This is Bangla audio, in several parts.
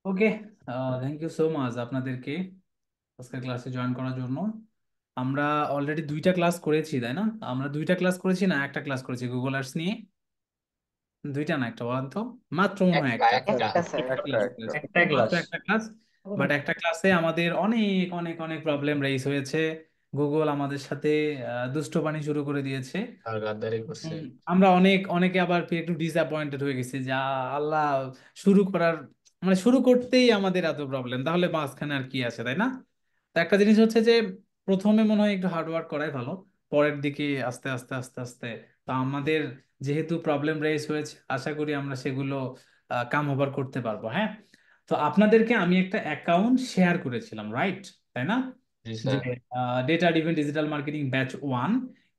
Okay, thank you so much আপনাদেরকে আজকের ক্লাসে জয়েন করার জন্য। আমরা অলরেডি দুইটা ক্লাস করেছি, তাই না? আমরা দুইটা ক্লাস করেছি না একটা ক্লাস করেছি গুগল আর্টস নিয়ে? দুইটা না একটা বলেন তো? মাত্র মনে হয় একটা একটা একটা একটা স্যার একটা একটা ক্লাস একটা করেছি। একটাই মাত্র ক্লাস। একটা ক্লাস। বাট একটা ক্লাসে আমাদের অনেক অনেক অনেক প্রবলেম রেইজ হয়েছে। গুগল আমাদের সাথে দুষ্টপানি শুরু করে দিয়েছে। আর গাদ্দারি করছে। উম, আমরা অনেকে আবার একটু ডিসঅ্যাপয়েন্টেড হয়ে গেছি, যা আল্লাহ, শুরু করার মানে শুরু করতেই আমাদের এত প্রবলেম, তাহলে মাঝখানে আর কি আছে, তাই না? তো একটা জিনিস হচ্ছে যে প্রথমে মনে হয় একটু হার্ডওয়ার্ক করাই ভালো, পরের দিকে আস্তে আস্তে আস্তে আস্তে। তো আমাদের যেহেতু প্রবলেম রেজ হয়েছে, আশা করি আমরা সেগুলো কাম ওভার করতে পারবো। হ্যাঁ, তো আপনাদেরকে আমি একটা অ্যাকাউন্ট শেয়ার করেছিলাম, রাইট? তাই না? জি যে sir. Data ডিভেন digital marketing batch 1,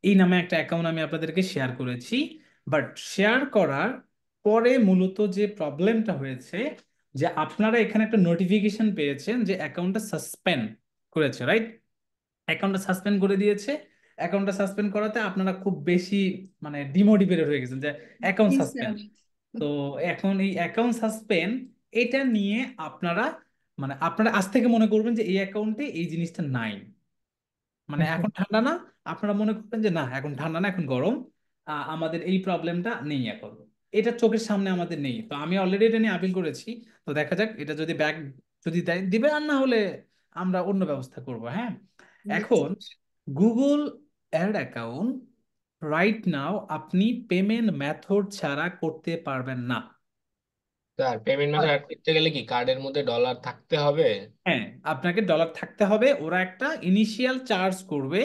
এই নামে একটা অ্যাকাউন্ট আমি আপনাদেরকে শেয়ার করেছি। বাট শেয়ার করার পরে মূলত যে প্রবলেমটা হয়েছে, যে আপনারা এখানে একটা নোটিফিকেশন পেয়েছেন যে অ্যাকাউন্টটা সাসপেন্ড করেছে, রাইট? অ্যাকাউন্টটা সাসপেন্ড করে দিয়েছে। অ্যাকাউন্টটা সাসপেন্ড করাতে আপনারা খুব বেশি মানে ডিমোটিভেটেড হয়ে গেছেন যে অ্যাকাউন্ট জি স্যার। সাসপেন্ড। তো এখন এই অ্যাকাউন্ট সাসপেন্ড, এটা নিয়ে আপনারা আপনারা আজ থেকে মনে করবেন যে এই অ্যাকাউন্টে এই জিনিসটা নাই। মানে এখন ঠান্ডা না, আপনারা মনে করবেন যে না এখন ঠান্ডা না, এখন গরম। আমাদের এই প্রবলেমটা নেই এখন, এটা চোখের সামনে আমাদের নেই। তো আমি অলরেডি এটা নিয়ে আপিল করেছি। তো দেখা যাক এটা যদি ব্যাক যদি দেয় দিবে, আর না হলে আমরা অন্য ব্যবস্থা করব। হ্যাঁ, জি এখন Google ad account right now আপনি পেমেন্ট মেথড ছাড়া করতে পারবেন না। স্যার, পেমেন্ট মেথড অ্যাড করতে গেলে কি কার্ডের মধ্যে ডলার থাকতে হবে? হ্যাঁ, আপনাকে ডলার থাকতে হবে। ওরা একটা ইনিশিয়াল চার্জ করবে,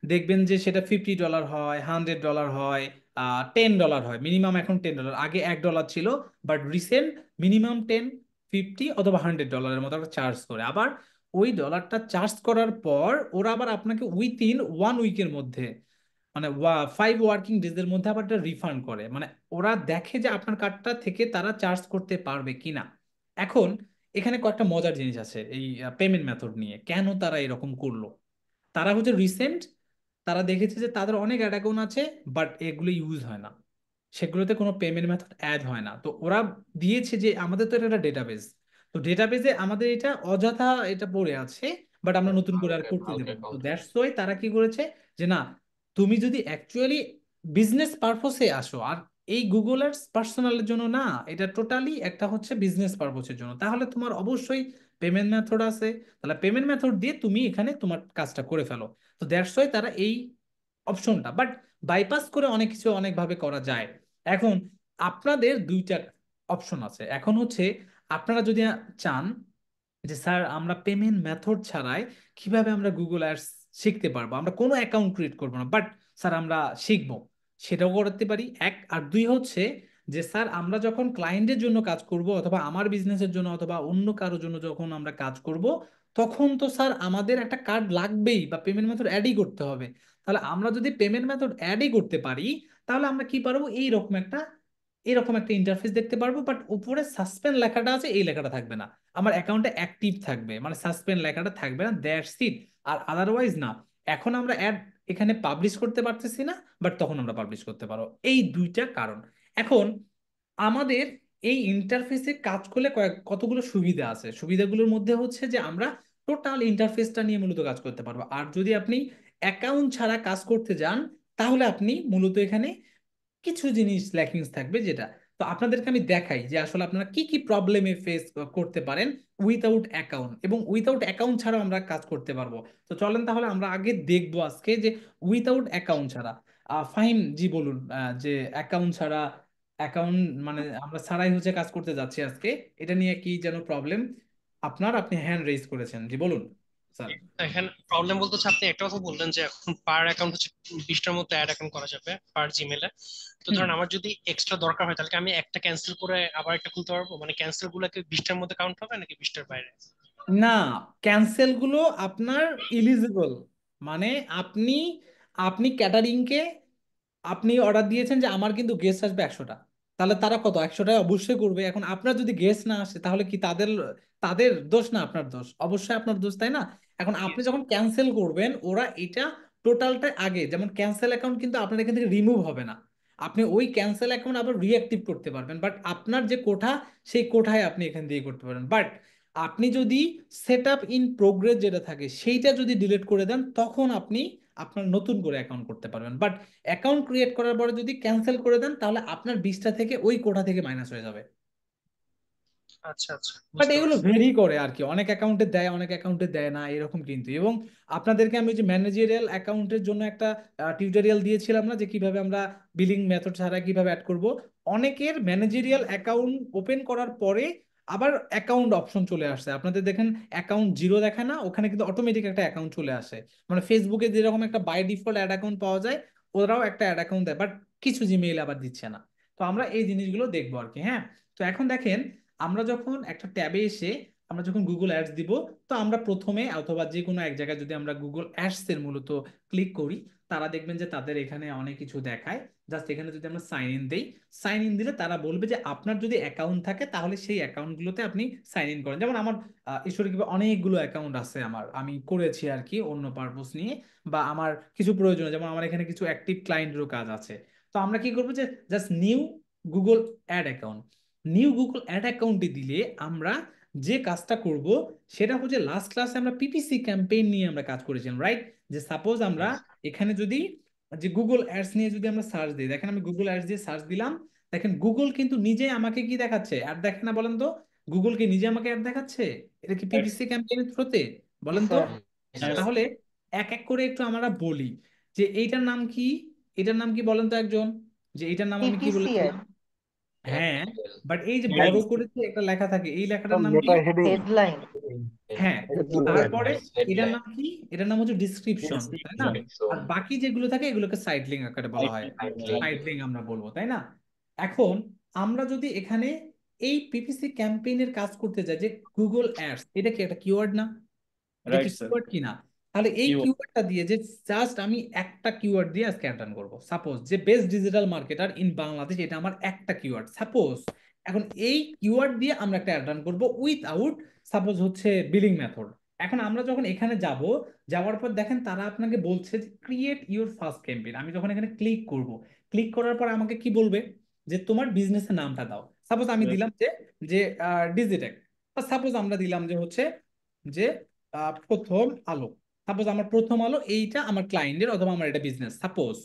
দেখবেন যে সেটা $50 হয়, $100 হয়, $10 হয়। মিনিমাম এখন $10, আগে $1 ছিল। বাট রিসেন্ট মিনিমাম 10, 50 অথবা $100 মতো একটা চার্জ করে। আবার ওই ডলারটা চার্জ করার পর ওরা আবার আপনাকে উইথিন 1 উইকের মধ্যে, মানে 5 ওয়ার্কিং ডেজের মধ্যে আবার একটা রিফান্ড করে। মানে ওরা দেখে যে আপনার কার্ডটা থেকে তারা চার্জ করতে পারবে কিনা। এখন এখানে কয়েকটা মজার জিনিস আছে এই পেমেন্ট মেথড নিয়ে, কেন তারা এরকম করলো। তারা হচ্ছে রিসেন্ট, তারা দেখেছে যে তাদের অনেক অ্যাড অ্যাকাউন্ট আছে, বাট এগুলো ইউজ হয় না, সেগুলোতে কোনো পেমেন্ট মেথড অ্যাড হয় না। তো ওরা দিয়েছে যে আমাদের তো এটা একটা ডেটাবেস, তো ডেটাবেসে আমাদের এটা অযথা এটা পড়ে আছে, বাট আমরা নতুন করে আর করতে ফালতু দেবো না। তো অ্যাকাউন্ট। দ্যাটস ওয়াই তারা কি করেছে যে না, তুমি যদি অ্যাকচুয়ালি বিজনেস পারপসে আসো, আর এই গুগল আর্টস পার্সোনালের জন্য না, এটা টোটালি একটা হচ্ছে বিজনেস পারপসের জন্য, তাহলে তোমার অবশ্যই পেমেন্ট মেথড আছে। তাহলে পেমেন্ট মেথড দিয়ে তুমি এখানে তোমার কাজটা করে ফেলো। তো দ্যাটস ওয়াই তারা এই অপশনটা, বাট বাইপাস করে অনেক কিছু অনেকভাবে করা যায়। এখন আপনাদের দুইটা অপশন আছে। এখন হচ্ছে আপনারা যদি চান যে স্যার আমরা পেমেন্ট মেথড ছাড়াই কিভাবে আমরা গুগল অ্যাডস শিখতে পারবো, আমরা কোনো অ্যাকাউন্ট ক্রিয়েট করবো না, বাট স্যার আমরা শিখবো, সেটাও করতে পারি এক। আর দুই হচ্ছে যে স্যার আমরা যখন ক্লায়েন্টের জন্য কাজ করব, অথবা আমার বিজনেসের জন্য, অথবা অন্য কারোর জন্য যখন আমরা কাজ করব, তখন তো স্যার আমাদের একটা কার্ড লাগবেই বা পেমেন্ট মেথড অ্যাডই করতে হবে। তাহলে আমরা যদি পেমেন্ট মেথড অ্যাডই করতে পারি, তাহলে আমরা কি পারবো, এরকম একটা ইন্টারফেস দেখতে পারবো, বাট উপরে সাসপেন্ড লেখাটা আছে এই লেখাটা থাকবে না। আমার অ্যাকাউন্টে অ্যাক্টিভ থাকবে, মানে সাসপেন্ড লেখাটা থাকবে না, দ্যাটস ইট। আর আদারওয়াইজ না। এখন আমরা অ্যাড এখানে পাবলিশ করতে পারতেছি না, বাট তখন আমরা পাবলিশ করতে পারো। এই দুইটা কারণ। এখন আমাদের এই ইন্টারফেসে কাজ করলে কতগুলো সুবিধা আছে। সুবিধাগুলোর মধ্যে হচ্ছে যে আমরা টোটাল ইন্টারফেসটা নিয়ে মূলত কাজ করতে পারবো। আর যদি আপনি অ্যাকাউন্ট ছাড়া কাজ করতে যান, তাহলে আপনি মূলত এখানে কিছু জিনিস ল্যাকিংস থাকবে, যেটা তো আপনাদেরকে আমি দেখাই যে আসলে আপনারা কি কি প্রবলেমে ফেস করতে পারেন উইথাউট অ্যাকাউন্ট, এবং উইথাউট অ্যাকাউন্ট ছাড়াও আমরা কাজ করতে পারবো। তো চলেন তাহলে আমরা আগে দেখবো আজকে যে উইথাউট অ্যাকাউন্ট ছাড়া। ফাহিম জি বলুন, যে অ্যাকাউন্ট ছাড়া, অ্যাকাউন্ট মানে আমরা ছাড়াই হচ্ছে কাজ করতে যাচ্ছি আজকে, এটা নিয়ে কি যেন প্রবলেম আপনার, আপনি হ্যান্ড রেজ করেছেন, জি বলুন স্যার। এখানে প্রবলেম বলতে হচ্ছে আপনি একটা কথা বললেন যে এখন পার অ্যাকাউন্ট হচ্ছে 20টার মতো অ্যাড অ্যাকাউন্ট করা যাবে পার জিমেলে। তো হুম। ধরেন আমার যদি এক্সট্রা দরকার হয় তাহলে কি আমি একটা ক্যান্সেল করে আবার একটা খুলতে পারবো? মানে ক্যান্সেল গুলোকে 20টার মধ্যে কাউন্ট হবে নাকি 20টার বাইরে? না, ক্যান্সেল গুলো আপনার ইলিজিবল। মানে আপনি আপনি ক্যাটারিংকে আপনি অর্ডার দিয়েছেন যে আমার কিন্তু গেস্ট আসবে 100টা, তাহলে তারা কত 100টায় অবশ্যই করবে। এখন আপনার যদি গেস্ট না আসে, তাহলে কি তাদের তাদের দোষ না আপনার দোষ? অবশ্যই আপনার দোষ, তাই না? এখন আপনি যখন ক্যান্সেল করবেন, ওরা এটা টোটালটা আগে, যেমন ক্যান্সেল অ্যাকাউন্ট কিন্তু আপনার এখান থেকে রিমুভ হবে না। আপনি ওই ক্যান্সেল অ্যাকাউন্ট আবার রিঅ্যাক্টিভ করতে পারবেন, বাট আপনার যে কোঠা সেই কোঠায় আপনি এখান দিয়ে করতে পারেন। বাট আপনি যদি সেট আপ ইন প্রোগ্রেস যেটা থাকে সেইটা যদি ডিলিট করে দেন, তখন আপনি আপনার নতুন করে অ্যাকাউন্ট করতে পারবেন। বাট অ্যাকাউন্ট ক্রিয়েট করার পরে যদি ক্যান্সেল করে দেন, তাহলে আপনার 20টা থেকে ওই কোঠা থেকে মাইনাস হয়ে যাবে। আচ্ছা আচ্ছা, বাট বুঝতে এগুলো পারছি। ভেরি করে আর কি, অনেক অ্যাকাউন্টে দেয় অনেক অ্যাকাউন্টে দেয় না এরকম কিন্তু। এবং আপনাদেরকে আমি যে ম্যানেজারিয়াল অ্যাকাউন্টের জন্য একটা টিউটোরিয়াল দিয়েছিলাম না, যে কিভাবে আমরা বিলিং মেথড ছাড়া কিভাবে অ্যাড করব। অনেকের ম্যানেজারিয়াল অ্যাকাউন্ট ওপেন করার পরে আবার অ্যাকাউন্ট অপশন চলে আসছে, আপনাদের দেখেন অ্যাকাউন্ট জিরো দেখায় না, ওখানে কিন্তু অটোমেটিক একটা অ্যাকাউন্ট চলে আসে। মানে ফেসবুকে যেরকম একটা বাই ডিফল্ট অ্যাড অ্যাকাউন্ট পাওয়া যায়, ওরাও একটা অ্যাড অ্যাকাউন্ট দেয়, বাট কিছু জিমেইল আবার দিচ্ছে না। তো আমরা এই জিনিসগুলো দেখবো আর কি। হ্যাঁ, তো এখন দেখেন, আমরা যখন একটা ট্যাবে এসে আমরা যখন গুগল অ্যাডস দিব, তো আমরা প্রথমে অথবা যে কোনো এক জায়গায় যদি আমরা গুগল অ্যাডস এর মূলত ক্লিক করি, তারা দেখবেন যে তাদের এখানে অনেক কিছু দেখায়। জাস্ট এখানে যদি আমরা সাইন ইন দেই, সাইন ইন দিলে তারা বলবে যে আপনার যদি অ্যাকাউন্ট থাকে তাহলে সেই অ্যাকাউন্টগুলোতে আপনি সাইন ইন করেন। যেমন আমার ঈশ্বরীভাবে অনেকগুলো অ্যাকাউন্ট আছে, আমার আমি করেছি আর কি অন্য পারপোজ নিয়ে, বা আমার কিছু প্রয়োজনে, যেমন আমার এখানে কিছু অ্যাক্টিভ ক্লায়েন্টেরও কাজ আছে। তো আমরা কি করবো, যে just new Google ad account, new Google ad অ্যাকাউন্টে দিলে আমরা যে কাজটা করব সেটা হচ্ছে, লাস্ট ক্লাসে আমরা পিপিসি ক্যাম্পেইন নিয়ে আমরা কাজ করেছিলাম, রাইট? যে সাপোজ আমরা এখানে যদি যে গুগল অ্যাডস নিয়ে যদি আমরা সার্চ দিই, দেখেন আমি গুগল অ্যাডস দিয়ে সার্চ দিলাম, দেখেন গুগল কিন্তু নিজে আমাকে কি দেখাচ্ছে, অ্যাড দেখে না বলেন তো? গুগল কি নিজে আমাকে অ্যাড দেখাচ্ছে? এটা কি পিপিসি ক্যাম্পেইনের থ্রুতে? বলেন তো। স্যার। হ্যাঁ, তাহলে এক এক করে একটু আমরা বলি যে এইটার নাম কি, এটার নাম কি বলেন তো একজন, যে এইটার নাম আমি কি পিপিসি বলেছিলাম? এড, হ্যাঁ, বাট এই যে বড় Headline. করে যে একটা লেখা থাকে, এই লেখাটার নাম কি? মেটা হেডিং। হেডলাইন, হ্যাঁ, তারপরে এটার নাম কি? এটার নাম হচ্ছে ডিসক্রিপশন, তাই না? আর বাকি যেগুলো থাকে এগুলোকে সাইড লিঙ্ক আকারে বলা হয়, সাইড লিঙ্ক আমরা বলবো, তাই না? এখন আমরা যদি এখানে এই পিপিসি ক্যাম্পেইনের কাজ করতে যাই, যে গুগল অ্যাডস, এটা কি একটা কিওয়ার্ড না? এটা কি রাইট স্যার। কিওয়ার্ড কি না? তাহলে এই কিওয়ার্ডটা দিয়ে, যে জাস্ট আমি একটা কিওয়ার্ড দিয়ে আজকে অ্যাটেন্ড করব, সাপোজ যে best digital marketer in Bangladesh, এটা আমার একটা কিওয়ার্ড সাপোজ। এখন এই কিওয়ার্ড দিয়ে আমরা একটা অ্যাটেন্ড করব উইথআউট সাপোজ হচ্ছে বিলিং মেথড। এখন আমরা যখন এখানে যাব, যাওয়ার পর দেখেন তারা আপনাকে বলছে যে ক্রিয়েট ইউর ফার্স্ট ক্যাম্পেইন। আমি যখন এখানে ক্লিক করব, ক্লিক করার পর আমাকে কি বলবে, যে তোমার বিজনেসের নামটা দাও। সাপোজ আমি দিলাম যে যে ডিজিটেক, সাপোজ আমরা দিলাম যে হচ্ছে যে প্রথম আলো। সাপোজ আমার প্রথম আলো এইটা আমার ক্লায়েন্টের অথবা আমার এটা বিজনেস সাপোজ।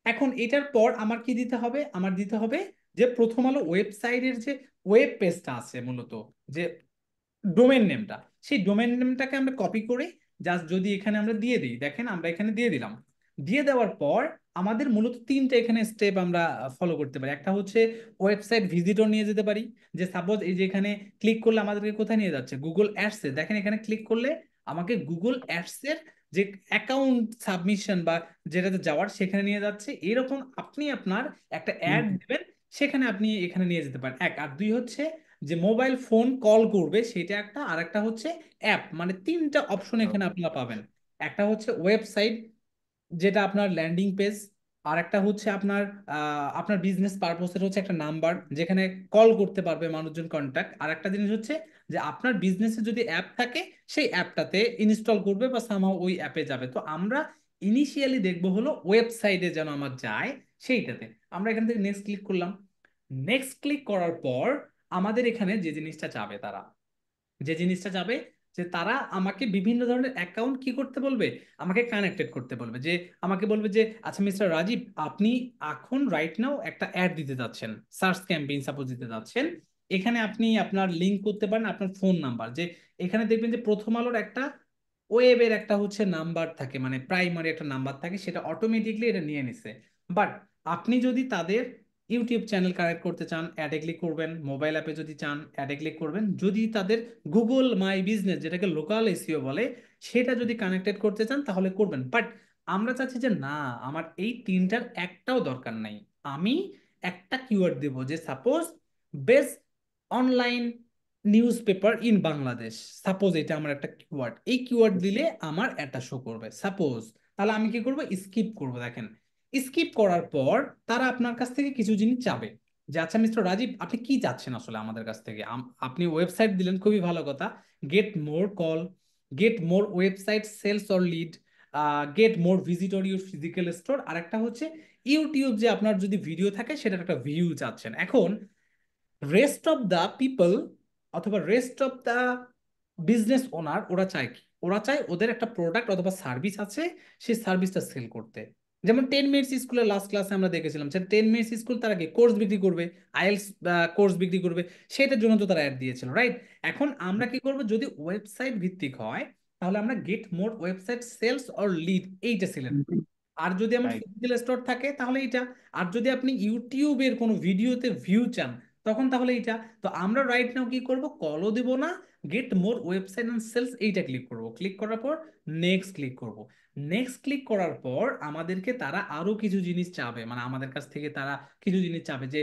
এখন এটার পর আমার কি দিতে হবে, আমার দিতে হবে যে প্রথম আলো ওয়েবসাইটের যে ওয়েব পেজটা আছে মূলত, যে ডোমেন নেমটা, সেই ডোমেন নেমটাকে আমরা কপি করে জাস্ট যদি এখানে আমরা দিয়ে দিই, দেখেন আমরা এখানে দিয়ে দিলাম। দিয়ে দেওয়ার পর আমাদের মূলত তিনটা এখানে স্টেপ আমরা ফলো করতে পারি। একটা হচ্ছে ওয়েবসাইট ভিজিটর নিয়ে যেতে পারি, যে সাপোজ এই যে এখানে ক্লিক করলে আমাদেরকে কোথায় নিয়ে যাচ্ছে, গুগল অ্যাডস এ। দেখেন এখানে ক্লিক করলে আমাকে গুগল অ্যাডস এর যে অ্যাকাউন্ট সাবমিশন বা যেটাতে যাওয়ার সেখানে নিয়ে যাচ্ছে। এরকম আপনি আপনার একটা অ্যাড দেবেন, সেখানে আপনি এখানে নিয়ে যেতে পারেন। এক আর দুই হচ্ছে যে মোবাইল ফোন কল করবে সেটা একটা, আর একটা হচ্ছে অ্যাপ, মানে তিনটা অপশন এখানে আপনারা পাবেন। একটা হচ্ছে ওয়েবসাইট, যেটা আপনার ল্যান্ডিং পেজ, আর একটা হচ্ছে আপনার আপনার বিজনেস পারপোসের হচ্ছে একটা নাম্বার যেখানে কল করতে পারবে মানুষজন কন্ট্যাক্ট, আর একটা জিনিস হচ্ছে যে আপনার বিজনেসে যদি অ্যাপ থাকে সেই অ্যাপটাতে ইনস্টল করবে বা সামহাও ওই অ্যাপে যাবে। তো আমরা ইনিশিয়ালি দেখবো হলো ওয়েবসাইটে যেন আমার যায় সেইটাতে। আমরা এখান থেকে নেক্সট ক্লিক করলাম। নেক্সট ক্লিক করার পর আমাদের এখানে যে জিনিসটা চাবে, তারা যে জিনিসটা চাবে যে তারা আমাকে বিভিন্ন ধরনের অ্যাকাউন্ট কি করতে বলবে, আমাকে কানেক্টেড করতে বলবে। যে আমাকে বলবে যে আচ্ছা মিস্টার রাজীব, আপনি এখন রাইট নাও একটা অ্যাড দিতে যাচ্ছেন, সার্চ ক্যাম্পেইন সাপোজ দিতে যাচ্ছেন, এখানে আপনি আপনার লিংক করতে পারেন আপনার ফোন নাম্বার। যে এখানে দেখবেন যে প্রথম আলোর একটা ওয়েবের একটা হচ্ছে নাম্বার থাকে, মানে প্রাইমারি একটা নাম্বার থাকে, সেটা অটোমেটিকলি এটা নিয়ে নিছে। বাট আপনি যদি তাদের ইউটিউব চ্যানেল কানেক্ট করতে চান, অ্যাডে ক্লিক করবেন। মোবাইল অ্যাপে যদি চান, অ্যাডে ক্লিক করবেন। যদি তাদের গুগল মাই বিজনেস, যেটাকে লোকাল এসইও বলে, সেটা যদি কানেক্টেড করতে চান তাহলে করবেন। বাট আমরা চাচ্ছি যে না, আমার এই তিনটার একটাও দরকার নাই। আমি একটা কিওয়ার্ড দেব, যে suppose best online news paper in Bangladesh, suppose এটা আমার একটা কিওয়ার্ড। এই কিওয়ার্ড দিলে আমার এটা শো করবে সাপোজ। তাহলে আমি কি করব, স্কিপ করব। দেখেন স্কিপ করার পর তারা আপনার কাছ থেকে কিছু জিনিস চাবে, যে আচ্ছা মিস্টার রাজীব আপনি কি চাচ্ছেন আসলে আমাদের কাছ থেকে। আপনি ওয়েবসাইট দিলেন, খুবই ভালো কথা। Get more call, get more website sales or lead, get more visitor your physical store, আর একটা হচ্ছে ইউটিউব যে আপনার যদি ভিডিও থাকে সেটার একটা ভিউ চাচ্ছেন। এখন রেস্ট অফ দ্য পিপল অথবা rest of the business owner ওরা চায় কি, ওরা চায় ওদের একটা প্রোডাক্ট অথবা সার্ভিস আছে, সেই সার্ভিসটা সেল করতে। যেমন 10 মিনিটস স্কুলের লাস্ট ক্লাসে আমরা দেখেছিলাম যে 10 মিনিটস স্কুল তারা কি কোর্স বিক্রি করবে, আইএলস কোর্স বিক্রি করবে, সেটার জন্য তো তারা অ্যাড দিয়েছিল, রাইট? এখন আমরা কি করব, যদি ওয়েবসাইট ভিত্তিক হয় তাহলে আমরা get more website sales or lead এইটা সিলেক্ট, আর যদি আমার রাইট। ফিজিক্যাল স্টোর থাকে তাহলে এটা, আর যদি আপনি ইউটিউবের কোনো ভিডিওতে ভিউ চান তখন তাহলে এটা। তো আমরা রাইট নাও কি করব, কলও দেব না, get more website and sales এইটা ক্লিক করব। ক্লিক করার পর নেক্সট ক্লিক করব। নেক্সট ক্লিক করার পর আমাদেরকে তারা আরো কিছু জিনিস চাবে, মানে আমাদের কাছ থেকে তারা কিছু জিনিস চাবে যে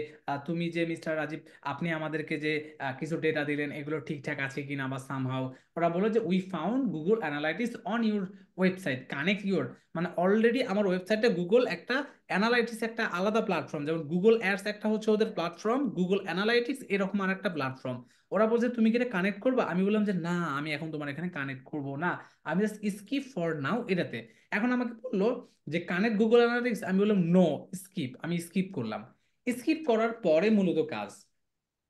তুমি যে মিস্টার রাজীব আপনি আমাদেরকে যে কিছু ডেটা দিলেন এগুলো ঠিকঠাক আছে কিনা বা সামহাউ। ওরা বলে যে we found Google analytics on your website, connect your, মানে অলরেডি আমার ওয়েবসাইটে গুগল একটা অ্যানালাইটিক্স একটা আলাদা প্ল্যাটফর্ম, যেমন গুগল অ্যাডস একটা হচ্ছে ওদের প্ল্যাটফর্ম, গুগল অ্যানালাইটিক্স এরকম আর একটা প্ল্যাটফর্ম। ওরা বলছে তুমি কি এটা কানেক্ট করবা, আমি বললাম যে না আমি এখন তোমার এখানে কানেক্ট করব না, আমি জাস্ট স্কিপ ফর নাও এটাতে। এখন আমাকে বললো যে কানেক্ট গুগল অ্যানালাইটিক্স, আমি বললাম নো, স্কিপ, আমি স্কিপ করলাম। স্কিপ করার পরে মূলত কাজ,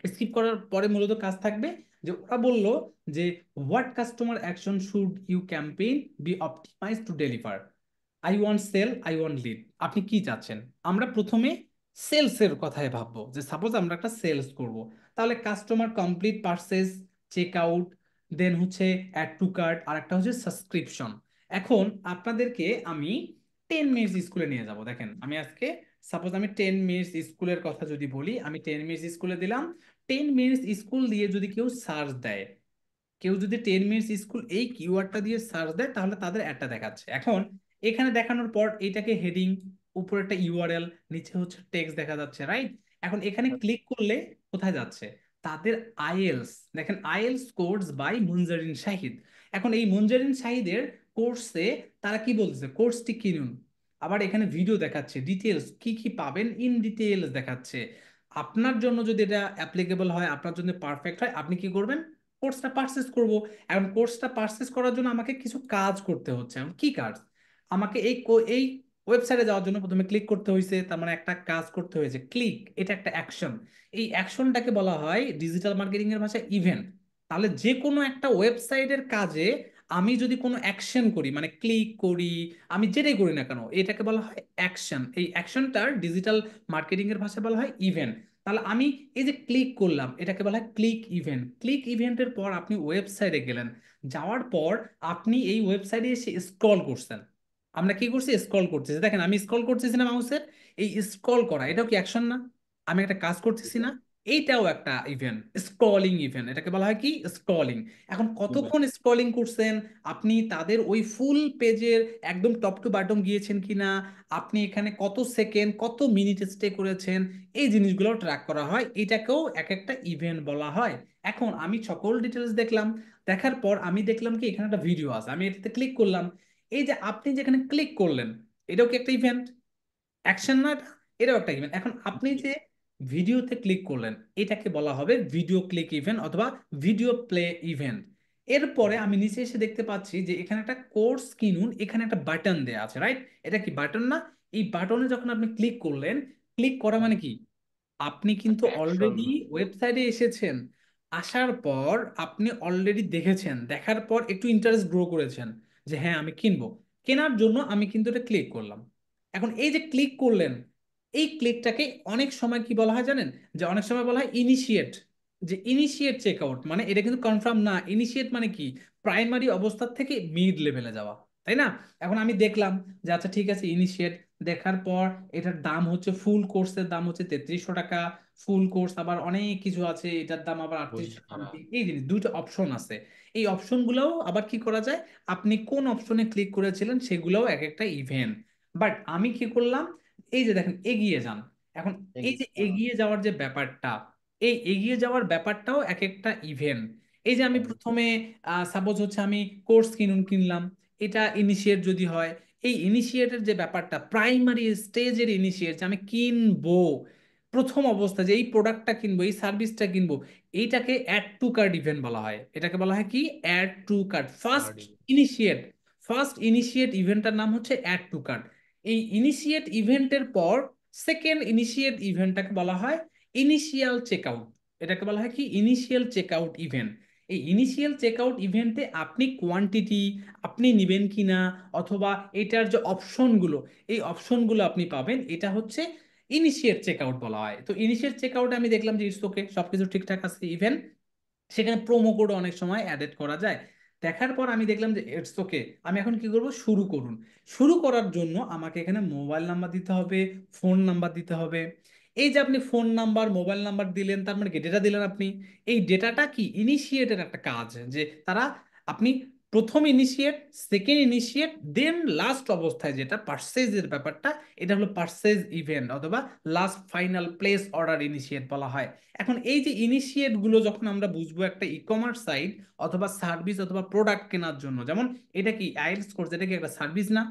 স্কিপ করার পরে মূলত কাজ থাকবে যে ওরা বলল যে what customer action should you campaign be optimize to deliver, I want sell, I want lead, আপনি কি চাচ্ছেন। আমরা প্রথমে সেলসের কথায় ভাববো, যে সাপোজ আমরা একটা সেলস করব, তাহলে customer complete purchase, check out, then হচ্ছে অ্যাড টু কার্ট, আর একটা হচ্ছে সাবস্ক্রিপশন। এখন আপনাদেরকে আমি 10 মিনিটস স্কুলে নিয়ে যাব, দেখেন আমি আজকে সাপোজ আমি 10 মিনিটস স্কুলের কথা যদি বলি, আমি 10 মিনিটস স্কুলে দিলাম। 10 মিনিটস স্কুল দিয়ে যদি কেউ সার্চ দেয়, কেউ যদি 10 মিনিটস স্কুল এই কিওয়ার্ডটা দিয়ে সার্চ দেয় তাহলে তাদের অ্যাডটা দেখাচ্ছে। এখন এখানে দেখানোর পর এইটাকে হেডিং, উপরে একটা ইউআরএল, নিচে হচ্ছে টেক্সট দেখা যাচ্ছে, রাইট? এখন এখানে ক্লিক করলে কোথায় যাচ্ছে, তাদের আইএলস, দেখেন IELTS course by Munzarin Shahid. এখন এই মুনজারিন শাহিদের কোর্সে তারা কি বলতেছে, কোর্সটি কিনুন, আবার এখানে ভিডিও দেখাচ্ছে, ডিটেলস কি কি পাবেন ইন ডিটেলস দেখাচ্ছে। আপনার জন্য যদি এটা অ্যাপ্লিকেবল হয়, আপনার জন্য পারফেক্ট হয়, আপনি কি করবেন, কোর্সটা পারচেস করব। এখন কোর্সটা পারচেস করার জন্য আমাকে কিছু কাজ করতে হচ্ছে। এখন কি কাজ, আমাকে এই ওয়েবসাইটে যাওয়ার জন্য প্রথমে ক্লিক করতে হয়েছে, তার মানে একটা কাজ করতে হয়েছে, ক্লিক, এটা একটা অ্যাকশন। এই অ্যাকশনটাকে বলা হয় ডিজিটাল মার্কেটিং এর ভাষায় ইভেন্ট। তাহলে যে কোনো একটা ওয়েবসাইটের কাজে আমি যদি কোনো অ্যাকশন করি, মানে ক্লিক করি, আমি যেটাই করি না কেন, এটাকে বলা হয় অ্যাকশন। এই অ্যাকশনটার ডিজিটাল মার্কেটিং এর ভাষায় বলা হয় ইভেন্ট। তাহলে আমি এই যে ক্লিক করলাম এটাকে বলা হয় ক্লিক ইভেন্ট। ক্লিক ইভেন্টের পর আপনি ওয়েবসাইটে গেলেন, যাওয়ার পর আপনি এই ওয়েবসাইটে এসে স্ক্রল করছেন। আমরা কি করছি, স্ক্রল করতেছি, দেখেন আমি স্ক্রল করতেছি না মাউসের, এই স্ক্রল করা এটাও কি অ্যাকশন না, আমি একটা কাজ করতেছি না, এইটাও একটা ইভেন্ট, স্ক্রলিং ইভেন্ট, এটাকে বলা হয় কি স্ক্রলিং। এখন কতক্ষণ স্ক্রলিং করছেন, আপনি তাদের ওই ফুল পেজের একদম টপ টু বটম গিয়েছেন কিনা, আপনি এখানে কত সেকেন্ড কত মিনিট স্টে করেছেন, এই জিনিসগুলো ট্র্যাক করা হয়, এটাকেও এক একটা ইভেন্ট বলা হয়। এখন আমি সকল ডিটেলস দেখলাম, দেখার পর আমি দেখলাম কি এখানে একটা ভিডিও আছে, আমি এটাতে ক্লিক করলাম। এই যে আপনি যেখানে ক্লিক করলেন এটাও কি একটা ইভেন্ট, অ্যাকশন না এটা, এটাও একটা ইভেন্ট। এখন আপনি যে ভিডিওতে ক্লিক করলেন এটাকে বলা হবে ভিডিও ক্লিক ইভেন্ট অথবা ভিডিও প্লে ইভেন্ট। এরপরে আমি নিচে এসে দেখতে পাচ্ছি যে এখানে একটা কোর্স কিনুন, এখানে একটা বাটন দেয়া আছে, রাইট? এটা কি বাটন না? এই বাটনে যখন আপনি ক্লিক করলেন, ক্লিক করা মানে কি, আপনি কিন্তু একটা অ্যাকশন। অলরেডি ওয়েবসাইটে এসেছেন, আসার পর আপনি অলরেডি দেখেছেন, দেখার পর একটু ইন্টারেস্ট গ্রো করেছেন যে হ্যাঁ আমি কিনবো, কেনার জন্য আমি কিন্তু এটা ক্লিক করলাম। এখন এই যে ক্লিক করলেন, এই ক্লিকটাকে অনেক সময় কি বলা হয় জানেন, যে অনেক সময় বলা হয় ইনিশিয়েট, যে ইনিশিয়েট চেকআউট, মানে এটা কিন্তু কনফার্ম না। ইনিশিয়েট মানে কি, প্রাইমারি অবস্থা থেকে মিড লেভেলে যাওয়া, তাই না? এখন আমি দেখলাম যে আচ্ছা ঠিক আছে ইনিশিয়েট, দেখার পর এটার দাম হচ্ছে, ফুল কোর্সের দাম হচ্ছে 3300 টাকা। ফুল কোর্স আবার অনেক কিছু আছে, এটার দাম আবার 3800 বুঝছি। something। এই জিনিস দুইটা অপশন আছে, এই অপশনগুলোও আবার কি করা যায়, আপনি কোন অপশনে ক্লিক করেছিলেন সেগুলোও এক একটা ইভেন্ট। বাট আমি কি করলাম, এই যে দেখেন এগিয়ে যান। এখন এই যে এগিয়ে যাওয়ার যে ব্যাপারটা, এই এগিয়ে যাওয়ার ব্যাপারটাও এক একটা ইভেন্ট। এই যে আমি প্রথমে সাপোজ হচ্ছে আমি কোর্স কিনলাম, এটা ইনিশিয়েট যদি হয়, এই ইনিশিয়েটের যে ব্যাপারটা, প্রাইমারি স্টেজের ইনিশিয়েট, যে আমি কিনবো, প্রথম অবস্থা যে এই প্রোডাক্টটা কিনবো, এই সার্ভিসটা কিনবো, এইটাকে অ্যাড টু কার্ট ইভেন্ট বলা হয়। এটাকে বলা হয় কি add to cart, first initiate. First initiate ইভেন্টটার নাম হচ্ছে অ্যাড টু কার্ট। এই ইনিশিয়েট ইভেন্টের পর সেকেন্ড ইনিশিয়েট ইভেন্টটাকে বলা হয় ইনিশিয়াল চেকআউট। এটাকে বলা হয় কি ইনিশিয়াল চেকআউট ইভেন্ট। এই ইনিশিয়াল চেকআউট ইভেন্টে আপনি কোয়ান্টিটি আপনি নেবেন কিনা, অথবা এটার যে অপশনগুলো, এই অপশনগুলো আপনি পাবেন, এটা হচ্ছে ইনিশিয়েট চেকআউট বলা হয়। তো ইনিশিয়েট চেকআউটে আমি দেখলাম যে ইটস ওকে, সবকিছু ঠিকঠাক আছে, ইভেন সেখানে প্রোমো কোড অনেক সময় অ্যাডেড করা যায়। দেখার পর আমি দেখলাম যে ইটস ওকে, আমি এখন কি করব, শুরু করুন। শুরু করার জন্য আমাকে এখানে মোবাইল নাম্বার দিতে হবে, ফোন নাম্বার দিতে হবে। এই যে আপনি ফোন নাম্বার মোবাইল নাম্বার দিলেন, তার মানে কি ডেটা দিলেন আপনি। এই ডেটাটা কি ইনিশিয়েটের একটা কাজ, যে তারা আপনি প্রথম ইনিশিয়েট, সেকেন্ড ইনিশিয়েট, দেন লাস্ট অবস্থায় যেটা পারচেজের ব্যাপারটা, এটা হলো পারচেজ ইভেন্ট অথবা last final place order initiate বলা হয়। এখন এই যে ইনিশিয়েট গুলো যখন আমরা বুঝবো একটা ই কমার্স সাইট অথবা সার্ভিস অথবা প্রোডাক্ট কেনার জন্য, যেমন এটা কি আইএলটিএস কোর্স, এটা কি একটা সার্ভিস না?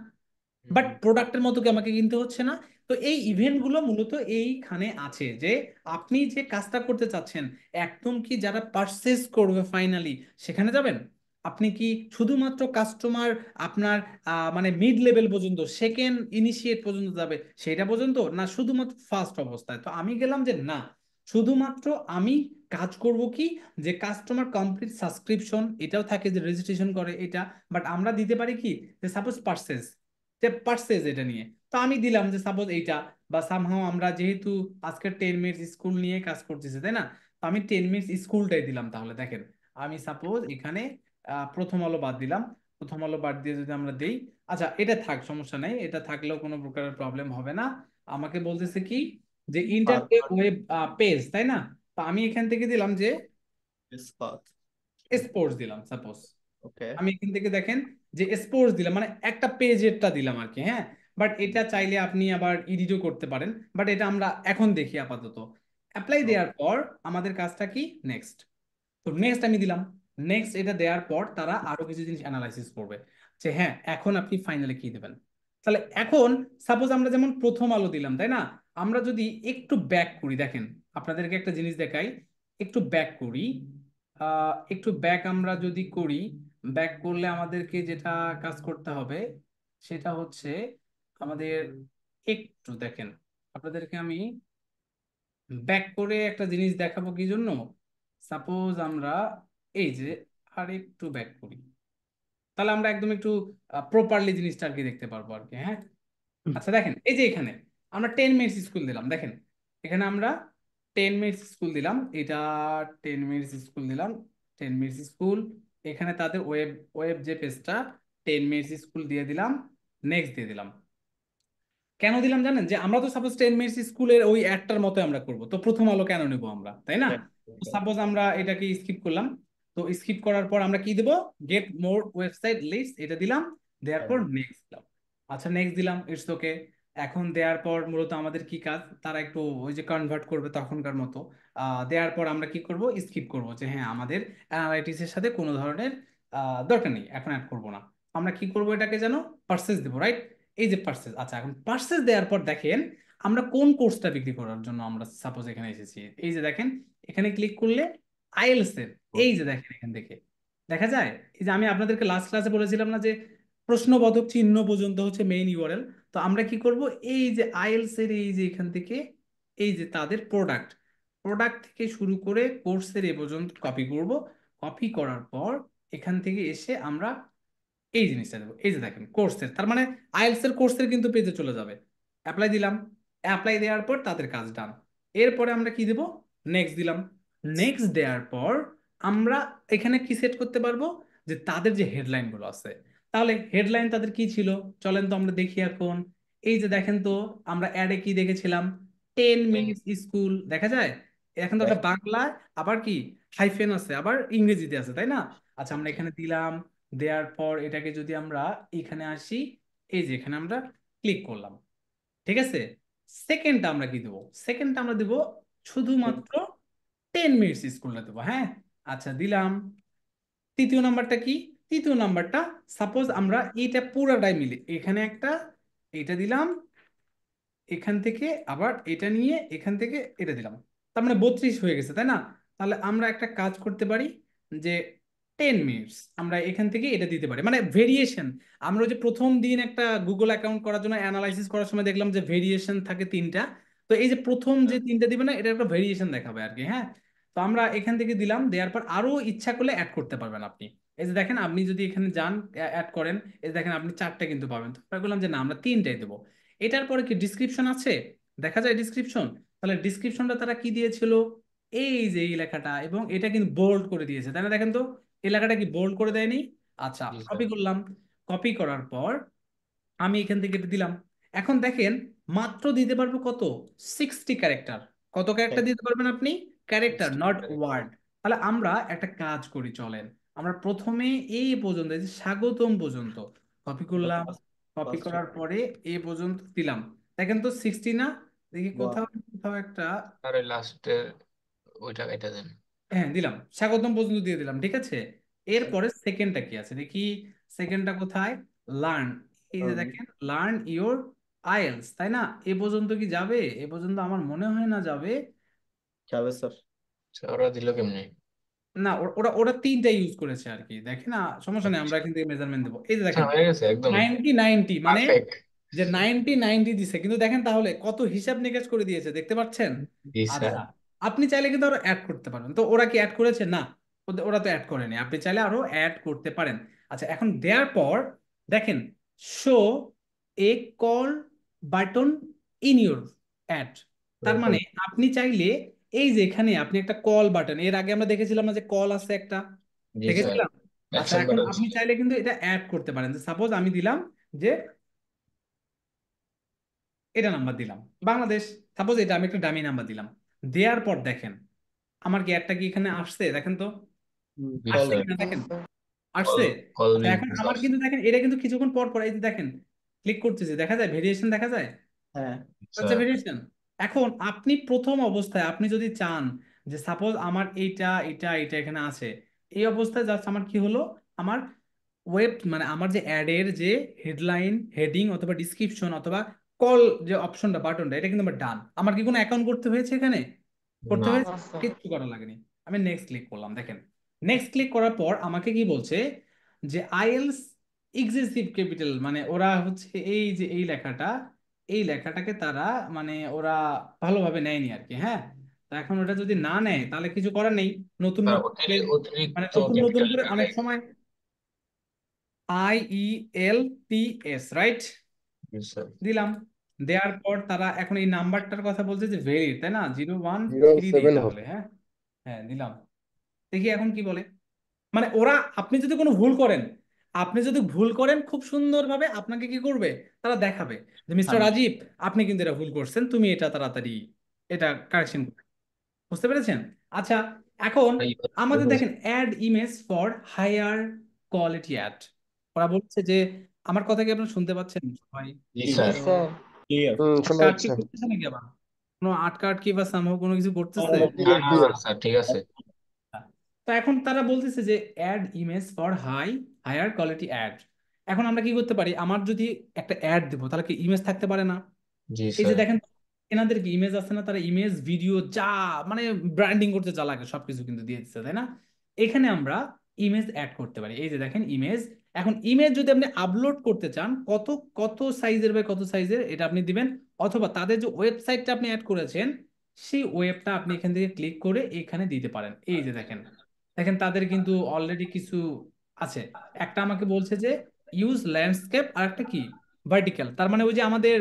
বাট হুম। প্রোডাক্টের মতো কি আমাকে কিনতে হচ্ছে না? তো এই ইভেন্ট গুলো মূলত এইখানে আছে, যে আপনি যে কাজটা করতে চাচ্ছেন, একদম কি যারা পারচেজ করবে ফাইনালি সেখানে যাবেন, আপনি কি শুধুমাত্র কাস্টমার আপনার মানে মিড লেভেল পর্যন্ত, সেকেন্ড ইনিশিয়েট পর্যন্ত যাবে সেটা পর্যন্ত, না শুধুমাত্র ফার্স্ট অবস্থায়? তো আমি গেলাম যে না, শুধুমাত্র আমি কাজ করব কি, যে কাস্টমার কমপ্লিট সাবস্ক্রিপশন এটাও থাকে, যে রেজিস্ট্রেশন করে এটা, বাট আমরা দিতে পারি কি, যে সাপোজ পারচেজ, যে পারচেজ এটা নিয়ে। তো আমি দিলাম যে সাপোজ এইটা, বা সামহাও আমরা যেহেতু আজকে 10 মিনিটস স্কুল নিয়ে কাজ করতেছি তাই না, তো আমি 10 মিনিটস স্কুলটাই দিলাম। তাহলে দেখেন, আমি সাপোজ এখানে প্রথম আলো বাদ দিলাম। প্রথম আলো বাদ দিয়ে যদি আমরা দেই, আচ্ছা এটা থাক, সমস্যা নেই, এটা থাকলেও কোনো প্রকারের প্রবলেম হবে না। আমাকে বলতেছে কি, যে ইন্টারনেট পারপাস ওয়েব পেজ, তাই না? তো আমি এখান থেকে দিলাম যে ইস্পাত। স্পোর্টস দিলাম সাপোজ। ওকে। আমি এখান থেকে দেখেন যে স্পোর্টস দিলাম, মানে একটা পেজেরটা দিলাম আর কি, হ্যাঁ। বাট এটা চাইলে আপনি আবার এডিটও করতে পারেন, বাট এটা আমরা এখন দেখি আপাতত। অ্যাপ্লাই দেওয়ার পর আমাদের কাজটা কি, নেক্সট। তো নেক্সট আমি দিলাম। নেক্সট এটা দেওয়ার পর তারা আরো কিছু জিনিস অ্যানালাইসিস করবে, যে হ্যাঁ এখন আপনি ফাইনালি কি দেবেন। তাহলে এখন সাপোজ আমরা যেমন প্রথম আলো দিলাম তাই না, আমরা যদি একটু ব্যাক করি, দেখেন আপনাদেরকে একটা জিনিস দেখাই, একটু ব্যাক করি। একটু ব্যাক আমরা যদি করি, ব্যাক করলে আমাদেরকে যেটা কাজ করতে হবে সেটা হচ্ছে আমাদের, একটু দেখেন, আপনাদেরকে আমি ব্যাক করে একটা জিনিস দেখাবো কি জন্য। সাপোজ আমরা এই যে আর একটু ব্যাক করি, তাহলে আমরা একদম একটু প্রপারলি জিনিসটা আর কি দেখতে পারবো আর কি, হ্যাঁ। আচ্ছা দেখেন, এই যে এখানে আমরা 10 মিনিটস স্কুল দিলাম, দেখেন এখানে আমরা 10 মিনিটস স্কুল দিলাম, এটা 10 মিনিটস স্কুল দিলাম, 10 মিনিটস স্কুল। এখানে তাদের ওয়েব ওয়েব যে পেজটা, 10 মিনিটস স্কুল দিয়ে দিলাম, নেক্সট দিয়ে দিলাম। কেন দিলাম জানেন, যে আমরা তো সাপোজ 10 মিনিটস স্কুলের ওই অ্যাডটার মতো আমরা করব, তো প্রথম আলো কেন নেব আমরা, তাই না? সাপোজ আমরা এটাকে স্কিপ করলাম। তো স্কিপ করার পর আমরা কি দেব, গেট মোর ওয়েবসাইট লিস্ট, এটা দিলাম, দেওয়ার পর নেক্সট দিলাম। আচ্ছা নেক্সট দিলাম, ইটস ওকে। এখন দেওয়ার পর মূলত আমাদের কি কাজ, তারা একটু ওই যে কনভার্ট করবে তখনকার মতো। দেওয়ার পর আমরা কি করব, স্কিপ করব, যে হ্যাঁ আমাদের অ্যানালাইটিক্স এর সাথে কোনো ধরনের দরকার নেই, এখন অ্যাড করব না। আমরা কি করব, এটাকে যেন পার্সেস দেবো, রাইট? এই যে পার্সেস, আচ্ছা এখন পার্সেস দেওয়ার পর দেখেন আমরা কোন কোর্সটা বিক্রি করার জন্য আমরা সাপোজ এখানে এসেছি। এই যে দেখেন, এখানে ক্লিক করলে আইএলটিএস এর, এই যে দেখেন এখান থেকে দেখা যায়, এই যে আমি আপনাদেরকে লাস্ট ক্লাসে বলেছিলাম না যে প্রশ্নবোধক চিহ্ন পর্যন্ত হচ্ছে মেইন ইউআরএল। তো আমরা কি করব, এই যে আইএলটিএস এর এই যে এখান থেকে, এই যে তাদের প্রোডাক্ট, প্রোডাক্ট থেকে শুরু করে কোর্সের এ পর্যন্ত কপি করব। কপি করার পর এখান থেকে এসে আমরা এই জিনিসটা দেবো, এই যে দেখেন কোর্সের, তার মানে আইএলটিএস এর কোর্সের কিন্তু পেজে চলে যাবে। অ্যাপ্লাই দিলাম, অ্যাপ্লাই দেওয়ার পর তাদের কাজ ডান। এরপরে আমরা কি দেব, নেক্সট দিলাম। নেক্সট দেওয়ার পর আমরা এখানে কি সেট করতে পারবো, যে তাদের যে হেডলাইন গুলো আছে, তাহলে হেডলাইন তাদের কি ছিল, চলেন তো আমরা দেখি এখন। এই যে দেখেন তো, আমরা অ্যাডে কি দেখেছিলাম, 10 মিনিটস স্কুল দেখা যায়। এখন তো একটা বাংলা, আবার কি হাইফেন আছে, আবার ইংরেজিতে আছে, তাই না? আচ্ছা আমরা এখানে দিলাম। দেওয়ার পর এটাকে যদি আমরা এখানে আসি, এই যে এখানে আমরা ক্লিক করলাম, ঠিক আছে। সেকেন্ডটা আমরা কি দেবো, সেকেন্ডটা আমরা দেবো শুধুমাত্র 10 মিনিটস স্কুলটা দেবো, হ্যাঁ। আচ্ছা দিলাম। তৃতীয় নাম্বারটা কি, তৃতীয় নাম্বারটা সাপোজ আমরা এইটা পুরাটাই মিলে এখানে একটা, এটা দিলাম, এখান থেকে আবার এটা নিয়ে এখান থেকে এটা দিলাম, তার মানে 32 হয়ে গেছে, তাই না? তাহলে আমরা একটা কাজ করতে পারি, যে 10 মিনিটস আমরা এখান থেকে এটা দিতে পারি, মানে ভেরিয়েশন। আমরা ওই যে প্রথম দিন একটা গুগল অ্যাকাউন্ট করার জন্য অ্যানালাইসিস করার সময় দেখলাম যে ভেরিয়েশন থাকে 3টা। তো এই যে প্রথম যে 3টা দিবে না, এটা একটা ভেরিয়েশন দেখাবে আর কি। হ্যাঁ, তো আমরা এখান থেকে দিলাম, দেওয়ার পর আরো ইচ্ছা করলে অ্যাড করতে পারবেন আপনি। এই যে দেখেন, আপনি যদি এখানে যান অ্যাড করেন, এই যে দেখেন আপনি 4টা কিন্তু পাবেন। তো আমরা বললাম যে না, আমরা 3টাই দেবো। এটার পরে কি ডিসক্রিপশন আছে? দেখা যায় ডিসক্রিপশন। তাহলে ডিসক্রিপশনটা তারা কি দিয়েছিল? এই যে এই লেখাটা, এবং এটা কিন্তু বোল্ড করে দিয়েছে, তাই না? দেখেন তো এই লেখাটা কি বোল্ড করে দেয়নি? আচ্ছা, জি স্যার। কপি করলাম। কপি করার পর আমি এখান থেকে এটা দিলাম। এখন দেখেন, মাত্র দিতে পারবো কত? 60 ক্যারেক্টার। কত ক্যারেক্টার দিতে পারবেন আপনি? Character, 60 not character। ওয়ার্ড। তাহলে আমরা একটা কাজ করি, চলেন আমরা প্রথমে এই পর্যন্ত, এই যে স্বাগতম পর্যন্ত কপি করলাম। কপি করার পরে এই পর্যন্ত দিলাম। দেখেন তো 60 না? দেখি কোথাও কোথাও একটা। আর ওই লাস্টের ওইটা কেটে দেন। হ্যাঁ, দিলাম, স্বাগতম পর্যন্ত দিয়ে দিলাম, ঠিক আছে। এরপরে সেকেন্ডটা কি আছে দেখি। সেকেন্ডটা কোথায়? লার্ন। এই যে দেখেন, লার্ন ইওর আইএলস, তাই না? এ পর্যন্ত কি যাবে? এ পর্যন্ত আমার মনে হয় না যাবে। আচ্ছা, ওরা দিল কেমনে? না, ওরা ওরা 3টা ইউজ করেছে আর কি, দেখেন না, সমস্যা নেই, আমরা এখান থেকে মেজারমেন্ট দেবো। এই যে আচ্ছা, দেখেন, হয়ে গেছে একদম 90 90, মানে পারফেক্ট। যে 90 90 দিছে, কিন্তু দেখেন তাহলে কত হিসাব নিকেশ করে দিয়েছে, দেখতে পাচ্ছেন? জি স্যার। আচ্ছা, আপনি চাইলে কিন্তু আরো অ্যাড করতে পারেন। তো ওরা কি অ্যাড করেছে? না, ওরা তো অ্যাড করেনি। আপনি চাইলে আরো অ্যাড করতে পারেন। আচ্ছা, এখন দেওয়ার পর দেখেন, show A call button in your add. তার মানে আপনি চাইলে এই যে এখানে আপনি একটা কল বাটন, এর আগে আমরা দেখেছিলাম না যে কল আছে একটা, জি স্যার। দেখেছিলাম। আচ্ছা, অ্যাকশন এখন বাটন আপনি ছিল। চাইলে কিন্তু এটা অ্যাড করতে পারেন। সাপোজ আমি দিলাম যে এটা নাম্বার দিলাম, বাংলাদেশ। সাপোজ এটা আমি একটা ডামি নাম্বার দিলাম। দেওয়ার পর দেখেন, আমার কি একটা কি এখানে আসছে? দেখেন তো জি আসছে স্যার। কিনা, দেখেন কল আসছে। কল আচ্ছা, এখন বিজনেস আমার আসছে। কিন্তু দেখেন, এটা কিন্তু কিছুক্ষণ পর পর এই যে দেখেন, ক্লিক করতেছে, দেখা যায় ভেরিয়েশন, দেখা যায়। আচ্ছা, স্যার। ভেরিয়েশন। এখন আপনি প্রথম অবস্থায় আপনি যদি চান যে সাপোজ আমার এইটা এটা এটা এখানে আছে, এই অবস্থায় জাস্ট আমার কি হলো, আমার ওয়েব মানে আমার যে অ্যাডের যে হেডলাইন, হেডিং অথবা ডিসক্রিপশন অথবা কল যে অপশনটা, বাটনটা, এটা কিন্তু আমার ডান। আমার কি কোনো অ্যাকাউন্ট করতে হয়েছে এখানে? করতে না। হয়েছে? কিচ্ছু করা লাগেনি। আমি নেক্সট ক্লিক করলাম, দেখেন নেক্সট ক্লিক করার পর আমাকে কি বলছে যে আইএলস এক্সেসিভ ক্যাপিটাল, মানে ওরা হচ্ছে এই যে এই লেখাটা, এই লেখাটাকে তারা মানে ওরা ভালোভাবে নেয়নি আর কি। হ্যাঁ, তো এখন ওটা যদি না নেয় তাহলে কিছু করার নেই। নতুন স্যার, নতুন করে, মানে অতিরিক্ত নতুন নতুন ক্যাপিটাল করে লেটার অনেক দেয়। সময় IELTS, রাইট? জি স্যার। দিলাম। দেওয়ার পর তারা এখন এই নাম্বারটার কথা বলছে যে ভ্যালিড, তাই না? 013 দিই তাহলে। হ্যাঁ, হ্যাঁ দিলাম। দেখি এখন কি বলে। মানে ওরা, আপনি যদি কোনো ভুল করেন, আপনি যদি ভুল করেন খুব সুন্দরভাবে আপনাকে কি করবে, তারা দেখাবে যে মিস্টার রাজীব, আপনি কিন্তু এটা ভুল করছেন, তুমি এটা তাড়াতাড়ি এটা কারেকশন। বুঝতে পেরেছেন? আচ্ছা, এখন আমাদের দেখেন add image for higher quality ad. ওরা বলছে যে, আমার কথা কি আপনারা শুনতে পাচ্ছেন সবাই? জি স্যার। আটকা আটকি করতেছে নাকি আবার? কোনো আটকা আটকি বা সামহ কোনো কিছু করতেছে? না না না স্যার, ঠিক আছে। তো এখন তারা বলতেছে যে add image for higher quality ad. এখন আমরা কি করতে পারি? আমার যদি একটা অ্যাড দেবো, তাহলে কি ইমেজ থাকতে পারে না? জি এই যে স্যার। দেখেন, এনাদের কি ইমেজ আছে না? তারা ইমেজ ভিডিও যা মানে ব্র্যান্ডিং করতে যা লাগে সবকিছু কিন্তু দিয়ে দিচ্ছে, তাই না? এখানে আমরা ইমেজ অ্যাড করতে পারি। এই যে দেখেন ইমেজ। এখন ইমেজ যদি আপনি আপলোড করতে চান, কত কত সাইজের বা কত সাইজের এটা আপনি দিবেন, অথবা তাদের যে ওয়েবসাইটটা আপনি অ্যাড করেছেন সেই ওয়েবটা আপনি এখান থেকে ক্লিক করে এখানে দিতে পারেন। এই যে দেখেন, দেখেন তাদের কিন্তু অলরেডি কিছু আছে। একটা আমাকে বলছে যে ইউজ ল্যান্ডস্কেপ, আর একটা কি ভার্টিক্যাল। তার মানে ওই যে আমাদের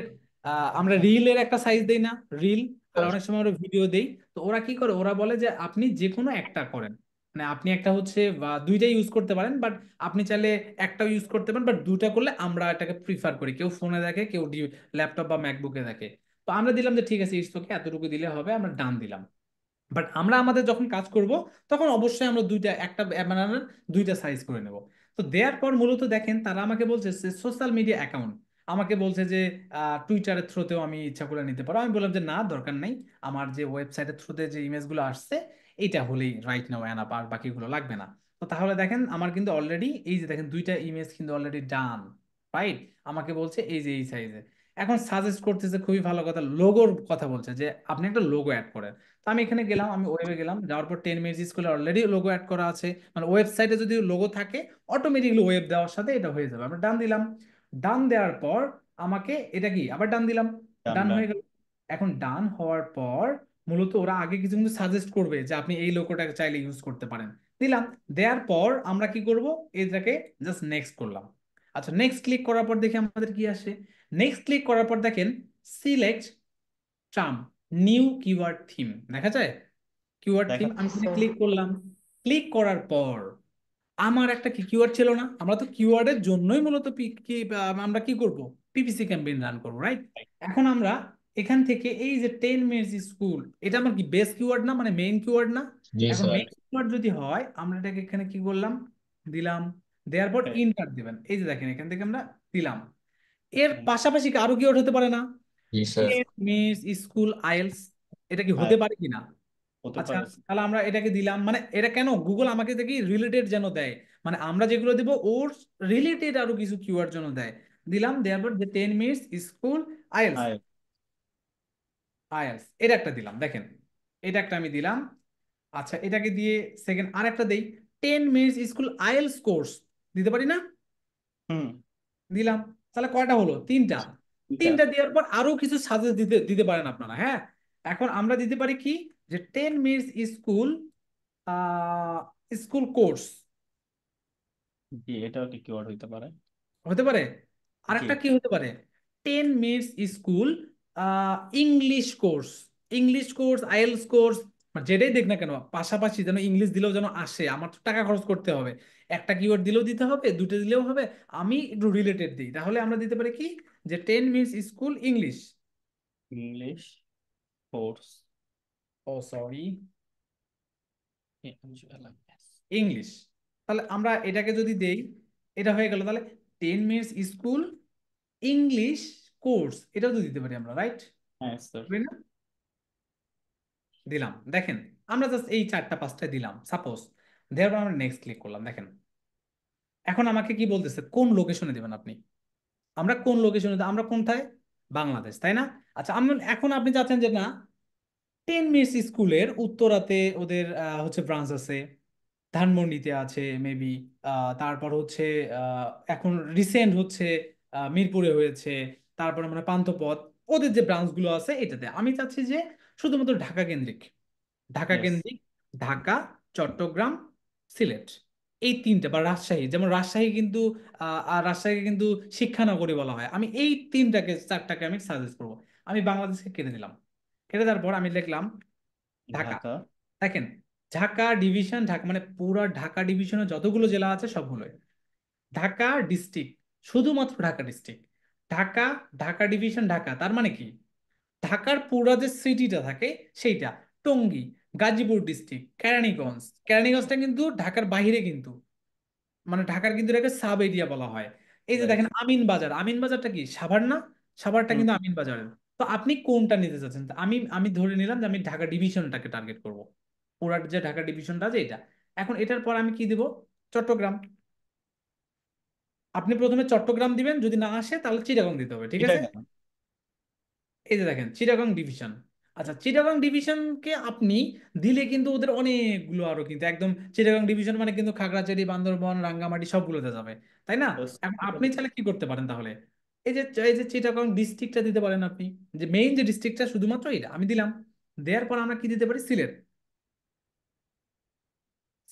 আমরা রিলের একটা সাইজ দেই না, রিল, আর অনেক সময় আমরা ভিডিও দেই। তো ওরা কি করে, ওরা বলে যে আপনি যে কোনো একটা করেন, মানে আপনি একটা হচ্ছে বা দুইটা ইউজ করতে পারেন, বাট আপনি চাইলে একটাও ইউজ করতে পারেন, বাট দুইটা করলে আমরা এটাকে প্রিফার করি। কেউ ফোনে দেখে, কেউ ল্যাপটপ বা ম্যাকবুকে দেখে। তো আমরা দিলাম যে ঠিক আছে, ইটস ওকে, এতটুকু দিলে হবে, আমরা ডান দিলাম। বাট আমরা আমাদের যখন কাজ করব, তখন অবশ্যই আমরা দুইটা, একটা বানানোর দুইটা সাইজ করে নেব। তো দেওয়ার পর মূলত দেখেন, তারা আমাকে বলছে যে সোশ্যাল মিডিয়া অ্যাকাউন্ট, আমাকে বলছে যে টুইটারের থ্রুতেও আমি ইচ্ছা করে নিতে পারো। আমি বললাম যে না, দরকার নেই, আমার যে ওয়েবসাইটের থ্রুতে যে ইমেজগুলো আসছে এইটা হলেই রাইট নাও এনাফ, আর বাকিগুলো লাগবে না। তো তাহলে দেখেন আমার কিন্তু অলরেডি এই যে দেখেন দুইটা ইমেজ কিন্তু অলরেডি ডান, রাইট? আমাকে বলছে এই যে এই সাইজে। এখন সাজেস্ট করতেছে, খুবই ভালো কথা, লোগোর কথা বলছে যে আপনি একটা লোগো অ্যাড করেন। তো আমি এখানে গেলাম, আমি ওয়েবে গেলাম, যাওয়ার পর 10 মিনিট স্কুলে অলরেডি লোগো অ্যাড করা আছে, মানে ওয়েবসাইটে যদি লোগো থাকে অটোমেটিকলি ওয়েব দেওয়ার সাথে এটা হয়ে যাবে। আমরা ডান দিলাম, ডান দেওয়ার পর আমাকে এটা কি আবার ডান দিলাম, ডান ডান ডান। হয়ে গেল। এখন ডান হওয়ার পর মূলত ওরা আগে কিছু কিন্তু সাজেস্ট করবে যে আপনি এই লোগোটাকে চাইলে ইউজ করতে পারেন। দিলাম, দেওয়ার পর আমরা কি করব, এটাকে জাস্ট নেক্সট করলাম। আচ্ছা, নেক্সট ক্লিক করার পর দেখি আমাদের কি আসে। নেক্সট ক্লিক করার পর দেখেন select tram new keyword theme দেখা যায়। কিওয়ার্ড থিম আমি দেখাচ্ছে। ক্লিক করলাম। ক্লিক করার পর আমার একটা কি কিওয়ার্ড ছিল না, আমরা তো কিওয়ার্ডের জন্যই মূলত আমরা কি করব, পিপিসি ক্যাম্পেইন রান করবো, রাইট? এখন আমরা এখান থেকে এই যে 10 মিনিটস স্কুল, এটা আমার কি বেস কিওয়ার্ড না, মানে মেইন কিওয়ার্ড না? জি এখন স্যার। মেইন কিওয়ার্ড যদি হয় আমরা এটাকে এখানে কি করলাম, দিলাম। দেওয়ার পর Okay, ইন্টার দিবেন, এই যে দেখেন এখান থেকে আমরা দিলাম। এর হুম, পাশাপাশি কি আরো কিওয়ার্ড হতে পারে না? জি স্যার। মিস স্কুল আইএলস, এটা কি হ্যাঁ, হতে পারে কিনা? হতে আচ্ছা, পারে। তাহলে আমরা এটাকে দিলাম, মানে এটা কেন গুগল আমাকে দেখি রিলেটেড যেন দেয়, মানে আমরা যেগুলো দিব ওর রিলেটেড আরো কিছু কিওয়ার্ড যেন দেয়। দিলাম, দেওয়ার পর যে 10 মিনিটস স্কুল আইএলস, হ্যাঁ, আইএলস এটা একটা দিলাম, দেখেন এটা একটা আমি দিলাম। আচ্ছা, এটাকে দিয়ে সেকেন্ড আর একটা দেই, 10 মিনিটস স্কুল আইএলস কোর্স দিতে পারি না? হুম, দিলাম। তাহলে কয়টা হলো, তিনটা। এটা তিনটা দেওয়ার পর আরো কিছু সাজেস্ট দিতে দিতে পারেন আপনারা, হ্যাঁ। এখন আমরা দিতে পারি কি, যে 10 মিনিটস স্কুল স্কুল কোর্স জি, এটাও কি কিওয়ার্ড হইতে পারে। হতে পারে। জি, আরেকটা কি হতে পারে, 10 minutes school English course, English course IELTS course, যেটাই দেখ না কেন পাশাপাশি যেন ইংলিশ দিলেও যেন আসে, আমার তো টাকা খরচ করতে হবে, একটা কিওয়ার্ড দিলেও দিতে হবে, দুটো দিলেও হবে, আমি একটু রিলেটেড দিই, তাহলে আমরা দিতে পারি কি, যে 10 minutes school English. English course ও সরি, ইংলিশ। তাহলে আমরা এটাকে যদি দেই, এটা হয়ে গেল, তাহলে 10 মিনিটস স্কুল ইংলিশ কোর্স এটাও তো দিতে পারি আমরা, রাইট? হ্যাঁ স্যার। দিলাম, দেখেন আমরা জাস্ট এই চারটা পাঁচটা দিলাম সাপোজ, দেওয়ার পর আমরা নেক্সট ক্লিক করলাম, দেখেন এখন আমাকে কি বলতেছে, কোন লোকেশনে দিবেন আপনি, আমরা কোন লোকেশনে, আমরা কোনটায়, বাংলাদেশ, তাই না? আচ্ছা, আমি এখন আপনি চাচ্ছেন যে না, 10 মিনিটস স্কুলের উত্তরাতে ওদের হচ্ছে ব্রাঞ্চ আছে, ধানমন্ডিতে আছে মেবি, তারপর হচ্ছে এখন রিসেন্ট হচ্ছে মিরপুরে হয়েছে, তারপর মানে পান্থপথ, ওদের যে ব্রাঞ্চগুলো আছে এটাতে আমি চাচ্ছি যে শুধুমাত্র ঢাকা কেন্দ্রিক, ঢাকা ইয়েস। কেন্দ্রিক, ঢাকা, চট্টগ্রাম, সিলেট, এই তিনটা, বা রাজশাহী, যেমন রাজশাহী কিন্তু আর রাজশাহীকে কিন্তু শিক্ষানগরী বলা হয়, আমি এই তিনটাকে চারটাকে আমি সাজেস্ট করবো। আমি বাংলাদেশকে কেটে দিলাম, কেটে দেওয়ার পর আমি লিখলাম ঢাকা। ঢাকা। দেখেন, ঢাকা ডিভিশন, ঢাকা মানে পুরা ঢাকা ডিভিশনে যতগুলো জেলা আছে সবগুলো, ঢাকা ডিস্ট্রিক্ট, শুধুমাত্র ঢাকা ডিস্ট্রিক্ট, ঢাকা, ঢাকা ডিভিশন ঢাকা, তার মানে কি ঢাকার পুরা যে সিটিটা থাকে সেইটা, টঙ্গী, গাজীপুর ডিস্ট্রিক্ট, কেরানীগঞ্জ, কেরানীগঞ্জটা কিন্তু ঢাকার বাইরে কিন্তু, মানে ঢাকার কিন্তু এটাকে সাব এরিয়া বলা হয়। এই যে রাইট। দেখেন আমিন বাজার, আমিন বাজারটা কি সাভার না? সাভারটা হুম, কিন্তু আমিন বাজারের। তো আপনি কোনটা নিতে চাচ্ছেন, তো আমি আমি ধরে নিলাম যে আমি ঢাকা ডিভিশনটাকে টার্গেট করব, পুরা যে ঢাকা ডিভিশনটা আছে এটা। এখন এটার পর আমি কি দিব, চট্টগ্রাম। আপনি প্রথমে চট্টগ্রাম দিবেন, যদি না আসে তাহলে চিটাগং দিতে হবে, ঠিক এটা আছে? কেন? এই যে দেখেন চিটাগং ডিভিশন। আচ্ছা, চিটাগং ডিভিশনকে আপনি দিলে কিন্তু ওদের অনেকগুলো আরো কিন্তু একদম, চিটাগং ডিভিশন মানে কিন্তু খাগড়াছড়ি, বান্দরবান, রাঙ্গামাটি সবগুলোতে যাবে, তাই না? Yes, এখন এটা আপনি চাইলে কি করতে পারেন তাহলে, এই যে চিটাগং ডিস্ট্রিক্টটা দিতে পারেন আপনি, যে মেইন যে ডিস্ট্রিক্টটা শুধুমাত্র এটা আমি দিলাম। দেওয়ার পর আমরা কি দিতে পারি, সিলেট,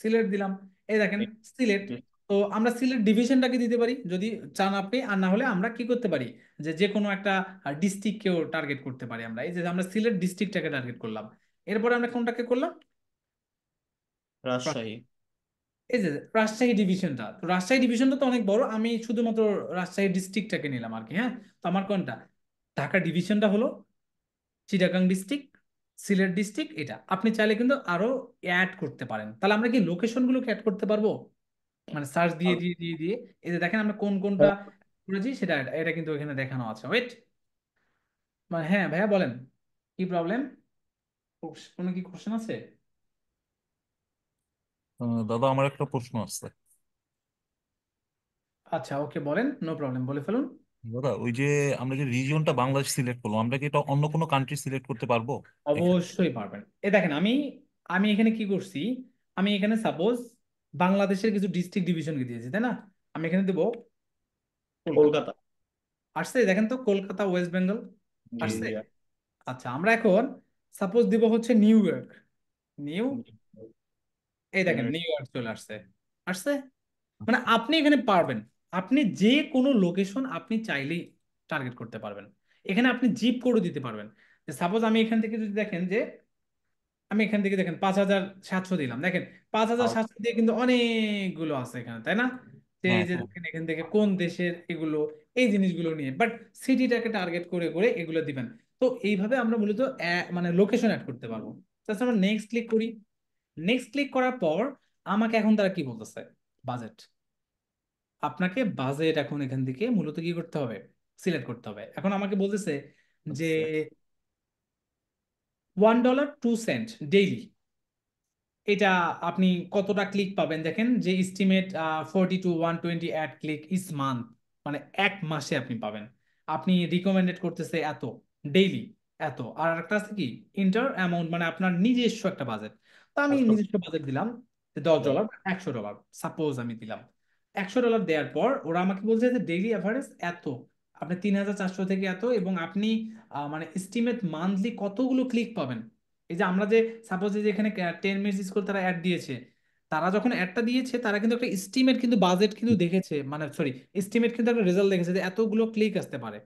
সিলেট দিলাম। এই দেখেন সিলেট। তো আমরা সিলেট ডিভিশনটাকে দিতে পারি যদি চান আপনি, আর না হলে আমরা কি করতে পারি, যে যে কোনো একটা ডিস্ট্রিক্টকেও টার্গেট করতে পারি আমরা, এই যে আমরা সিলেট ডিস্ট্রিক্টটাকে টার্গেট করলাম। এরপরে আমরা কোনটাকে করলাম, রাজশাহী। এই যে রাজশাহী ডিভিশনটা, তো রাজশাহী ডিভিশনটা তো অনেক বড়, আমি শুধুমাত্র রাজশাহী ডিস্ট্রিক্টটাকে নিলাম আর কি, হ্যাঁ। তো আমার কোনটা, ঢাকা ডিভিশনটা হলো চিটাগাং ডিস্ট্রিক্ট, সিলেট ডিস্ট্রিক্ট, এটা আপনি চাইলে কিন্তু আরো অ্যাড করতে পারেন। তাহলে আমরা কি লোকেশনগুলোকে অ্যাড করতে পারবো, মানে সার্চ দিয়ে দিয়ে দিয়ে দিয়ে, এই যে দেখেন আমরা কোন কোনটা করেছি সেটা, এটা কিন্তু এখানে দেখানো আছে, ওয়েট, মানে হ্যাঁ ভাইয়া বলেন কি প্রবলেম, কোনো কি কোশ্চেন আছে? দাদা আমার একটা প্রশ্ন আছে। আচ্ছা ওকে বলেন, নো প্রবলেম, বলে ফেলুন। দাদা ওই যে আমরা যে রিজিয়নটা বাংলাদেশ সিলেক্ট করলাম, আমরা কি এটা অন্য কোনো কান্ট্রি সিলেক্ট করতে পারবো এখানে? অবশ্যই পারবেন। এ দেখেন, আমি আমি এখানে কি করছি, আমি এখানে সাপোজ বাংলাদেশের কিছু ডিস্ট্রিক্ট ডিভিশনকে দিয়েছি, তাই না? আমি এখানে দেবো কলকাতা। কলকাতা। আসছে, দেখেন তো, কলকাতা, ওয়েস্ট বেঙ্গল জি আসছে। জি। আচ্ছা, আমরা এখন সাপোজ দিব হচ্ছে নিউ ইয়র্ক। নিউ, এই দেখেন নিউ ইয়র্ক চলে আসছে। আসছে, মানে আপনি এখানে পারবেন, আপনি যে কোনো লোকেশন আপনি চাইলেই টার্গেট করতে পারবেন। এখানে আপনি জিপ কোডও দিতে পারবেন। যে সাপোজ আমি এখান থেকে যদি দেখেন যে আমি এখান থেকে দেখেন 5,700 দিলাম, দেখেন 5,700 দিয়ে কিন্তু অনেকগুলো আছে এখানে, তাই না? যে এই হ্যাঁ যে হ্যাঁ। দেখেন এখান থেকে কোন দেশের এগুলো, এই জিনিসগুলো নিয়ে, বাট সিটিটাকে টার্গেট করে করে এগুলো দিবেন। তো এইভাবে আমরা মূলত মানে লোকেশন অ্যাড করতে পারবো। জাস্ট আমরা নেক্সট ক্লিক করি। নেক্সট ক্লিক করার পর আমাকে এখন তারা কি বলতেছে, বাজেট। আপনাকে বাজেট এখন এখান থেকে মূলত কি করতে হবে, সিলেক্ট করতে হবে। এখন আমাকে বলতেছে যে আচ্ছা। $1.02 ডেইলি, এটা আপনি কতটা ক্লিক পাবেন দেখেন, যে estimate 40 to 120 ad click is month, মানে এক মাসে আপনি পাবেন। আপনি রিকমেন্ডেড করতেছে এত ডেইলি, এত। আর একটা আছে কি ইন্টার অ্যামাউন্ট, মানে আপনার নিজস্ব একটা বাজেট। তো আমি আচ্ছা। নিজস্ব বাজেট দিলাম $10, $100, সাপোজ আমি দিলাম $100। দেওয়ার পর ওরা আমাকে বলছে যে ডেইলি অ্যাভারেজ এত, আপনি 3,400 থেকে এত, এবং আপনি মানে এস্টিমেট মান্থলি কতগুলো ক্লিক পাবেন। এই যে আমরা যে সাপোজ যে এখানে 10 মিনিটস স্কুল তারা অ্যাড দিয়েছে, তারা যখন অ্যাডটা দিয়েছে তারা কিন্তু একটা এস্টিমেট কিন্তু বাজেট কিন্তু দেখেছে, মানে সরি, এস্টিমেট কিন্তু একটা রেজাল্ট দেখেছে যে এতগুলো ক্লিক আসতে পারে।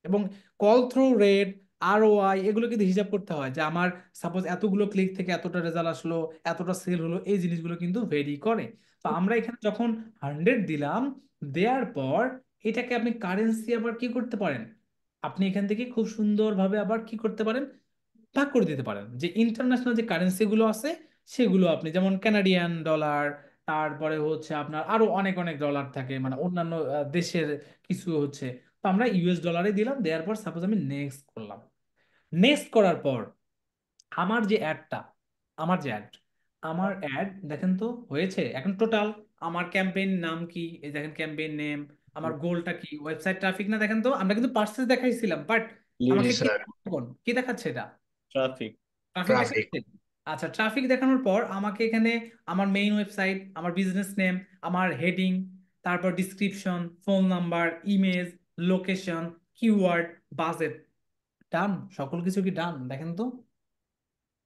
এবং কল থ্রু রেট, ROI, এগুলো কিন্তু হিসাব করতে হয় যে আমার সাপোজ এতগুলো ক্লিক থেকে এতটা রেজাল্ট আসলো, এতটা সেল হলো, এই জিনিসগুলো কিন্তু ভেরি করে। তো আমরা এখানে যখন 100 দিলাম, দেওয়ার পর এটাকে আপনি কারেন্সি আবার কি করতে পারেন, আপনি এখান থেকে খুব সুন্দরভাবে আবার কি করতে পারেন, ভাগ করে দিতে পারেন। যে ইন্টারন্যাশনাল যে কারেন্সি গুলো আছে সেগুলো আপনি, যেমন কানাডিয়ান ডলার, তারপরে হচ্ছে আপনার আরো অনেক অনেক ডলার থাকে, মানে অন্যান্য দেশের কিছু হচ্ছে। তো আমরা US ডলারে দিলাম, দেওয়ার পর সাপোজ আমি নেক্সট করলাম। নেক্সট করার পর আমার যে অ্যাডটা, আমার যে অ্যাড, আমার অ্যাড দেখেন তো হয়েছে এখন টোটাল। আমার ক্যাম্পেইন নাম কি, এই দেখেন ক্যাম্পেইন নেম, আমার গোলটা কি, ওয়েবসাইট ট্রাফিক না, দেখেন তো আমরা কিন্তু পার্সেস দেখাইছিলাম, বাট জি আমাকে কি স্যার। দেখাচ্ছে এখন? কি দেখাচ্ছে এটা? ট্রাফিক। Traffic traffic. দেখাচ্ছে। আচ্ছা, ট্রাফিক দেখানোর পর আমাকে এখানে আমার মেইন ওয়েবসাইট, আমার বিজনেস নেম, আমার হেডিং, তারপর description, phone number, image, location, keyword, budget, done. সকল কিছু কি ডান দেখেন তো?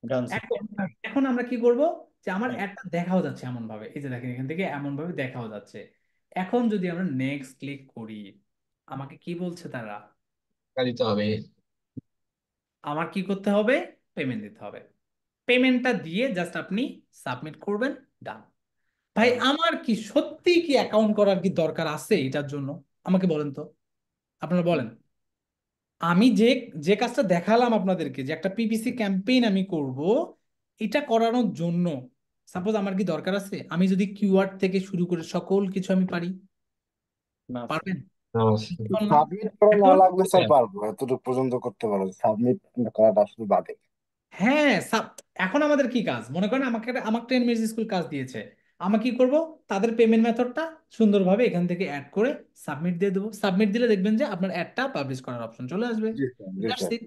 Done sir. এখন এখন আমরা কি করব, যে আমার অ্যাডটা দেখাও যাচ্ছে এমন ভাবে, এই যে দেখেন এখান থেকে এমন ভাবে দেখাও যাচ্ছে। এখন যদি আমরা নেক্সট ক্লিক করি, আমাকে কি বলছে তারা, টাকা দিতে হবে। আমার কি করতে হবে, পেমেন্ট দিতে হবে। পেমেন্টটা দিয়ে জাস্ট আপনি সাবমিট করবেন, ডান। ভাই ডান। আমার কি সত্যি কি অ্যাকাউন্ট করার কি দরকার আছে এটার জন্য? আমাকে বলেন তো, আপনারা বলেন। আমি যে যে কাজটা দেখালাম আপনাদেরকে, যে একটা PPC ক্যাম্পেইন আমি করব, এটা করানোর জন্য সাপোজ আমার কি দরকার আছে, আমি যদি কিওয়ার্ড থেকে শুরু করে সকল কিছু আমি পারি? না স্যার। পারবেন? নমস্কার। বল না। সাবমিট করা না এখন লাগলে স্যার পারবো, এতটুকু পর্যন্ত করতে পারবো, সাবমিট করাটা শুধু বাদে। হ্যাঁ, এখন আমাদের কি কাজ, মনে করেন আমাকে আমাকে 10 মিনিট স্কুল কাজ দিয়েছে, আমি কি করব, তাদের পেমেন্ট মেথডটা সুন্দরভাবে এখান থেকে অ্যাড করে সাবমিট দিয়ে দেবো। সাবমিট দিলে দেখবেন যে আপনার অ্যাডটা পাবলিশ করার অপশন চলে আসবে। জি স্যার, জি দ্যাটস স্যার। ইট।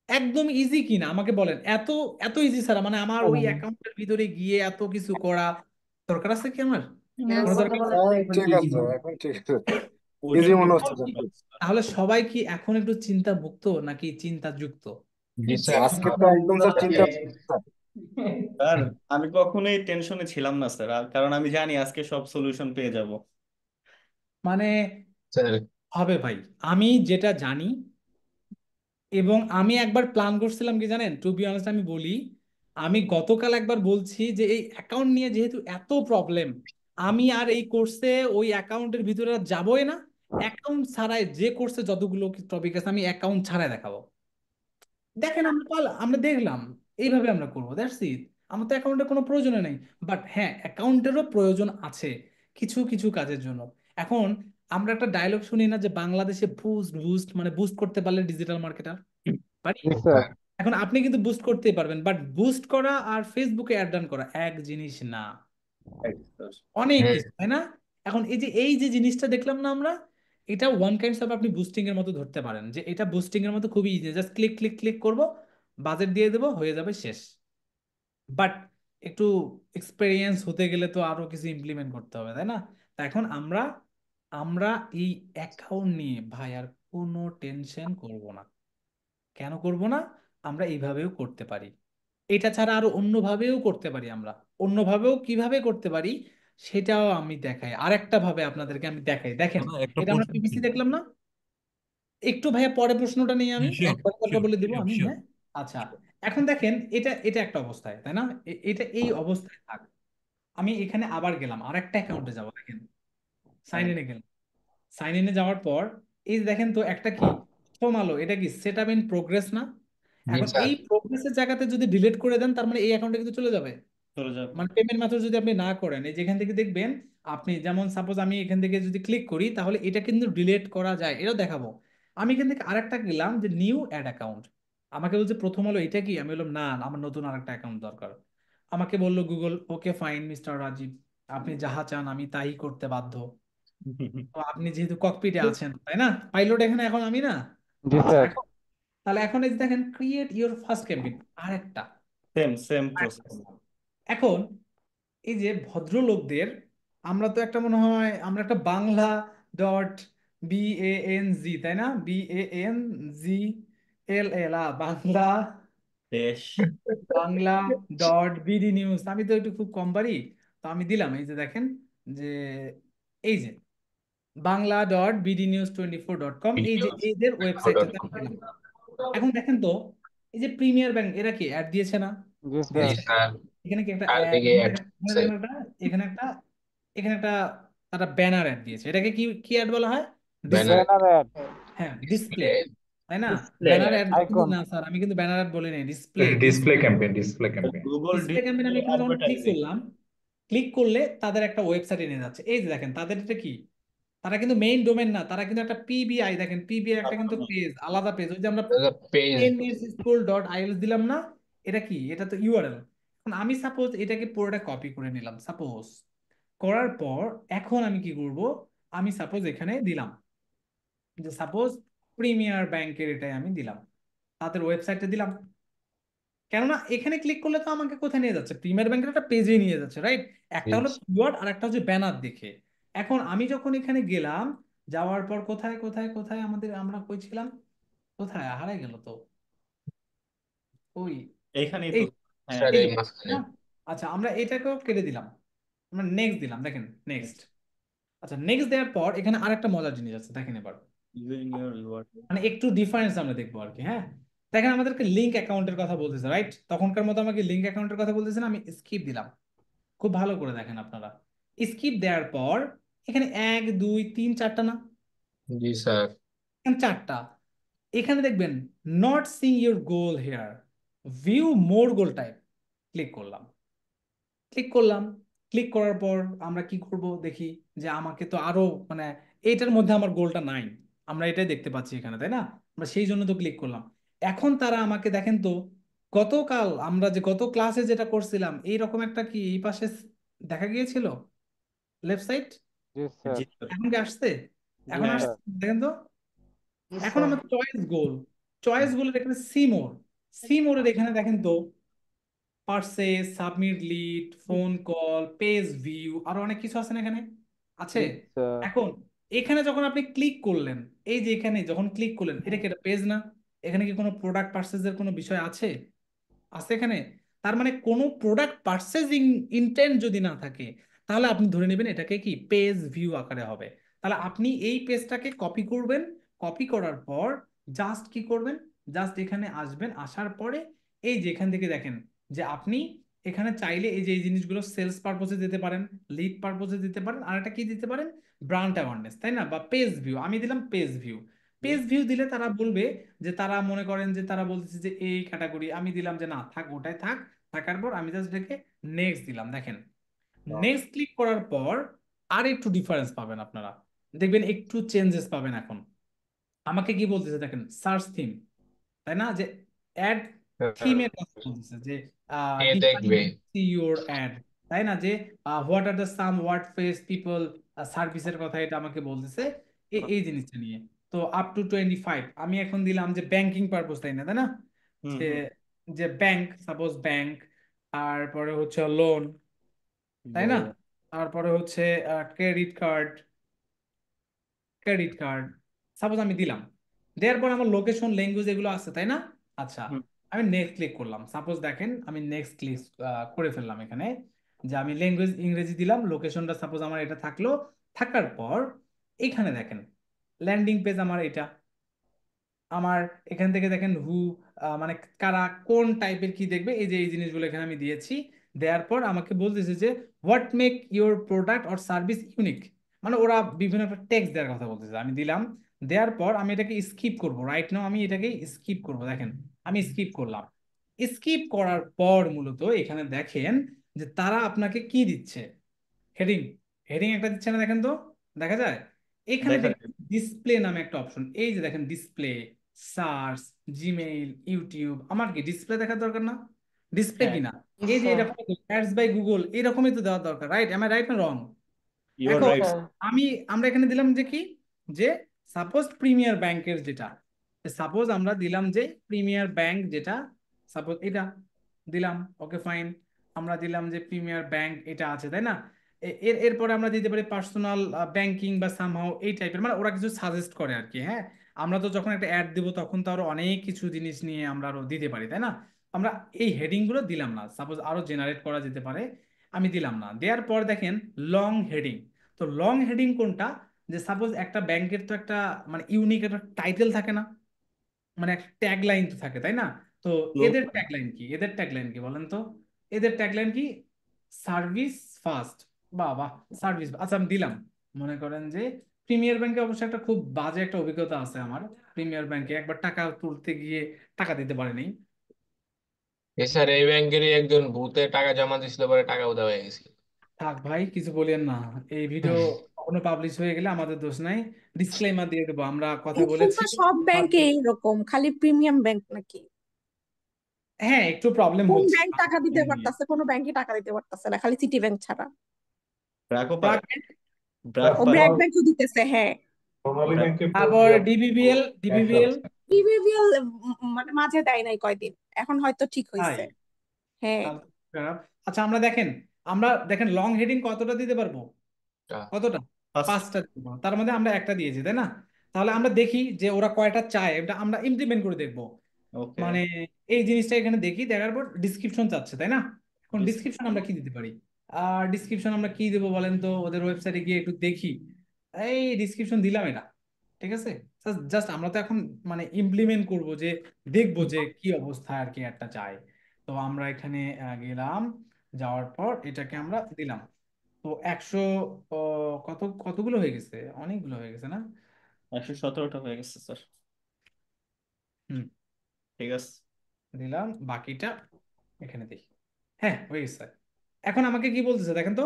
একদম ইজি কিনা আমাকে বলেন, এত এত ইজি স্যার, মানে আমার ওই অ্যাকাউন্টের ভিতরে গিয়ে এত কিছু করা দরকার আছে কি আমার? কোনো দরকার নেই। ঠিক আছে স্যার, এখন ঠিক আছে। ওইটার ইজি মনে ভিতরে হচ্ছে এখন স্যার কি? খুব। তাহলে সবাই কি এখন একটু চিন্তা মুক্ত নাকি চিন্তা যুক্ত? জি স্যার স্যার। আজকে তো একদম স্যার চিন্তা স্যার। স্যার আমি কখনোই টেনশনে ছিলাম না স্যার, কারণ আমি জানি আজকে সব সলিউশন পেয়ে যাব। মানে স্যার হবে ভাই, আমি যেটা জানি, এবং আমি একবার প্ল্যান করছিলাম কি জানেন, টু বি অনেস্ট আমি বলি, আমি গতকাল একবার বলছি যে এই অ্যাকাউন্ট নিয়ে যেহেতু এত প্রবলেম, আমি আর এই কোর্সে ওই অ্যাকাউন্টের ভিতরে আর যাবোই না। অ্যাকাউন্ট ছাড়াই যে কোর্সে যতগুলো টপিক আছে আমি অ্যাকাউন্ট ছাড়াই দেখাবো। দেখেন আমরা দেখলাম, এইভাবে আমরা করবো, দ্যাটস ইট। আমার তো অ্যাকাউন্টের কোনো প্রয়োজন নেই। বাট হ্যাঁ, অ্যাকাউন্টেরও প্রয়োজন আছে কিছু কিছু কাজের জন্য। এখন আমরা একটা ডায়লগ শুনি না, যে বাংলাদেশে বুস্ট বুস্ট মানে বুস্ট করতে পারলে ডিজিটাল মার্কেটার পারি। জি স্যার। এখন আপনি কিন্তু বুস্ট করতেই পারবেন, বাট বুস্ট করা আর ফেসবুকে অ্যাড রান করা এক জিনিস না, অনেক হ্যাঁ কিছু, তাই না? এখন এই যে জিনিসটা দেখলাম না আমরা, এটা ওয়ান কাইন্ডস অফ আপনি বুস্টিং এর মতো ধরতে পারেন, যে এটা বুস্টিং এর মতো খুবই easy, just click click click করব, বাজেট দিয়ে দেবো, হয়ে যাবে, শেষ। বাট একটু এক্সপেরিয়েন্স হতে গেলে তো আরো কিছু ইমপ্লিমেন্ট করতে হবে, তাই না? তা এখন আমরা আমরা এই অ্যাকাউন্ট নিয়ে ভাই আর কোনো টেনশন করব না। কেন করব না? আমরা এইভাবেও করতে পারি, এটা ছাড়া আরো অন্যভাবেও করতে পারি। আমরা অন্যভাবেও কিভাবে করতে পারি সেটাও আমি দেখাই, আরেকটা ভাবে আপনাদেরকে আমি দেখাই। দেখেন, দাদা একটা এটা আমরা প্রশ্ন পিপিসি দেখলাম না? একটু ভাইয়া পরে প্রশ্নটা নিয়ে আমি শিওর একবার দরকার শিওর বলে দিব শিওর আমি, শিওর হ্যাঁ। আচ্ছা, এখন দেখেন, এটা এটা একটা অবস্থায়, তাই না? এটা এই অবস্থায় থাক। আমি এখানে আবার গেলাম, আর একটা অ্যাকাউন্টে যাবো, দেখেন সাইন ইনে গেলাম। সাইন ইনে যাওয়ার পর এই যে দেখেন তো একটা কি প্রথম আলো, এটা কি সেট আপ ইন প্রোগ্রেস না? জি এখন স্যার। এই প্রোগ্রেসের জায়গাতে যদি ডিলিট করে দেন, তার মানে এই অ্যাকাউন্টে কিন্তু চলে যাবে। চলে যাবে। মানে পেমেন্ট মেথড যদি আপনি না করেন, এই যেখান থেকে দেখবেন, আপনি যেমন সাপোজ আমি এখান থেকে যদি ক্লিক করি, তাহলে এটা কিন্তু ডিলিট করা যায়, এটাও দেখাবো। আমি এখান থেকে আরেকটা গেলাম যে নিউ অ্যাড অ্যাকাউন্ট, আমাকে বলছে প্রথম হলো এটা কি, আমি বললাম না, আমার নতুন আরেকটা অ্যাকাউন্ট দরকার। আমাকে বললো Google, okay fine mister Rajib, আপনি যাহা চান আমি তাই করতে বাধ্য। তো আপনি যেহেতু ককপিটে আছেন, তাই না, পাইলট এখানে এখন আমি না। জি আচ্ছা, স্যার। এখন তাহলে এখন এই যে দেখেন ক্রিয়েট ইওর ফার্স্ট ক্যাম্পেইন, আরেকটা। Same process. এখন এই যে ভদ্রলোকদের, আমরা তো একটা মনে হয় আমরা একটা বাংলা ডট BANG, তাই না, BANGLL, বাংলা বেশ। বাংলা ডট BD নিউজ, আমি তো একটু খুব কম পারি। তো আমি দিলাম, এই যে দেখেন, যে এই যে bangla.bdnews24.com, এই যে এদের ওয়েবসাইটটাতে আমি গেলাম। এখন দেখেন তো, এই যে প্রিমিয়ার ব্যাংক, এরা কি অ্যাড দিয়েছে না? জি জি স্যার। দিয়েছে। স্যার। এখানে কি একটা অ্যাড, চারদিকে এখানে অ্যাড এখানে স্যার। দেখেন একটা, এখানে একটা, এখানে একটা তারা ব্যানার অ্যাড দিয়েছে। এটাকে কি কি অ্যাড বলা হয়? Banner, display. Banner add. হ্যাঁ, ডিসপ্লে, ডিসপ্লে, তাই না? ডিসপ্লে ব্যানার অ্যাড কিন্তু আইকন। না স্যার, আমি কিন্তু ব্যানার অ্যাড বলি নাই, display display campaign, display campaign. Google display campaign. Display আমি এখানে যখন ক্লিক অ্যাডভার্টাইজিং। করলাম, ক্লিক করলে তাদের একটা ওয়েবসাইটে নিয়ে যাচ্ছে। এই যে দেখেন তাদের এটা কি, তারা কিন্তু মেইন ডোমেন না, তারা কিন্তু একটা পিবিআই, দেখেন পিবিআই একটা কিন্তু পেজ, আলাদা পেজ, ওই যে আমরা পেজ। tennischool.ils দিলাম না, এটা কি, এটা তো ইউআরএল। এখন আমি সাপোজ এটাকে পুরোটা কপি করে নিলাম, সাপোজ করার পর এখন আমি কি করব, আমি সাপোজ এখানে দিলাম যে সাপোজ প্রিমিয়ার ব্যাংকের, এটাই আমি দিলাম, তাদের ওয়েবসাইটে দিলাম। কেননা এখানে ক্লিক করলে তো আমাকে কোথায় নিয়ে যাচ্ছে, প্রিমিয়ার ব্যাংকের একটা পেজে নিয়ে যাচ্ছে, রাইট? একটা হলো কিওয়ার্ড আর একটা হচ্ছে ব্যানার দেখে। এখন আমি যখন এখানে গেলাম, যাওয়ার পর কোথায় কোথায় কোথায় আমাদের, আমরা কই ছিলাম, কোথায় হারাই গেল তো, ওই এইখানেই তো। এই হ্যাঁ। স্যার এই এই যে, মাঝখানে। না? আচ্ছা, আমরা এটাকেও কেটে দিলাম, আমরা নেক্সট দিলাম, দেখেন নেক্সট। আচ্ছা, নেক্সট দেওয়ার পর এখানে আরেকটা মজার জিনিস আছে, দেখেন এবার, ইউজিং ইউর ইউআর। মানে একটু ডিফারেন্স আমরা দেখবো আর কি, হ্যাঁ। দেখেন আমাদেরকে লিঙ্ক অ্যাকাউন্টের কথা বলতেছে, রাইট? তখনকার মতো আমাকে লিঙ্ক অ্যাকাউন্টের কথা বলতেছে না, আমি স্কিপ দিলাম। খুব ভালো করে দেখেন আপনারা, স্কিপ দেওয়ার পর এখানে 1 2 3 4টা না, জি স্যার। এখানে 4টা। এখানে দেখবেন not seeing your goal here, view more goal type, click করলাম। ক্লিক করলাম, ক্লিক করার পর আমরা কি করব দেখি, যে আমাকে তো আরো মানে এইটার মধ্যে আমার গোলটা নাই, আমরা এটাই দেখতে পাচ্ছি এখানে, তাই না? আমরা সেই জন্য তো ক্লিক করলাম। এখন তারা আমাকে দেখেন তো, গতকাল আমরা যে গত ক্লাসে যেটা করছিলাম এইরকম একটা কি এই পাশে দেখা গিয়েছিল, লেফট সাইড, জি স্যার। জি স্যার। এখন কি আসছে? জি এখন হ্যাঁ। আসছে, দেখেন তো। জি এখন স্যার। আমার চয়েস গোলের এখানে সি মোর, সি মোরের এখানে দেখেন তো purchase, submit lead, phone call, page view, আরো অনেক কিছু আছে না এখানে, আছে। জি স্যার। এখন এখানে যখন আপনি ক্লিক করলেন, এই যে এখানে যখন ক্লিক করলেন, এটা কি একটা পেজ না? এখানে কি কোনো প্রোডাক্ট পারচেজের কোনো বিষয় আছে? আছে এখানে। তার মানে কোনো প্রোডাক্ট পারচেজিং ইন্টেন্ট যদি না থাকে, তাহলে আপনি ধরে নেবেন এটাকে কি পেজ ভিউ আকারে হবে। তাহলে আপনি এই পেজটাকে কপি করবেন, কপি করার পর জাস্ট কি করবেন, জাস্ট এখানে আসবেন, আসার পরে এই যে এখান থেকে দেখেন যে আপনি এখানে চাইলে এই যে এই জিনিসগুলো সেলস পারপোজে দিতে পারেন, লিড পারপোজে দিতে পারেন, আর একটা কি দিতে পারেন, ব্র্যান্ড অ্যাওয়ারনেস, তাই না, বা পেজ ভিউ। আমি দিলাম পেজ ভিউ। পেজ ভিউ দিলে তারা বলবে যে, তারা মনে করেন যে তারা বলতেছে যে এই ক্যাটাগরি, আমি দিলাম যে না থাক, ওটাই থাক। থাকার পর আমি জাস্ট এটাকে নেক্সট দিলাম, দেখেন নেক্সট ক্লিক করার পর আর একটু ডিফারেন্স পাবেন আপনারা, দেখবেন একটু চেঞ্জেস পাবেন। এখন আমাকে কি বলতেছে দেখেন, সার্চ থিম, তাই না, যে অ্যাড থিমের কথা বলতেছে, যে এ ডিফাইন দেখবে। ইউর অ্যাড, তাই না, যে what are the some word face people সার্ভিসের কথা এটা আমাকে বলতেছে। এই জিনিসটা নিয়ে। তো আপ টু 25 আমি এখন দিলাম যে ব্যাংকিং পারপোজ, তাই না, তাই না? হুম যে হুম যে ব্যাংক, সাপোজ ব্যাংক, তারপরে হচ্ছে লোন, তাই না? লোন। তারপরে হচ্ছে ক্রেডিট কার্ড, সাপোজ আমি দিলাম। দেওয়ার পর আমার লোকেশন, ল্যাঙ্গুয়েজ এগুলো আছে, তাই না? আচ্ছা, হুম আমি নেক্সট ক্লিক করলাম। সাপোজ দেখেন আমি নেক্সট ক্লিক করে ফেললাম এখানে, যে আমি ল্যাঙ্গুয়েজ ইংরেজি দিলাম, লোকেশনটা সাপোজ আমার এটা থাকলো। থাকার পর এখানে দেখেন ল্যান্ডিং পেজ আমার এটা। আমার এখান থেকে দেখেন মানে কারা কোন টাইপের কি দেখবে, এই যে এই জিনিসগুলো এখানে আমি দিয়েছি। দেওয়ার পর আমাকে বলতেছে যে what make your product or service unique, মানে ওরা বিভিন্ন একটা টেক্সট দেওয়ার কথা বলতেছে। আমি দিলাম। দেওয়ার পর আমি এটাকে স্কিপ করব, রাইট নাও আমি এটাকে স্কিপ করব। দেখেন আমি স্কিপ করলাম। স্কিপ করার পর মূলত এখানে দেখেন যে তারা আপনাকে কি দিচ্ছে, হেডিং। হেডিং একটা দিচ্ছে না, দেখেন তো, দেখা যায় এখানে দেখা দেখেন যায়। ডিসপ্লে নামে একটা অপশন, এই যে দেখেন ডিসপ্লে, সার্চ, জিমেইল, ইউটিউব। আমার কি ডিসপ্লে দেখার দরকার না? ডিসপ্লে হ্যাঁ, কিনা, Yes, এই যে sir. এরকম অ্যাডস বাই গুগল এরকমই তো দেওয়ার দরকার, রাইট? এম আই রাইট না রং? ইউ আর Yes, এখন রাইট। sir. আমি আমরা এখানে দিলাম যে কি, যে সাপোজ প্রিমিয়ার ব্যাংকের যেটা, সাপোজ আমরা দিলাম যে প্রিমিয়ার ব্যাংক যেটা, সাপোজ এটা দিলাম। ওকে ফাইন, আমরা দিলাম যে প্রিমিয়ার ব্যাংক এটা আছে, তাই না? এরপরে আমরা দিতে পারি পার্সোনাল ব্যাংকিং বা সামহাও এই টাইপের, মানে ওরা কিছু সাজেস্ট করে আর কি। হ্যাঁ, আমরা তো যখন একটা অ্যাড দিব তখন তো আরো অনেক কিছু জিনিস নিয়ে আমরা আরো দিতে পারি, তাই না? আমরা এই হেডিং গুলো দিলাম না, সাপোজ আরো জেনারেট করা যেতে পারে, আমি দিলাম না। দেওয়ার পর দেখেন লং হেডিং। তো লং হেডিং কোনটা, যে সাপোজ একটা ব্যাংকের তো একটা মানে ইউনিক একটা টাইটেল থাকে না, মানে একটা ট্যাগলাইন তো থাকে, তাই না? তো এদের ট্যাগলাইন কি, বলেন তো? এদের ট্যাগলাইন কি? Service first. বাহ বাহ, সার্ভিস। আচ্ছা আমি দিলাম। মনে করেন যে প্রিমিয়ার ব্যাংকে অবশ্য একটা খুব বাজে একটা অভিজ্ঞতা আছে আমার। প্রিমিয়ার ব্যাংকে একবার টাকা তুলতে গিয়ে টাকা দিতে পারিনি। স্যার এই ব্যাংকেরই একজন ভূতে টাকা জমা দিছিল, পরে টাকা উধাও হয়ে গেছে। থাক ভাই, কিছু বলেন না। এই ভিডিও কখনো পাবলিশ হয়ে গেলে আমাদের দোষ নাই, ডিসক্লেমার দিয়ে দেবো আমরা কথা বলেছি। এটা সব ব্যাংকে এইরকম, খালি প্রিমিয়াম ব্যাংক নাকি? হ্যাঁ, একটু প্রবলেম কোন হচ্ছে ব্যাংক টাকা দিতে পারতেছে? কোনো ব্যাংকই টাকা দিতে পারতেছে না, খালি সিটি ব্যাংক ছাড়া। ব্র্যাকও পারে। প্রাক- ব্র্যাক ও পারে। ব্র্যাক ব্যাংকও দিতেছে, হ্যাঁ। সোনালী ব্র্যাক। ব্যাংকে তারপর ডিবিবিএল, ক্যাশ আছে। বিবিবিএল মানে মাঝে দেয় নাই কয়দিন, এখন হয়তো ঠিক হাই, হয়েছে। হ্যাঁ, তাহলে তো খারাপ। আচ্ছা আমরা দেখেন লং হেডিং কতটা দিতে পারবো, কতটা? ফার্স্ট। 5টা দিতে পারবো। তার মধ্যে আমরা একটা দিয়েছি, তাই না? তাহলে আমরা দেখি যে ওরা কয়টা চায়, এটা আমরা ইমপ্লিমেন্ট করে দেখবো। ওকে। মানে এই জিনিসটা এখানে দেখি, দেখার পর ডিসক্রিপশন চাচ্ছে, তাই না? এখন ডিসক্রিপশন আমরা কি দিতে পারি? ডিসক্রিপশন আমরা কি দেবো বলেন তো? ওদের ওয়েবসাইটে গিয়ে একটু দেখি। এই ডিসক্রিপশন দিলাম এটা, ঠিক আছে। জাস্ট আমরা তো এখন মানে ইমপ্লিমেন্ট করব, যে দেখবো যে কি অবস্থা আর কি একটা চাই। তো আমরা এখানে গেলাম, যাওয়ার পর এটাকে আমরা দিলাম। তো 100 কতগুলো হয়ে গেছে, অনেকগুলো হয়ে গেছে না? 117টা হয়ে গেছে স্যার। হুম, ঠিক আছে। দিলাম। বাকিটা এখানে দেখি। হ্যাঁ, হয়ে গেছে। এখন আমাকে কি বলতেছে দেখেন তো,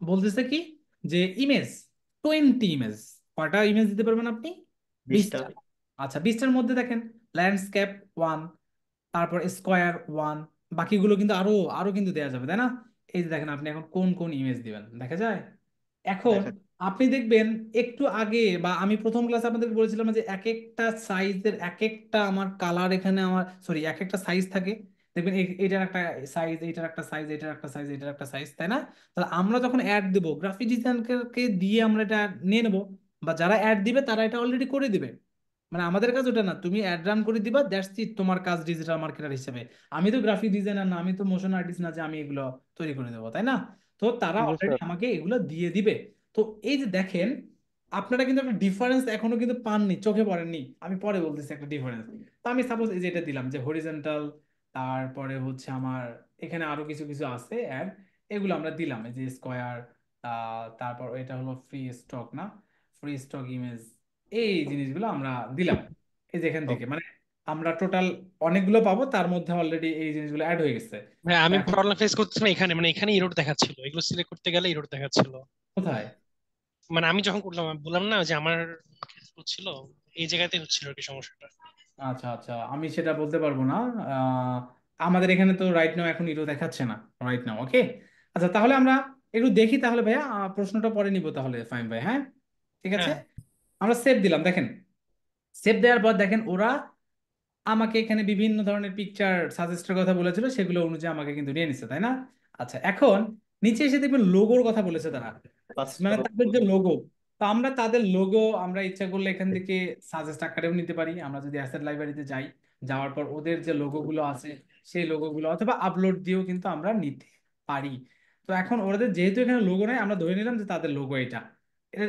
বলতেছে কি যে ইমেজ, 20 ইমেজ। কয়টা ইমেজ দিতে পারবেন আপনি? 20টা। 20টা। আচ্ছা, 20টার মধ্যে দেখেন ল্যান্ডস্কেপ 1, তারপর স্কোয়ার 1, বাকিগুলো কিন্তু আরো আরো কিন্তু দেওয়া যাবে, তাই না? এই যে দেখেন আপনি এখন কোন কোন ইমেজ দিবেন দেখা যায়। এখন দেখা। আপনি দেখবেন একটু আগে বা আমি প্রথম ক্লাসে আপনাদের বলেছিলাম যে এক একটা সাইজের এক একটা আমার কালার, এখানে আমার সরি এক একটা সাইজ থাকে। দেখবেন এটার একটা সাইজ, এটার একটা সাইজ, এটার একটা সাইজ, এটার একটা সাইজ, তাই না? তাহলে আমরা যখন অ্যাড দেবো গ্রাফিক ডিজাইনারকে দিয়ে আমরা এটা নিয়ে নেবো, বা যারা অ্যাড দিবে তারা এটা অলরেডি করে দিবে। মানে আমাদের কাজ ওটা না, তুমি অ্যাড রান করে দিবা, দ্যাটস ইট, তোমার কাজ ডিজিটাল মার্কেটার হিসেবে। আমি তো গ্রাফিক ডিজাইনার না, আমি তো মোশন আর্টিস্ট না যে আমি এগুলো তৈরি করে দেবো, তাই না? তো তারা Yes, অলরেডি sir. আমাকে এগুলো দিয়ে দিবে। তো এই যে দেখেন, আপনারা কিন্তু একটা ডিফারেন্স এখনো কিন্তু পাননি, চোখে পড়েননি। আমি পরে বলতেছি একটা ডিফারেন্স। তো আমি সাপোজ এই যে এটা দিলাম যে হরিজন্টাল, তারপরে হচ্ছে আমার এখানে আরো কিছু কিছু আছে অ্যাড, এগুলো আমরা দিলাম। এই যে স্কোয়ার, তারপর এটা হলো ফ্রি স্টক না, ফ্রি স্টক ইমেজ, এই জিনিসগুলো আমরা দিলাম। এই যে এখান থেকে মানে আমরা টোটাল অনেকগুলো পাবো, তার মধ্যে অলরেডি এই জিনিসগুলো অ্যাড হয়ে গেছে। ভাই তো আমি এখন প্রবলেম ফেস করতেছিলাম এখানে, মানে এখানে এরর দেখাচ্ছিল, এগুলো সিলেক্ট করতে গেলে এরর দেখাচ্ছিল। কোথায়? মানে আমি যখন করলাম, আমি বললাম না যে আমার হচ্ছিল, এই জায়গাতে হচ্ছিল আর কি সমস্যাটা। আচ্ছা আচ্ছা, আমি সেটা বলতে পারবো না। আহ, আমাদের এখানে তো রাইট নাও এখন ইরো দেখাচ্ছে না, রাইট নাও। ওকে, আচ্ছা তাহলে আমরা একটু দেখি তাহলে ভাইয়া, প্রশ্নটা পরে নিব তাহলে, ফাইন ভাই, হ্যাঁ। ঠিক আছে, হ্যাঁ আমরা সেভ দিলাম। দেখেন সেভ দেওয়ার পর দেখেন ওরা আমাকে এখানে বিভিন্ন ধরনের পিকচার সাজেস্টের কথা বলেছিল, সেগুলো অনুযায়ী আমাকে কিন্তু নিয়ে নিচ্ছে, তাই না? আচ্ছা, এখন নিচে এসে দেখবেন লোগোর কথা বলেছে তারা, মানে তাদের যে লোগো। তো আমরা তাদের লোগো আমরা ইচ্ছা করলে এখান থেকে সাজেস্ট আকারেও নিতে পারি। আমরা যদি অ্যাসেট লাইব্রেরিতে যাই, যাওয়ার পর ওদের যে লোগোগুলো আছে সেই লোগোগুলো অথবা আপলোড দিয়েও কিন্তু আমরা নিতে পারি। তো এখন ওদের যেহেতু এখানে লোগো নেই, আমরা ধরে নিলাম যে তাদের লোগো এটা,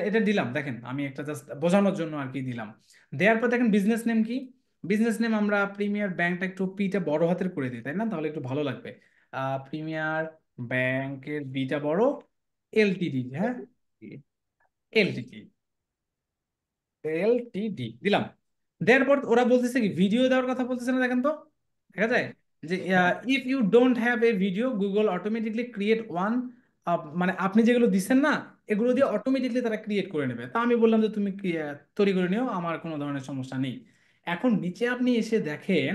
এটা দিলাম। দেখেন আমি একটা জাস্ট বোঝানোর জন্য আর কি দিলাম। দেওয়ার পর দেখেন বিজনেস নেম কি, বিজনেস নেম আমরা প্রিমিয়ার ব্যাংকটা একটু পিটা বড় হাতের করে দিই, তাই না? তাহলে একটু ভালো লাগবে। প্রিমিয়ার ব্যাংকের বিটা বড়, এলটিডি, হ্যাঁ এলটিডি, এলটিডি দিলাম। দেওয়ার পর ওরা বলতেছে কি ভিডিও দেওয়ার কথা বলতেছে না, দেখেন তো দেখা যায় যে if you don't have a video Google automatically create one, মানে আপনি যেগুলো দিচ্ছেন না এগুলো দিয়ে অটোমেটিকলি তারা ক্রিয়েট করে নেবে। তা আমি বললাম যে তুমি তৈরি করে নিও, আমার কোনো ধরনের সমস্যা নেই। এখন নিচে আপনি এসে দেখেন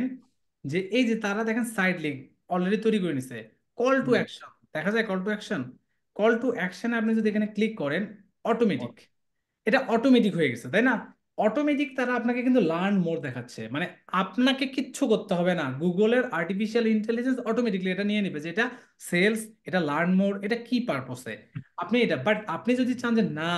যে এই যে তারা দেখেন সাইড লিঙ্ক অলরেডি তৈরি করে নিছে, কল টু অ্যাকশন দেখা যায়, call to action. Call to অ্যাকশনে আপনি যদি এখানে ক্লিক করেন অটোমেটিক, এটা অটোমেটিক হয়ে গেছে, তাই না? অটোমেটিক তারা আপনাকে কিন্তু লার্ন মোর দেখাচ্ছে, মানে আপনাকে কিচ্ছু করতে হবে না, গুগলের আর্টিফিশিয়াল ইন্টেলিজেন্স অটোমেটিকলি এটা নিয়ে নেবে যে এটা সেলস, এটা লার্ন মোর, এটা কি পারপসে আপনি এটা। বাট আপনি যদি চান যে না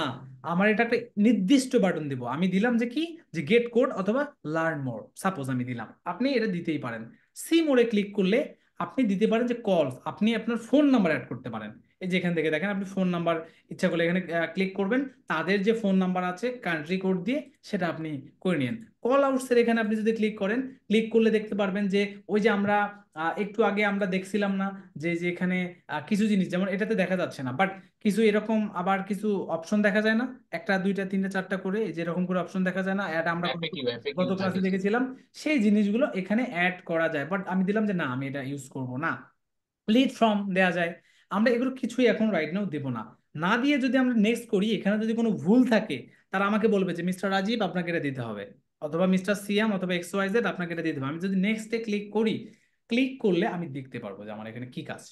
আমার এটা একটা নির্দিষ্ট বাটন দিব, আমি দিলাম যে কি, যে গেট কোড অথবা লার্ন মোর, সাপোজ আমি দিলাম, আপনি এটা দিতেই পারেন। সি মোড়ে ক্লিক করলে আপনি দিতে পারেন যে কল, আপনি আপনার ফোন নাম্বার অ্যাড করতে পারেন। এই যে এখান থেকে দেখেন আপনি ফোন নাম্বার ইচ্ছা করলে এখানে ক্লিক করবেন, তাদের যে ফোন নাম্বার আছে কান্ট্রি কোড দিয়ে সেটা আপনি করে নিন। কল আউটসের এখানে আপনি যদি ক্লিক করেন, ক্লিক করলে দেখতে পারবেন যে ওই যে আমরা একটু আগে আমরা দেখছিলাম না যে যে এখানে কিছু জিনিস যেমন এটাতে দেখা যাচ্ছে না, বাট কিছু এরকম আবার কিছু অপশন দেখা যায় না, একটা দুইটা তিনটা চারটা করে এই যে এরকম করে অপশন দেখা যায় না, অ্যাড আমরা এফএকিউ গত থাকে ক্লাসে দেখেছিলাম, সেই জিনিসগুলো এখানে অ্যাড করা যায়। বাট আমি দিলাম যে না আমি এটা ইউজ করব না। লিড ফর্ম দেয়া যায়, আমরা এগুলো কিছুই এখন রাইট নাও দেবো না। না দিয়ে যদি আমরা নেক্সট করি, এখানে যদি কোনো ভুল থাকে তারা আমাকে বলবে যে মিস্টার রাজীব আপনাকে এটা দিতে হবে, অথবা মিস্টার সিয়াম অথবা এক্স ওয়াই জেড আপনাকে এটা দিতে হবে। আমি যদি নেক্সটে ক্লিক করি, ক্লিক করলে আমি দেখতে পারবো যে আমার এখানে কি কাজ,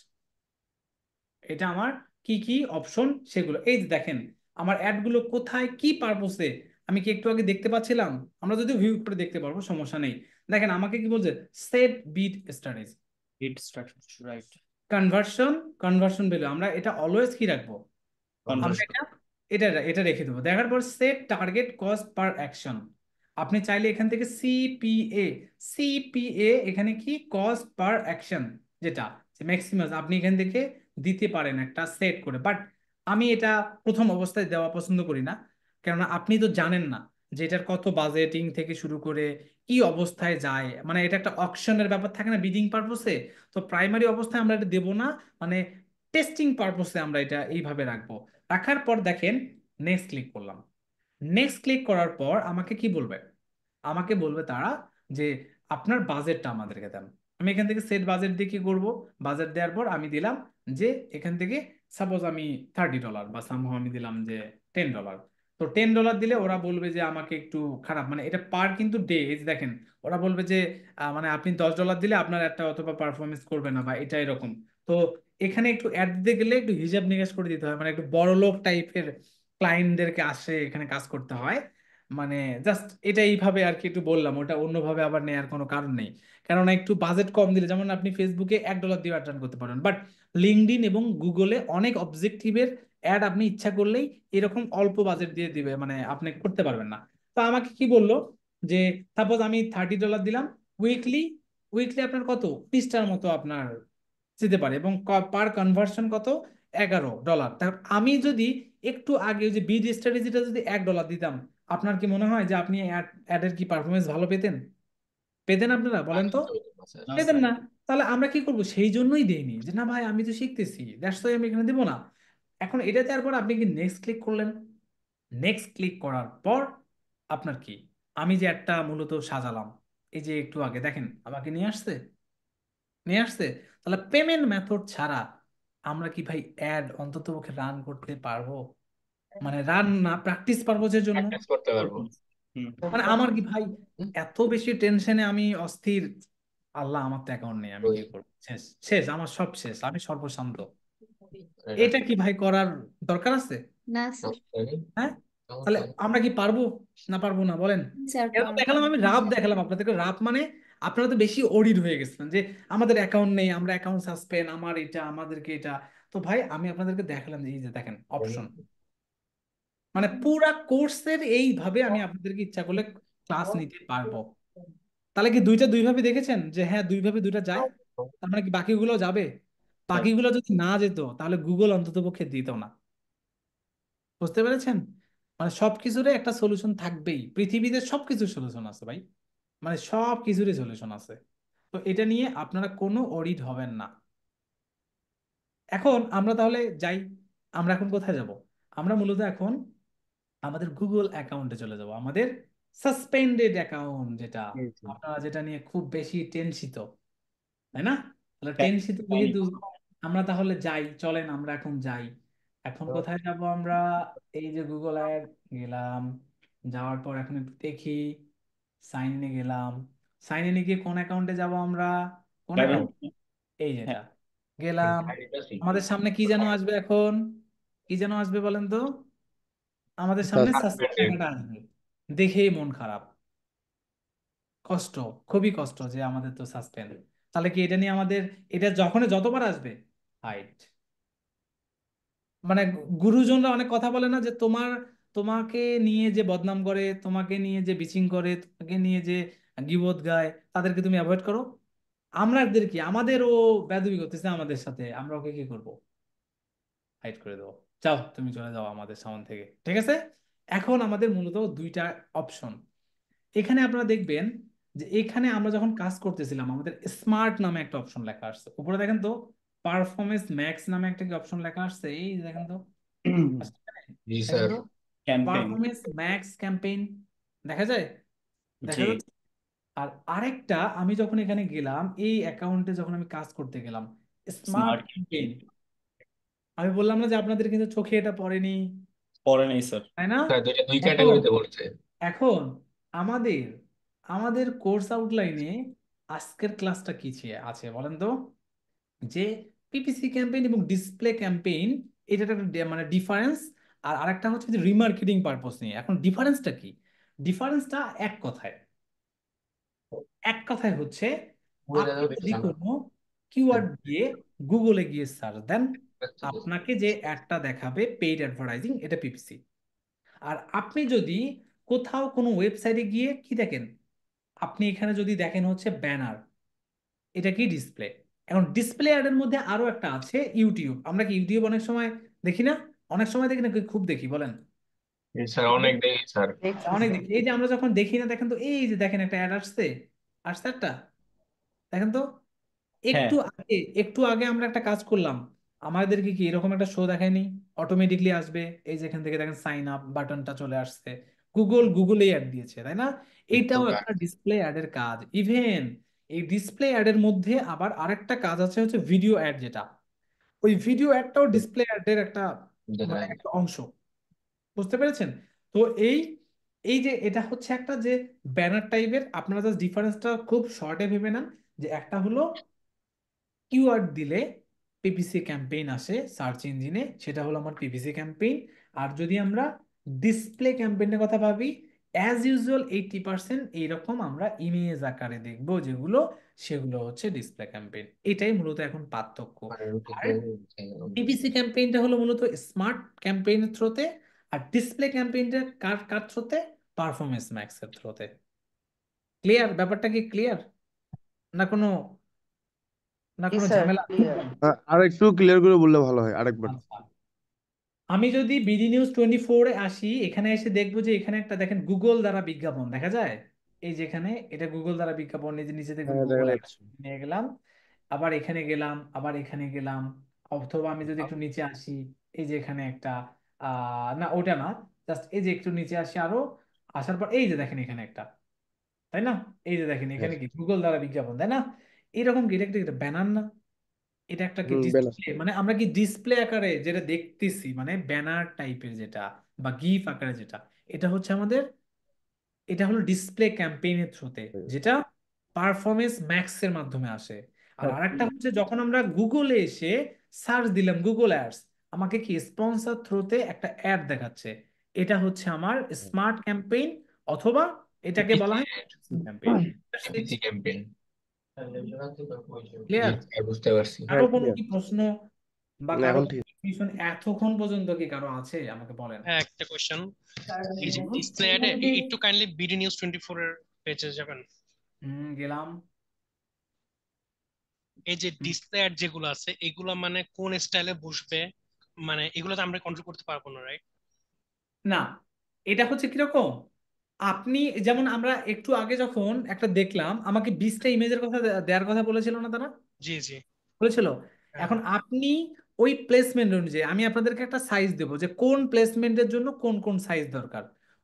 এটা আমার কি কি অপশন সেগুলো। এই যে দেখেন আমার অ্যাডগুলো কোথায় কি পারপোসে, আমি কি একটু আগে দেখতে পাচ্ছিলাম, আমরা যদি ভিউ করে দেখতে পারবো, সমস্যা নেই। দেখেন আমাকে কি বলছে, set bid strategy, hit structure right, conversion, conversion value আমরা এটা অলওয়েজ কি রাখবো, আমরা কনভার্সন। এটা এটা রেখে দেবো। দেখার পর set target cost per action, আপনি চাইলে এখান থেকে সিপিএ, সিপিএ এখানে কি কস্ট পার অ্যাকশন, যেটা ম্যাক্সিমাম আপনি এখান থেকে দিতে পারেন একটা সেট করে। বাট আমি এটা প্রথম অবস্থায় দেওয়া পছন্দ করি না, কেননা আপনি তো জানেন না যে এটার কত বাজেটিং থেকে শুরু করে কি অবস্থায় যায়, মানে এটা একটা অকশনের ব্যাপার থাকে না বিডিং পারপসে। তো প্রাইমারি অবস্থায় আমরা এটা দেবো না, মানে টেস্টিং পারপসে আমরা এটা এইভাবে রাখবো। রাখার পর দেখেন নেক্সট ক্লিক করলাম, নেক্সট ক্লিক করার পর আমাকে কি বলবে, আমাকে বলবে তারা যে আপনার বাজেটটা আমাদেরকে দেন। আমি এখান থেকে সেট বাজেট দিয়ে কি করবো, বাজেট দেওয়ার পর আমি দিলাম যে এখান থেকে সাপোজ আমি $30 বা সামহাও আমি দিলাম যে $10। তো $10 দিলে ওরা বলবে যে আমাকে একটু খারাপ, মানে এটা পার কিন্তু ডে, দেখেন ওরা বলবে যে মানে আপনি $10 দিলে আপনার একটা অথবা পারফরমেন্স করবে না বা এটা এরকম। তো এখানে একটু অ্যাড দিতে গেলে একটু হিসাব নিকাশ করে দিতে হয়, মানে একটু বড় লোক টাইপের ক্লায়েন্টদেরকে আসে এখানে কাজ করতে হয়। মানে জাস্ট এটা এইভাবে আর কি একটু বললাম, ওটা অন্যভাবে আবার নেয়ার কোনো কারণ নেই। কেননা একটু বাজেট কম দিলে, যেমন আপনি ফেসবুকে $1 দিয়ে আর্ন করতে পারেন, বাট লিঙ্কডইন এবং গুগলে অনেক অবজেক্টিভের অ্যাড আপনি ইচ্ছা করলেই এরকম অল্প বাজেট দিয়ে দিবে, মানে আপনি করতে পারবেন না। তো আমাকে কি বললো যে সাপোজ আমি $30 দিলাম উইকলি, উইকলি আপনার কত 30টার মতো আপনার যেতে পারে, এবং পার কনভার্সন কত $11। তার আমি যদি একটু আগে ওই যে বিড স্ট্র্যাটেজিটা যদি $1 দিতাম, আপনার কি মনে হয় যে আপনি অ্যাডের কি পারফরমেন্স ভালো পেতেন, পেতেন আপনারা বলেন তো? না পেতেন স্যার, না। তাহলে আমরা কি করব, সেই জন্যই দেইনি যে না ভাই আমি তো শিখতেছি, দ্যাটস ওয়াই আমি এখানে দেবো না। এখন এটা দেওয়ার পর আপনি কি নেক্সট ক্লিক করলেন, নেক্সট ক্লিক করার পর আপনার কি, আমি যে একটা মূলত সাজালাম এই যে একটু আগে দেখেন আমাকে নিয়ে আসছে, নিয়ে আসছে। তাহলে পেমেন্ট মেথড ছাড়া আমরা কি ভাই অ্যাড অন্ততপক্ষে রান করতে পারবো, মানে রান না প্র্যাকটিস পারপোজের জন্য? প্র্যাকটিস করতে পারবো। মানে আমার কি ভাই এত বেশি টেনশনে আমি অস্থির, আল্লাহ আমার তো অ্যাকাউন্ট নেই আমি ওই কি করবো, শেষ শেষ আমার সব শেষ, আমি সর্বশান্ত। এটা এটা কি ভাই করার দরকার আছে? নষ্ট হয়নি। হ্যাঁ তাহলে আমরা কি পারবো না পারবো না বলেন? স্যার এরকম দেখালাম, আমি রাফ দেখালাম আপনাদেরকে, রাফ মানে আপনারা তো বেশি অডিট হয়ে গেছেন যে আমাদের অ্যাকাউন্ট নেই, আমরা অ্যাকাউন্ট সাসপেন্ড, আমার এটা, আমাদেরকে এটা। তো ভাই আমি আপনাদেরকে দেখালাম যে এই যে দেখেন অপশন, মানে পুরা কোর্সের এইভাবে আমি আপনাদেরকে ইচ্ছা করলে ক্লাস নিতে পারবো। তাহলে কি দুইটা দুইভাবে দেখেছেন যে হ্যাঁ দুইভাবে দুইটা যায়? তার মানে কি বাকিগুলো যাবে? বাকিগুলো যদি না যেত তাহলে গুগল অন্ততপক্ষে দিত না। বুঝতে পেরেছেন? মানে সবকিছুরই একটা সলিউশন থাকবেই, পৃথিবীতে সবকিছুর সলিউশন আছে ভাই, মানে সব কিছুরই সলিউশন আছে। তো এটা নিয়ে আপনারা কোনো অডিট হবেন না। এখন আমরা তাহলে যাই, আমরা এখন কোথায় যাব? আমরা মূলত এখন আমাদের গুগল অ্যাকাউন্টে চলে যাব, আমাদের সাসপেন্ডেড অ্যাকাউন্ট, যেটা আপনারা যেটা নিয়ে খুব বেশি টেনশিত, তাই না? তাহলে হ্যাঁ, টেনশিত যেহেতু, আমরা তাহলে যাই, চলেন আমরা এখন যাই। এখন কোথায় যাব আমরা? এই যে গুগল অ্যাড গেলাম, যাওয়ার পর এখন একটু দেখি, সাইন ইনে গেলাম। সাইন ইনে গিয়ে কোন অ্যাকাউন্টে যাব আমরা? কোন অ্যাকাউন্ট? প্রাইভেট। এই হ্যাঁ, যেটা গেলাম। আমাদের সামনে কি যেন আসবে এখন? কি যেন আসবে বলেন তো? আমাদের সামনে সাসপেন্ড লেখাটা আসবে। দেখেই মন খারাপ, কষ্ট, খুবই কষ্ট যে আমাদের তো সাসপেন্ড। তাহলে কি এটা নিয়ে আমাদের, এটা যখন যতবার আসবে হাইট, মানে গুরুজনরা অনেক কথা বলে না যে তোমাকে নিয়ে যে বদনাম করে, তোমাকে নিয়ে যে বিচিং করে, তোমাকে নিয়ে যে গীবত গায়, তাদেরকে তুমি অ্যাভয়েড করো। আমাদের কি, আমাদেরও বেয়াদবি করতেছে আমাদের সাথে, আমরা ওকে কি করবো? হাইড করে দেবো। যাও তুমি চলে যাও আমাদের সামনে থেকে, ঠিক আছে? এখন আমাদের মূলত দুইটা অপশন। এখানে আপনারা দেখবেন যে এখানে আমরা যখন কাজ করতেছিলাম আমাদের স্মার্ট নামে একটা অপশন লেখা আসছে উপরে, দেখেন তো পারফরমেন্স ম্যাক্স নামে একটা কি অপশন লেখা আসছে, এই যে দেখেন তো, আসছে এখানে? জি দেখেন স্যার। তো ক্যাম্পেইন। পারফরমেন্স ম্যাক্স ক্যাম্পেইন, দেখা যায়? জি, দেখা যাচ্ছে। আর আরেকটা, আমি যখন এখানে গেলাম এই অ্যাকাউন্টে, যখন আমি কাজ করতে গেলাম স্মার্ট স্মার্ট ক্যাম্পেইন, আমি বললাম না যে আপনাদের কিন্তু চোখে এটা পড়েনি, পরে নেই স্যার। তাই না? স্যার দুইটা দুই এখন ক্যাটাগরিতে পড়ছে। এখন আমাদের আমাদের কোর্স আউটলাইনে আজকের ক্লাসটা কি আছে বলেন তো? যে পিপিসি ক্যাম্পেইন এবং ডিসপ্লে ক্যাম্পেইন, এটা একটা মানে ডিফারেন্স। আর আরেকটা হচ্ছে যে রিমার্কেটিং পারপোজ নিয়ে। এখন ডিফারেন্সটা কি? ডিফারেন্সটা এক কথায় হচ্ছে, আপনি যদি কোনো কিওয়ার্ড দিয়ে গুগলে গিয়ে সার্চ দেন, আপনাকে যে অ্যাডটা দেখাবে পেইড অ্যাডভার্টাইজিং, এটা পিপিসি। আর আপনি যদি কোথাও কোনো ওয়েবসাইটে গিয়ে কি দেখেন, আপনি এখানে যদি দেখেন হচ্ছে ব্যানার, এটা কি ডিসপ্লে। এখন ডিসপ্লে অ্যাডের মধ্যে আরো একটা আছে ইউটিউব। আমরা কি ইউটিউব অনেক সময় দেখি না? অনেক সময় দেখি না, খুব দেখি বলেন? জি স্যার, অনেক দেখি স্যার। অনেক দেখি। এই যে আমরা যখন দেখি না, দেখেন তো এই যে দেখেন একটা অ্যাড আসছে, আসছে একটা, দেখেন তো। হ্যাঁ, একটু আগে আমরা একটা কাজ করলাম, আমাদেরকে কি এরকম একটা শো দেখায়নি? অটোমেটিকলি আসবে, এই যে এখান থেকে দেখেন সাইন আপ বাটনটা চলে আসছে, গুগলেই অ্যাড দিয়েছে, তাই না? এইটাও একটা ডিসপ্লে অ্যাডের কাজ। ইভেন এই ডিসপ্লে অ্যাডের মধ্যে আবার আরেকটা কাজ আছে হচ্ছে ভিডিও অ্যাড, যেটা ওই ভিডিও অ্যাডটাও ডিসপ্লে অ্যাডের একটা, মানে একটা অংশ। বুঝতে পেরেছেন? তো এই এই যে এটা হচ্ছে একটা যে ব্যানার টাইপের, আপনারা জাস্ট ডিফারেন্সটা খুব শর্টে ভেবে নেন, যে একটা হলো কিওয়ার্ড দিলে পিপিসি ক্যাম্পেইন আসে সার্চ ইঞ্জিনে, সেটা হলো আমার পিপিসি ক্যাম্পেইন। আর যদি আমরা ডিসপ্লে ক্যাম্পেইনের কথা ভাবি, অ্যাজ ইউজুয়াল 80% এইরকম আমরা ইমেজ আকারে দেখবো যেগুলো, সেগুলো হচ্ছে ডিসপ্লে ক্যাম্পেইন। এটাই মূলত এখন পার্থক্য। আর পিপিসি ক্যাম্পেইনটা হলো মূলত স্মার্ট ক্যাম্পেইনের থ্রোতে, আর ডিসপ্লে ক্যাম্পেইনটা কার কার থ্রোতে? পারফরমেন্স ম্যাক্সের থ্রোতে। ক্লিয়ার? ব্যাপারটা কি ক্লিয়ার? না কোনো, না কোনো ঝামেলা? আর একটু ক্লিয়ার করে বললে ভালো হয় আরেকবার। আচ্ছা, আমি যদি BDNews 24-এ আসি, এখানে এসে দেখবো যে এখানে একটা দেখেন গুগল দ্বারা বিজ্ঞাপন দেখা যায়। এই যে এখানে এটা গুগল দ্বারা বিজ্ঞাপন, এই যে নিচে দেখবেন হ্যাঁ, দেখা গুগল অ্যাড যাচ্ছে। নিয়ে গেলাম, আবার এখানে গেলাম, আবার এখানে গেলাম। অথবা আমি যদি একটু নিচে আসি, এই যে এখানে একটা, না ওটা না, জাস্ট এই যে একটু নিচে আসি আরো, আসার পর এই যে দেখেন এখানে একটা, তাই না? এই যে দেখেন এখানে কি গুগল দ্বারা বিজ্ঞাপন, তাই না? এরকম কি, এটা একটা ব্যানার না? এটা একটা কি বেলা। ডিসপ্লে, মানে আমরা কি ডিসপ্লে আকারে যেটা দেখতেছি, মানে ব্যানার টাইপের যেটা বা গিফ আকারে যেটা, এটা হচ্ছে আমাদের, এটা হলো ডিসপ্লে ক্যাম্পেইনের থ্রুতে, যেটা পারফরমেন্স ম্যাক্স এর মাধ্যমে আসে। আর আরেকটা হচ্ছে যখন আমরা গুগলে এসে সার্চ দিলাম গুগল অ্যাডস, আমাকে কি স্পন্সর থ্রুতে একটা অ্যাড দেখাচ্ছে, এটা হচ্ছে আমার স্মার্ট ক্যাম্পেইন, অথবা এটাকে বলা হয় ক্যাম্পেইন। APC campaign. ক্লিয়ার? বুঝতে পারছি। কারো কোনো কি প্রশ্ন বা কারো এখন কোনো confusion এতক্ষণ পর্যন্ত কি কারো আছে আমাকে বলেন। হ্যাঁ, একটা কোয়েশ্চেন, এই যে ডিসপ্লে অ্যাডে একটু কাইন্ডলি বিডি নিউজ 24 এর পেজে যাবেন। গেলাম। এই যে ডিসপ্লে অ্যাড যেগুলো আছে এগুলো মানে কোন স্টাইলে বসবে, মানে এগুলো তো আমরা কন্ট্রোল করতে পারবো না, রাইট? না, এটা হচ্ছে কিরকম, আপনি যেমন আমরা একটু আগে যখন একটা দেখলাম আমাকে 20টা ইমেজের কথা দেওয়ার কথা বলেছিল না তারা, জি জি। বলেছিল। হ্যাঁ। এখন আপনি ওই প্লেসমেন্ট অনুযায়ী আমি আপনাদেরকে একটা সাইজ দেবো যে কোন প্লেসমেন্টের জন্য কোন কোন সাইজ দরকার।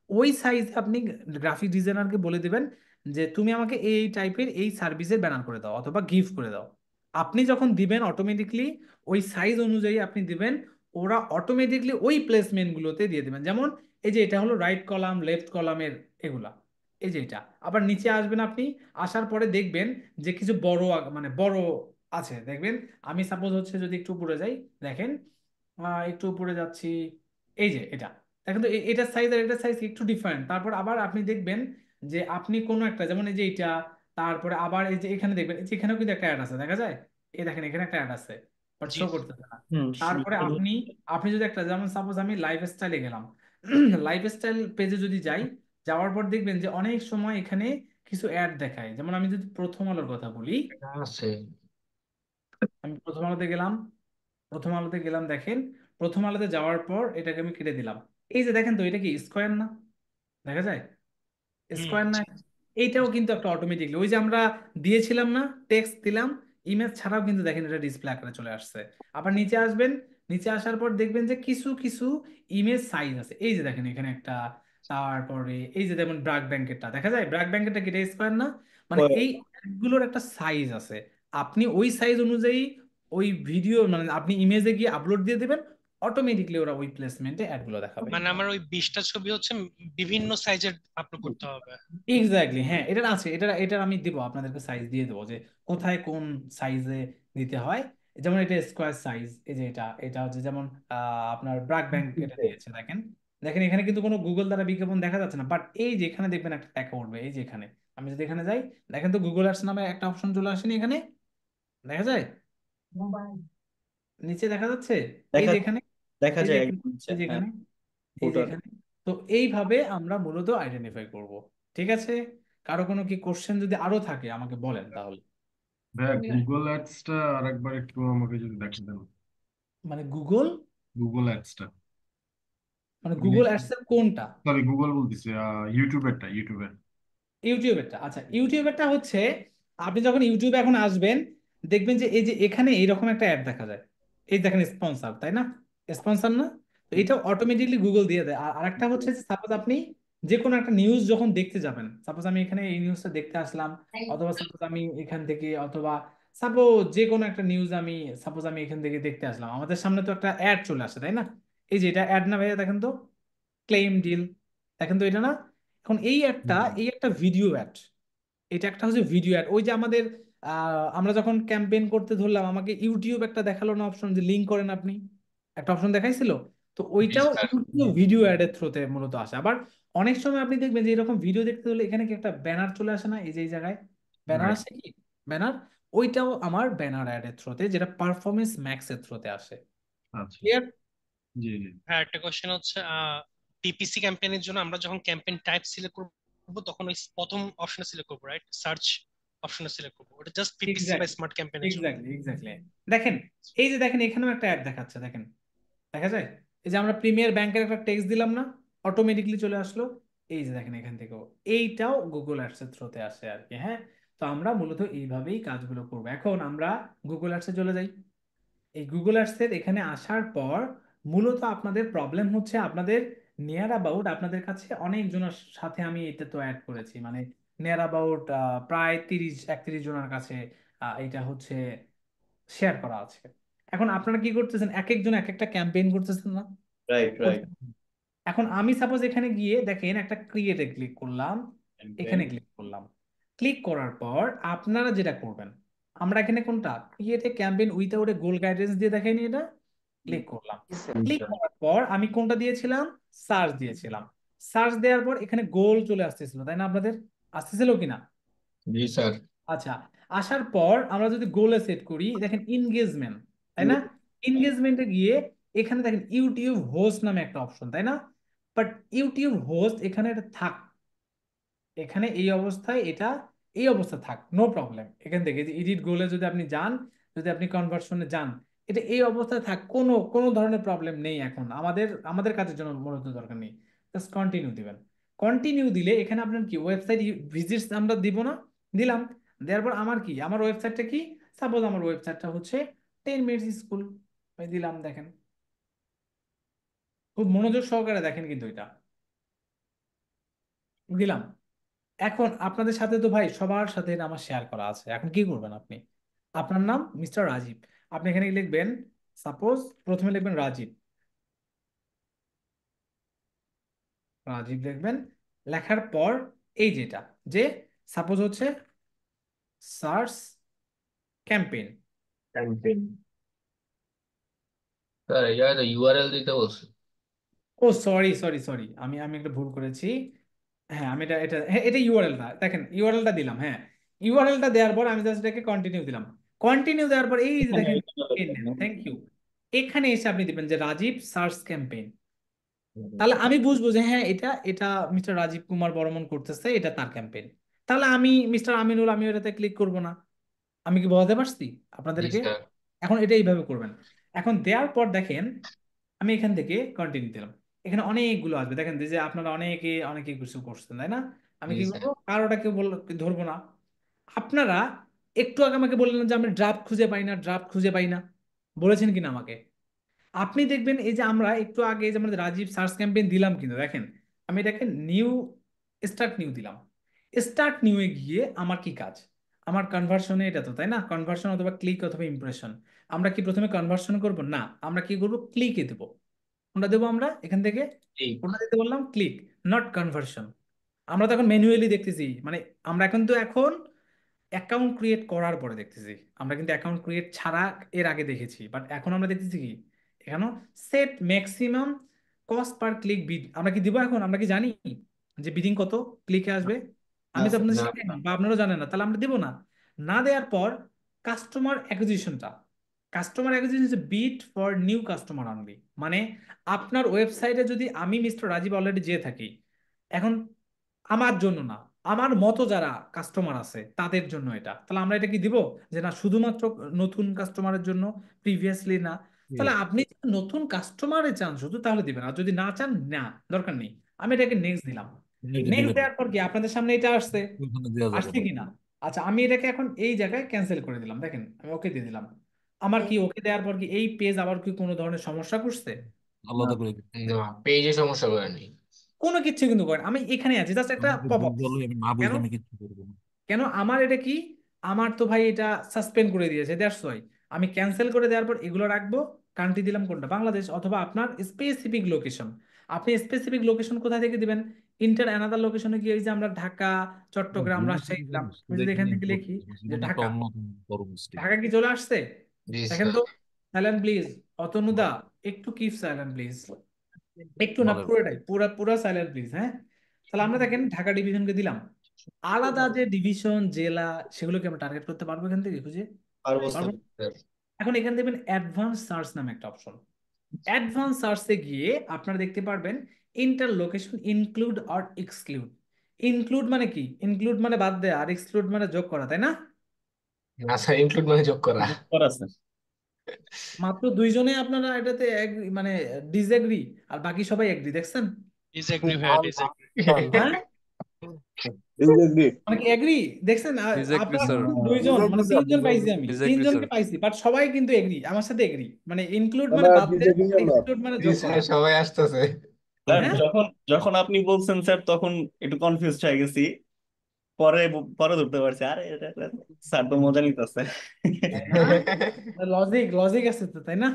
ওই সাইজ আপনি গ্রাফিক ডিজাইনারকে বলে দিবেন যে তুমি আমাকে এই টাইপের এই সার্ভিসের ব্যানার করে দাও অথবা গিফট করে দাও। আপনি যখন দিবেন অটোমেটিকলি ওই সাইজ অনুযায়ী আপনি দিবেন, ওরা অটোমেটিকলি ওই প্লেসমেন্টগুলোতে দিয়ে দিবেন। যেমন এই যে এটা হলো রাইট কলাম লেফট কলামের এগুলা, এই যে এটা। আবার নিচে আসবেন, আপনি আসার পরে দেখবেন যে কিছু বড় মানে বড় আছে দেখবেন। আমি সাপোজ হচ্ছে যদি একটু উপরে যাই, দেখেন একটু উপরে যাচ্ছি, এই যে এটা দেখেন তো, এটার সাইজ আর এটার সাইজ একটু ডিফারেন্ট। তারপর আবার আপনি দেখবেন যে আপনি কোনো একটা, যেমন এই যে এটা, তারপরে আবার এই যে এখানে দেখবেন, এই যে এখানেও কিন্তু একটা অ্যাড আছে, দেখা যায়, এই দেখেন এখানে একটা অ্যাড আছে বাট জি শো জি। করতেছে না। তারপরে আপনি আপনি যদি একটা, যেমন সাপোজ আমি লাইফ স্টাইলে গেলাম, লাইফ স্টাইল পেজে যদি যাই, যাওয়ার পর দেখবেন যে অনেক সময় এখানে কিছু অ্যাড দেখায়। যেমন আমি যদি প্রথম আলোর কথা বলি, আছে। আমি প্রথম আলোতে গেলাম, প্রথম আলোতে গেলাম, দেখেন প্রথম আলোতে যাওয়ার পর এটাকে আমি কেটে দিলাম। এই যে দেখেন তো, এটা কি স্কোয়ার না, দেখা যায় স্কোয়ার না? জি। এইটাও কিন্তু একটা অটোমেটিকলি ওই যে আমরা দিয়েছিলাম না, টেক্সট দিলাম, ইমেজ ছাড়াও কিন্তু দেখেন এটা ডিসপ্লে আকারে চলে আসছে। আবার নিচে আসবেন, নিচে আসার পর দেখবেন যে কিছু কিছু ইমেজ সাইজ আছে, এই যে দেখেন এখানে একটা, তারপরে এই যে যেমন ব্র্যাক ব্যাংকেটটা দেখা যায়, ব্র্যাক ব্যাংকেটটা কি স্কোয়ার না? মানে এই গুলোর একটা সাইজ আছে, আপনি ওই সাইজ অনুযায়ী ওই ভিডিও মানে আপনি ইমেজে গিয়ে আপলোড দিয়ে দেবেন, অটোমেটিকলি ওরা ওই প্লেসমেন্টে অ্যাডগুলো দেখাবে। মানে আমার ওই 20টা ছবি হচ্ছে বিভিন্ন সাইজের আপলোড করতে হবে। এক্স্যাক্টলি, হ্যাঁ এটা আছে, এটার আমি দিব আপনাদেরকে, সাইজ দিয়ে দেবো যে কোথায় কোন সাইজে দিতে হয়। যেমন এটা স্কোয়ার সাইজ, এই যে এটা এটা হচ্ছে যেমন আপনার ব্র্যাক ব্যাংক এটা দিয়েছে, দেখেন দেখেন এখানে কিন্তু কোনো গুগল দ্বারা বিজ্ঞাপন দেখা যাচ্ছে না, বাট এই যে এখানে দেখবেন একটা টাকা উঠবে, এই যে এখানে আমি যদি এখানে যাই, দেখেন তো গুগল অ্যাডস নামে একটা অপশন চলে আসেনি এখানে, দেখা যায় নিচে দেখা যাচ্ছে, এই দেখা যে এখানে, দেখা এই যে যায় এখানে, একদম নিচে, এই যে হ্যাঁ, এখানে, এই যে ফুটার। এখানে। তো এইভাবে আমরা মূলত আইডেন্টিফাই করব। ঠিক আছে, কারো কোনো কি কোশ্চেন যদি আরো থাকে আমাকে বলেন তাহলে। ভাইয়া গুগল অ্যাডসটা আর একবার একটু আমাকে যদি দেখে দেন। মানে গুগল, গুগল অ্যাডসটা মানে মানে গুগল অ্যাডস এর কোনটা? সরি গুগল বলতেছি, ইউটিউবের। ইউটিউবেরটা, আচ্ছা ইউটিউবেরটা হচ্ছে আপনি যখন ইউটিউবে এখন আসবেন, দেখবেন যে এই যে এখানে এইরকম একটা অ্যাড দেখা যায়, এই দেখেন স্পন্সর, তাই না? স্পন্সর না? তো এটা অটোমেটিকলি গুগল দিয়ে দেয়। আর আরেকটা হচ্ছে যে সাপোজ আপনি যে কোনো একটা নিউজ যখন দেখতে যাবেন, সাপোজ আমি এখানে এই নিউজটা দেখতে আসলাম, অথবা সাপোজ আমি এখান থেকে, অথবা সাপোজ যে কোনো একটা নিউজ আমি, সাপোজ আমি এখান থেকে দেখতে আসলাম, আমাদের সামনে তো একটা অ্যাড চলে আসে, তাই না? এই যে এটা অ্যাড না ভাইয়া, দেখেন তো ক্লেম ডিল, দেখেন তো এটা না? এখন এই অ্যাডটা, এই একটা ভিডিও অ্যাড, এটা একটা হচ্ছে ভিডিও অ্যাড। ওই যে আমাদের আমরা যখন ক্যাম্পেইন করতে ধরলাম, আমাকে ইউটিউব একটা দেখালো না অপশন, যে লিঙ্ক করেন আপনি, একটা অপশন দেখাইছিল, তো জি ওইটাও স্যার। ইউটিউব ভিডিও অ্যাডের থ্রুতে মূলত আসে। আবার অনেক সময় আপনি দেখবেন যে এরকম ভিডিও দেখতে হলে এখানে কি একটা ব্যানার চলে আসে না, এই যে এই জায়গায় ব্যানার রাইট। আসে কি, ব্যানার, ওইটাও আমার ব্যানার অ্যাডের থ্রুতে, যেটা পারফরমেন্স ম্যাক্সের থ্রুতে আসে। আচ্ছা। ক্লিয়ার? জি জি। হ্যাঁ, একটা কোশ্চেন হচ্ছে পিপিসি ক্যাম্পেইনের জন্য আমরা যখন ক্যাম্পেইন টাইপ সিলেক্ট করব তখন ওই প্রথম অপশনে সিলেক্ট করব, রাইট? সার্চ অপশনে সিলেক্ট করব, ওটা জাস্ট পিপিসি বা এক্স্যাক্টলি, স্মার্ট ক্যাম্পেইনের জন্য। Exactly, exactly. দেখেন এই যে দেখেন এখানেও একটা অ্যাড দেখাচ্ছে, দেখেন দেখা যায়, এই যে আমরা প্রিমিয়ার ব্যাংকের একটা টেক্সট দিলাম না, অটোমেটিকলি চলে আসলো, এই যে দেখেন এখান থেকেও, এইটাও গুগল অ্যাডস এর থ্রুতে আসে আর কি। হ্যাঁ, তো আমরা মূলত এইভাবেই কাজগুলো করবো। এখন আমরা গুগল অ্যাডসে চলে যাই। এই গুগল অ্যাডস এর এখানে আসার পর মূলত আপনাদের প্রবলেম হচ্ছে, আপনাদের নিয়ার অ্যাবাউট আপনাদের কাছে অনেকজনের সাথে আমি এটা তো অ্যাড করেছি, মানে নিয়ার অ্যাবাউট প্রায় 30-31 জনের কাছে এটা হচ্ছে শেয়ার করা আছে। এখন আপনারা কি করতেছেন, এক একজন এক একটা ক্যাম্পেইন করতেছেন না, রাইট রাইট। এখন আমি সাপোজ এখানে গিয়ে দেখেন একটা ক্রিয়েটে ক্লিক করলাম, এখানে ক্লিক করলাম, ক্লিক করার পর আপনারা যেটা করবেন, আমরা এখানে কোনটা create a campaign without A goal guidance দিয়ে দেখাইনি, এটা ক্লিক করলাম। ক্লিক করার পর আমি কোনটা দিয়েছিলাম, সার্চ দিয়েছিলাম। সার্চ দেওয়ার পর এখানে গোল চলে আসতেছিল, তাই না? আপনাদের আসতেছিল কিনা? জি স্যার। আচ্ছা, আসার পর আমরা যদি গোলে সেট করি, দেখেন এনগেজমেন্ট, তাই না? এনগেজমেন্টে গিয়ে এখানে দেখেন ইউটিউব হোস্ট নামে একটা অপশন, তাই না? বাট ইউটিউব হোস্ট এখানে এটা থাক, এখানে এই অবস্থায় এটা এই অবস্থা থাক, নো প্রবলেম। এখান থেকে এডিট গোলে যদি আপনি যান, যদি আপনি কনভার্সনে যান, এটা এই অবস্থায় থাক, কোনো কোনো ধরনের প্রবলেম নেই। এখন আমাদের আমাদের কাজের জন্য মূলত দরকার নেই, জাস্ট কন্টিনিউ দিবেন। কন্টিনিউ দিলে এখানে আপনার কি ওয়েবসাইট ভিজিটস আমরা দিব না? দিলাম। দেওয়ার পর আমার কি, আমার ওয়েবসাইটটা কি, সাপোজ আমার ওয়েবসাইটটা হচ্ছে 10 মিনিটস স্কুল, দিলাম। দেখেন খুব মনোযোগ সহকারে দেখেন কিন্তু এটা দিলাম। এখন আপনাদের সাথে তো ভাই সবার সাথে এটা আমার শেয়ার করা আছে। এখন কি করবেন আপনি? আপনার নাম মিস্টার রাজীব, আপনি এখানে লিখবেন, সাপোজ প্রথমে লিখবেন রাজীব, রাজীব লিখবেন। লেখার পর এই যেটা, যে সাপোজ হচ্ছে সার্চ ক্যাম্পেইন। ক্যাম্পেইন। স্যার এই জায়গায় তো ইউআরএল দিতে বলছে। ও সরি সরি সরি, আমি আমি একটা ভুল করেছি। হ্যাঁ, আমি এটা এটা হ্যাঁ, এটা ইউআরএলটা দেখেন, ইউআরএলটা দিলাম। হ্যাঁ, ইউআরএলটা দেওয়ার পর আমি জাস্ট এটাকে কন্টিনিউ দিলাম। কন্টিনিউ দেওয়ার পর এই যে এখানে দেখেন, এটা করতে থ্যাংক ইউ, এখানে এসে আপনি দিবেন যে রাজীব সার্চ ক্যাম্পেইন। হুম। তাহলে আমি বুঝবো যে হ্যাঁ, এটা এটা মিস্টার রাজীব কুমার বর্মন করতেছে, এটা তার ক্যাম্পেইন। তাহলে আমি মিস্টার আমিনুল, আমি এটাতে ক্লিক করব না। আমি কি বোঝাতে পারছি জি আপনাদেরকে? স্যার। এখন এটা এইভাবে করবেন। এখন দেওয়ার পর দেখেন, আমি এখান থেকে কন্টিনিউ দিলাম। এখানে অনেকগুলো আসবে, দেখেন যে আপনারা অনেকে অনেকে কিছু করছেন, তাই না? আমি জি কি স্যার। করবো, কারোটা কেউ ধরবো না। আপনারা একটু আগে আমাকে বললেন যে আমি ড্রাফট খুঁজে পাই না, ড্রাফট খুঁজে পাই না, বলেছেন কিনা আমাকে? আপনি দেখবেন এই যে আমরা একটু আগে যে আমাদের রাজীব সার্চ ক্যাম্পেইন দিলাম, কিন্তু দেখেন আমি এটাকে নিউ, স্টার্ট নিউ দিলাম। স্টার্ট নিউয়ে গিয়ে আমার কি কাজ, আমার কনভার্সনে এটা তো, তাই না? কনভার্সন অথবা ক্লিক অথবা ইমপ্রেশন। আমরা কি প্রথমে কনভার্সন করব না, আমরা কি করব, ক্লিকে দেবো। কোনটা দেবো আমরা এখান থেকে? ঠিক। কোনটা দিতে বললাম? Click, not conversion. আমরা তো এখন ম্যানুয়ালি দেখতেছি, মানে আমরা এখন তো এখন অ্যাকাউন্ট ক্রিয়েট করার পরে দেখতেছি। আমরা কিন্তু অ্যাকাউন্ট ক্রিয়েট ছাড়া এর আগে দেখেছি, বাট এখন আমরা দেখতেছি কি, এখানে set maximum cost per click bid. আমরা কি দিব এখন? আমরা কি জানি যে বিডিং কত ক্লিকে আসবে? না আমি তো স্যার। আপনাদের না শিখাই না, বা আপনারাও জানেন না, তাহলে আমরা দিব না। না দেওয়ার পর কাস্টমার অ্যাকুইজিশনটা, customer acquisition bid for new customer only. মানে আপনার ওয়েবসাইটে যদি আমি মিস্টার রাজীব অলরেডি যেয়ে থাকি, এখন আমার জন্য না, আমার মতো যারা কাস্টমার আছে তাদের জন্য এটা, তাহলে আমরা এটা কি দিব যে না শুধুমাত্র নতুন কাস্টমারের জন্য, প্রিভিয়াসলি না? তাহলে আপনি যদি নতুন কাস্টমারে চান শুধু, তাহলে দিবেন। আর যদি না চান, না, দরকার নেই। আমি এটাকে নেক্সট দিলাম। নেক্সট দিবেন দেওয়ার পর কি আপনাদের সামনে এটা আসছে, ওখানে দেওয়া যাবে আসছে না। কিনা? আচ্ছা, আমি এটাকে এখন এই জায়গায় ক্যান্সেল করে দিলাম। দেখেন আমি ওকে দিয়ে দিলাম। আমার কি ওকে দেওয়ার পর কি এই পেজ আবার কি কোনো ধরনের সমস্যা করছে? না আলাদা করে না, পেজে সমস্যা করে নেই। কোনো কিছু কিন্তু করেন, আমি এখানে আছি, জাস্ট একটা আমাকে পপ ভুল আপ। বলো, আমি না কেন? বুঝলে আমি কিছু করবো না। কেন আমার এটা কি, আমার তো ভাই এটা সাসপেন্ড করে দিয়েছে, দ্যাটস ওয়াই আমি ক্যান্সেল করে দেওয়ার পর এগুলো রাখবো। কান্ট্রি দিলাম কোনটা, বাংলাদেশ, অথবা আপনার স্পেসিফিক লোকেশন। আপনি স্পেসিফিক লোকেশন কোথা থেকে দিবেন? ইন্টার অ্যানাদার লোকেশনে গিয়ে, এই যে আমরা ঢাকা, আমার চট্টগ্রাম, ভুল রাজশাহী ছিল, দিলাম। আমি সেটা যদি এখান এখানে থেকে করতে লিখি হবে। যে জীবনে একটা ঢাকা, অন্যতম বড় মিস্টেক। ঢাকা কি চলে আসছে? জি দেখেন স্যার। তো, সাইলেন্ট প্লিজ। অতনুদা, একটু কিপ সাইলেন্ট প্লিজ, একটু না, ভালো। পুরোটাই, পুরা পুরা সাইলেন্ট প্লিজ। হ্যাঁ, তাহলে আমরা দেখেন ঢাকা ডিভিশনকে দিলাম। আলাদা যে ডিভিশন, জেলা, সেগুলোকে আমরা টার্গেট করতে পারবো এখান থেকে খুঁজে, পারবো পারবো? স্যার। স্যার। এখন এখানে দেখবেন অ্যাডভান্স সার্চ নামে একটা অপশন। অ্যাডভান্স সার্চে গিয়ে আপনারা দেখতে পারবেন inter location include or exclude. Include মানে কি? ইনক্লুড মানে বাদ দেয়া, আর এক্সক্লুড মানে যোগ করা, তাই না? না স্যার, ইনক্লুড মানে যোগ করা। যোগ করা স্যার। মাত্র দুইজনে আপনারা এটাতে মানে ডিসএগ্রি, আর বাকি সবাই এগ্রি, দেখছেন? ডিসএগ্রি ভাইয়া, ডিসএগ্রি। হ্যাঁ, Exactly. মানে কি এগ্রি দেখছেন? ডিসএগ্রি আপনারা স্যার, শুধু দুইজন, মানে Exactly, sir. তিনজন পাইছি, আমি ডিসএগ্রি স্যার। তিনজনকে পাইছি, বাট সবাই কিন্তু এগ্রি, আমার সাথে এগ্রি। মানে ইনক্লুড মানে আমরা বাদ দেয়া, disagree আমরা। এক্সক্লুড মানে জি যোগ স্যার, করা। সবাই আসতেছে। স্যার হ্যাঁ, যখন যখন আপনি বলছেন স্যার, তখন একটু কনফিউজড হয়ে গেছি। পরে পরে ধরতে পারছি, আরে স্যার তো মজা নিতেছে। তাই না? লজিক লজিক আছে তো, তাই না?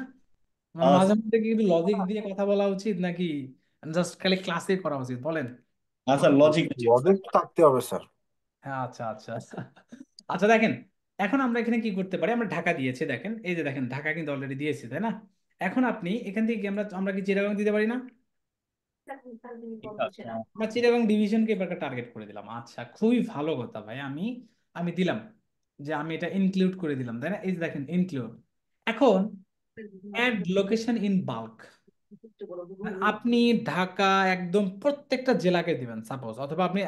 মানে মাঝে মধ্যে কি একটু লজিক দিয়ে কথা বলা উচিত, নাকি জাস্ট খালি ক্লাসে করা উচিত, বলেন? আচ্ছা, লজিক উচিত স্যার। লজিক থাকতে হবে স্যার। হ্যাঁ, আচ্ছা আচ্ছা আচ্ছা। আচ্ছা দেখেন, এখন আমরা এখানে কি করতে পারি, আমরা ঢাকা দিয়েছি, দেখেন এই যে দেখেন ঢাকা কিন্তু অলরেডি দিয়েছি, তাই না? এখন আপনি এখান থেকে কি আমরা আমরা কি চিটাগাং দিতে পারি না? ঠিক আছে। আমরা চিটাগাং ডিভিশনকে এবার টার্গেট করে দিলাম। আচ্ছা, খুবই ভালো কথা ভাই। আমি আমি দিলাম যে আমি এটা ইনক্লুড করে দিলাম, তাই না? এই যে দেখেন ইনক্লুড। এখন অ্যাড লোকেশন ইন বাল্ক। আপনি ঢাকা একদম প্রত্যেকটা জেলাকে দিবেন সাপোজ, অথবা আপনি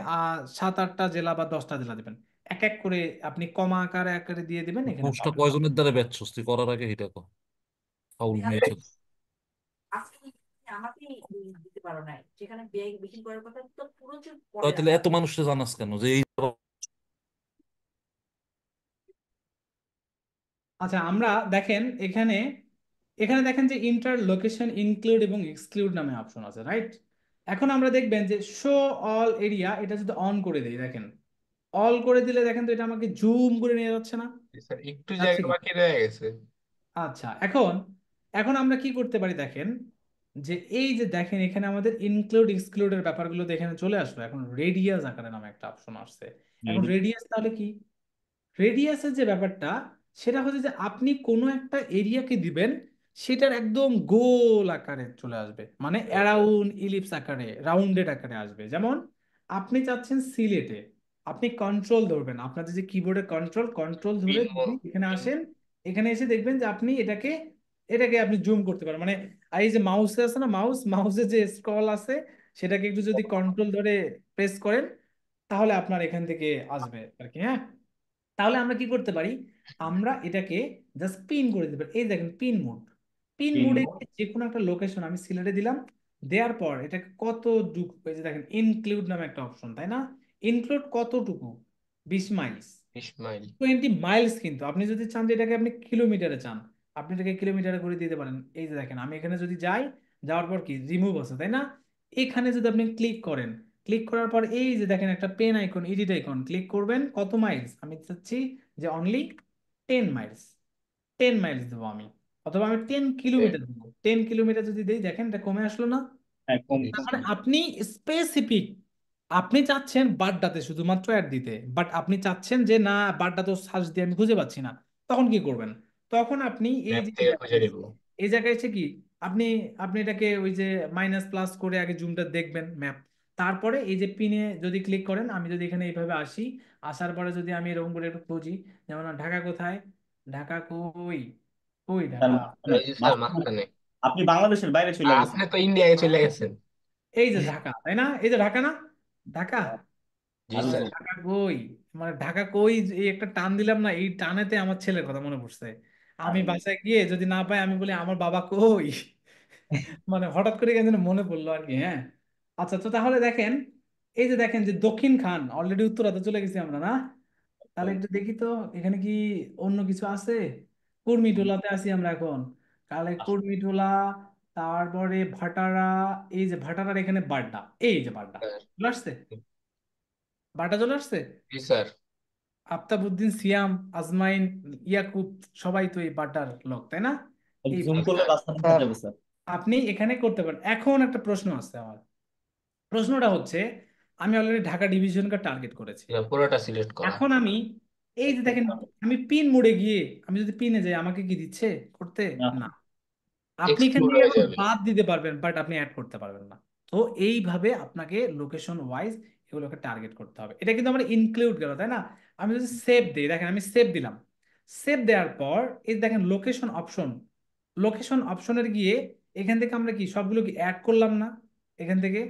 7-8টা জেলা বা 10টা জেলা দিবেন, এক এক করে আপনি কমা আকারে আকারে দিয়ে দিবেন এখানে পোস্টটা পাবেন। কয়জনের দ্বারা ব্যাচছস তুই করার আগে এটা কর, ফাউল মেয়েছে। তাহলে এত মানুষকে জানাস কেন যে এই আচ্ছা, আমরা দেখেন এখানে এখানে দেখেন যে ইন্টার লোকেশন ইনক্লুড এবং এক্সক্লুড নামে অপশন আছে, রাইট? এখন আমরা দেখবেন যে শো অল এরিয়া, এটা যদি অন করে দেই, দেখেন অল করে দিলে দেখেন তো এটা আমাকে জুম করে নিয়ে যাচ্ছে না? স্যার একটু যাচ্ছে জায়গা কি? বাকি রয়ে গেছে। আচ্ছা, এখন এখন আমরা কি করতে পারি দেখেন, যে এই যে দেখেন এখানে আমাদের ইনক্লুড এক্সক্লুডের ব্যাপারগুলো তো এখানে চলে আসলো। এখন রেডিয়াস আকারে নামে একটা অপশন আসছে। এখন রেডিয়াস তাহলে কি? রেডিয়াসের যে ব্যাপারটা, সেটা হচ্ছে যে আপনি কোনো একটা এরিয়াকে দিবেন, সেটার একদম গোল আকারে চলে আসবে, মানে অ্যারাউন্ড ইলিপস আকারে, রাউন্ডেড আকারে আসবে। যেমন আপনি চাচ্ছেন সিলেটে, আপনি কন্ট্রোল ধরবেন, আপনাদের যে কিবোর্ডে কন্ট্রোল কন্ট্রোল ধরে পিন যদি এখানে আসেন, এখানে এসে দেখবেন যে আপনি এটাকে এটাকে আপনি জুম করতে পারেন। মানে এই যে মাউসে আছে না, মাউসে যে স্ক্রল আছে, সেটাকে একটু যদি কন্ট্রোল ধরে প্রেস করেন, তাহলে আপনার এখান থেকে আসবে আর কি। হ্যাঁ, তাহলে আমরা কি করতে পারি, আমরা এটাকে জাস্ট পিন করে দিতে পারি। এই দেখেন পিন মোড, পিন মোডে যে কোনো একটা লোকেশন আমি সিলেক্টে দিলাম, দেওয়ার পর এটাকে কতটুকু, এই যে দেখেন ইনক্লুড নামে একটা অপশন, তাই না? ইনক্লুড কতটুকু? 20 মাইলস, 20 মাইল। 20 মাইলস। কিন্তু আপনি যদি চান যে এটাকে আপনি কিলোমিটারে চান, আপনি এটাকে কিলোমিটারে করে দিতে পারেন। এই যে দেখেন আমি এখানে যদি যাই, যাওয়ার পর কি রিমুভ আছে, তাই না? এখানে যদি আপনি ক্লিক করেন, ক্লিক করার পর এই যে দেখেন একটা pen icon, edit icon, click করবেন। কত মাইলস আমি চাচ্ছি? যে অনলি 10 মাইলস, 10 মাইলস দেবো আমি, অথবা আমি 10 কিলোমিটার দেবো। 10 কিলোমিটার যদি দিই, দেখেন এটা কমে আসলো না? হ্যাঁ, কম তার কম। মানে আপনি স্পেসিফিক, আপনি চাচ্ছেন বাড্ডাতে শুধুমাত্র অ্যাড দিতে, বাট আপনি চাচ্ছেন যে না, বাড্ডা তো সার্চ দিয়ে আমি খুঁজে পাচ্ছি না, তখন কি করবেন? তখন আপনি এই ম্যাপ যে এই থেকে জায়গায় খুঁজে নিব। এই জায়গায় এসে কি, আপনি আপনি এটাকে ওই যে মাইনাস প্লাস করে আগে জুমটা দেখবেন ম্যাপ, তারপরে এই যে পিনে যদি ক্লিক করেন, আমি যদি এখানে এইভাবে আসি, আসার পরে যদি আমি এরকম করে একটু খুঁজি, যেমন ঢাকা কোথায়, ঢাকা কই, কই তার ঢাকা, মাঝখানে এই যে স্যার মাঝখানে মাঝখানে। আপনি বাংলাদেশের বাইরে চলে গেছেন। আপনি তো ইন্ডিয়ায় চলে গেছেন। এই যে ঢাকা, তাই না? এই যে ঢাকা না, ঢাকা, জি আরো স্যার। কম। ঢাকা কই, মানে ঢাকা কই, এই একটা টান দিলাম না, এই টানেতে আমার ছেলের কথা মনে পড়ছে। আমি আরে, বাসায় গিয়ে যদি না পাই, আমি বলি আমার বাবা কই। মানে হঠাৎ করে কেন যেন মনে পড়লো আর কি। হ্যাঁ, আচ্ছা, তো তাহলে দেখেন, এই যে দেখেন যে দক্ষিণ খান, অলরেডি উত্তরাতে চলে গেছি আমরা না? তাহলে একটু দেখি তো এখানে কি অন্য কিছু আছে। কুর্মিটোলাতে আছি আমরা এখন, তাহলে কুর্মিটোলা, তারপরে ভাটারা, এই যে ভাটারার এখানে বাড্ডা, এই যে বাড্ডা স্যার। চলে আসছে, বাড্ডা চলে আসছে। জি স্যার। আফতাবউদ্দিন, সিয়াম, আজমাইন, ইয়াকুব, সবাই তো এই বাড্ডার লোক, তাই না? এই জুম জি করলে স্যার। রাস্তা দেখা যাবে স্যার। আপনি এখানে করতে পারেন। এখন একটা প্রশ্ন আছে আমার, প্রশ্নটা হচ্ছে, আমি অলরেডি ঢাকা ডিভিশনকে টার্গেট করেছি। এটা পুরোটা সিলেক্ট করা। এখন আমি এই যে দেখেন, আমি পিন মোডে গিয়ে আমি যদি পিনে যাই, আমাকে কি দিচ্ছে করতে? না, না। আপনি এখান এক্সক্লুড থেকে হয়ে এখন যাবে। বাদ দিতে পারবেন, বাট আপনি অ্যাড করতে পারবেন না। তো এইভাবে আপনাকে লোকেশন ওয়াইজ এগুলোকে টার্গেট করতে হবে। এটা কিন্তু আমরা ইনক্লুড গেল, তাই না? আমি যদি সেভ দিই, দেখেন আমি সেভ দিলাম, সেভ দেওয়ার পর এই দেখেন লোকেশন অপশন, লোকেশন অপশনের গিয়ে এখান থেকে আমরা কি সবগুলো কি অ্যাড করলাম না এখান থেকে?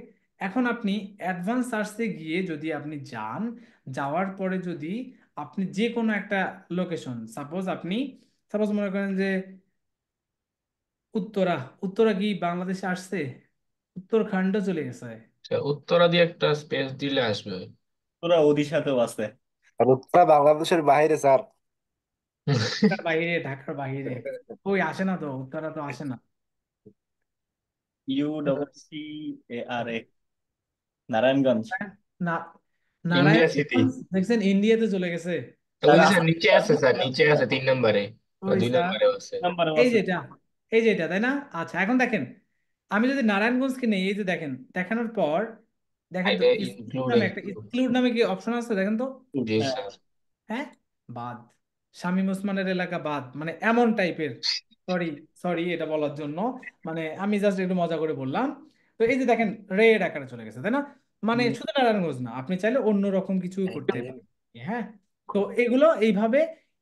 এখন আপনি অ্যাডভান্স সার্চে গিয়ে যদি আপনি যান, যাওয়ার পরে যদি আপনি যে কোনো একটা লোকেশন, সাপোজ মনে করেন যে উত্তরা, উত্তরা কি বাংলাদেশে আসছে? উত্তরাখণ্ড চলে গেছে। আচ্ছা, উত্তরা দিয়ে একটা স্পেস দিলে আসবে। তোরা ওদিশাতেও আছে। আর উত্তরা বাংলাদেশের বাইরে স্যার। ঢাকার বাইরে, ঢাকার বাইরে ওই আসে না তো, উত্তরা তো আসে না। UCCARA, নারায়ণগঞ্জ। না, ইন্ডিয়া সিটি। নারায়ণগঞ্জ দেখছেন ইন্ডিয়াতে চলে গেছে। ওই স্যার যে স্যার আছে, নিচে আছে, স্যার নিচে আছে 3 নম্বরে। ওই দুই স্যার, নম্বরে আছে। নাম্বারও এই আছে। যেটা, এই যেটা, তাই না? আচ্ছা, এখন দেখেন আমি যদি নারায়ণগঞ্জকে নেই, এই যে দেখেন, দেখানোর পর দেখেন তো আইবে এক্সক্লুড ইনক্লুড নামে একটা, এক্সক্লুড। এক্সক্লুড নামে কি অপশন আছে দেখেন তো? জি হ্যাঁ, স্যার। হ্যাঁ, বাদ, শামীম ওসমানের এলাকা বাদ, মানে এমন টাইপের। সরি, সরি এটা বলার জন্য, মানে আমি জাস্ট একটু মজা করে বললাম। তো তো এই যে দেখেন রেড আকারে চলে গেছে, তাই না? মানে হুম, শুধু নারায়ণগঞ্জ না, আপনি চাইলে অন্য রকম কিছু করতে পারেন। হ্যাঁ, তো এগুলো এইভাবে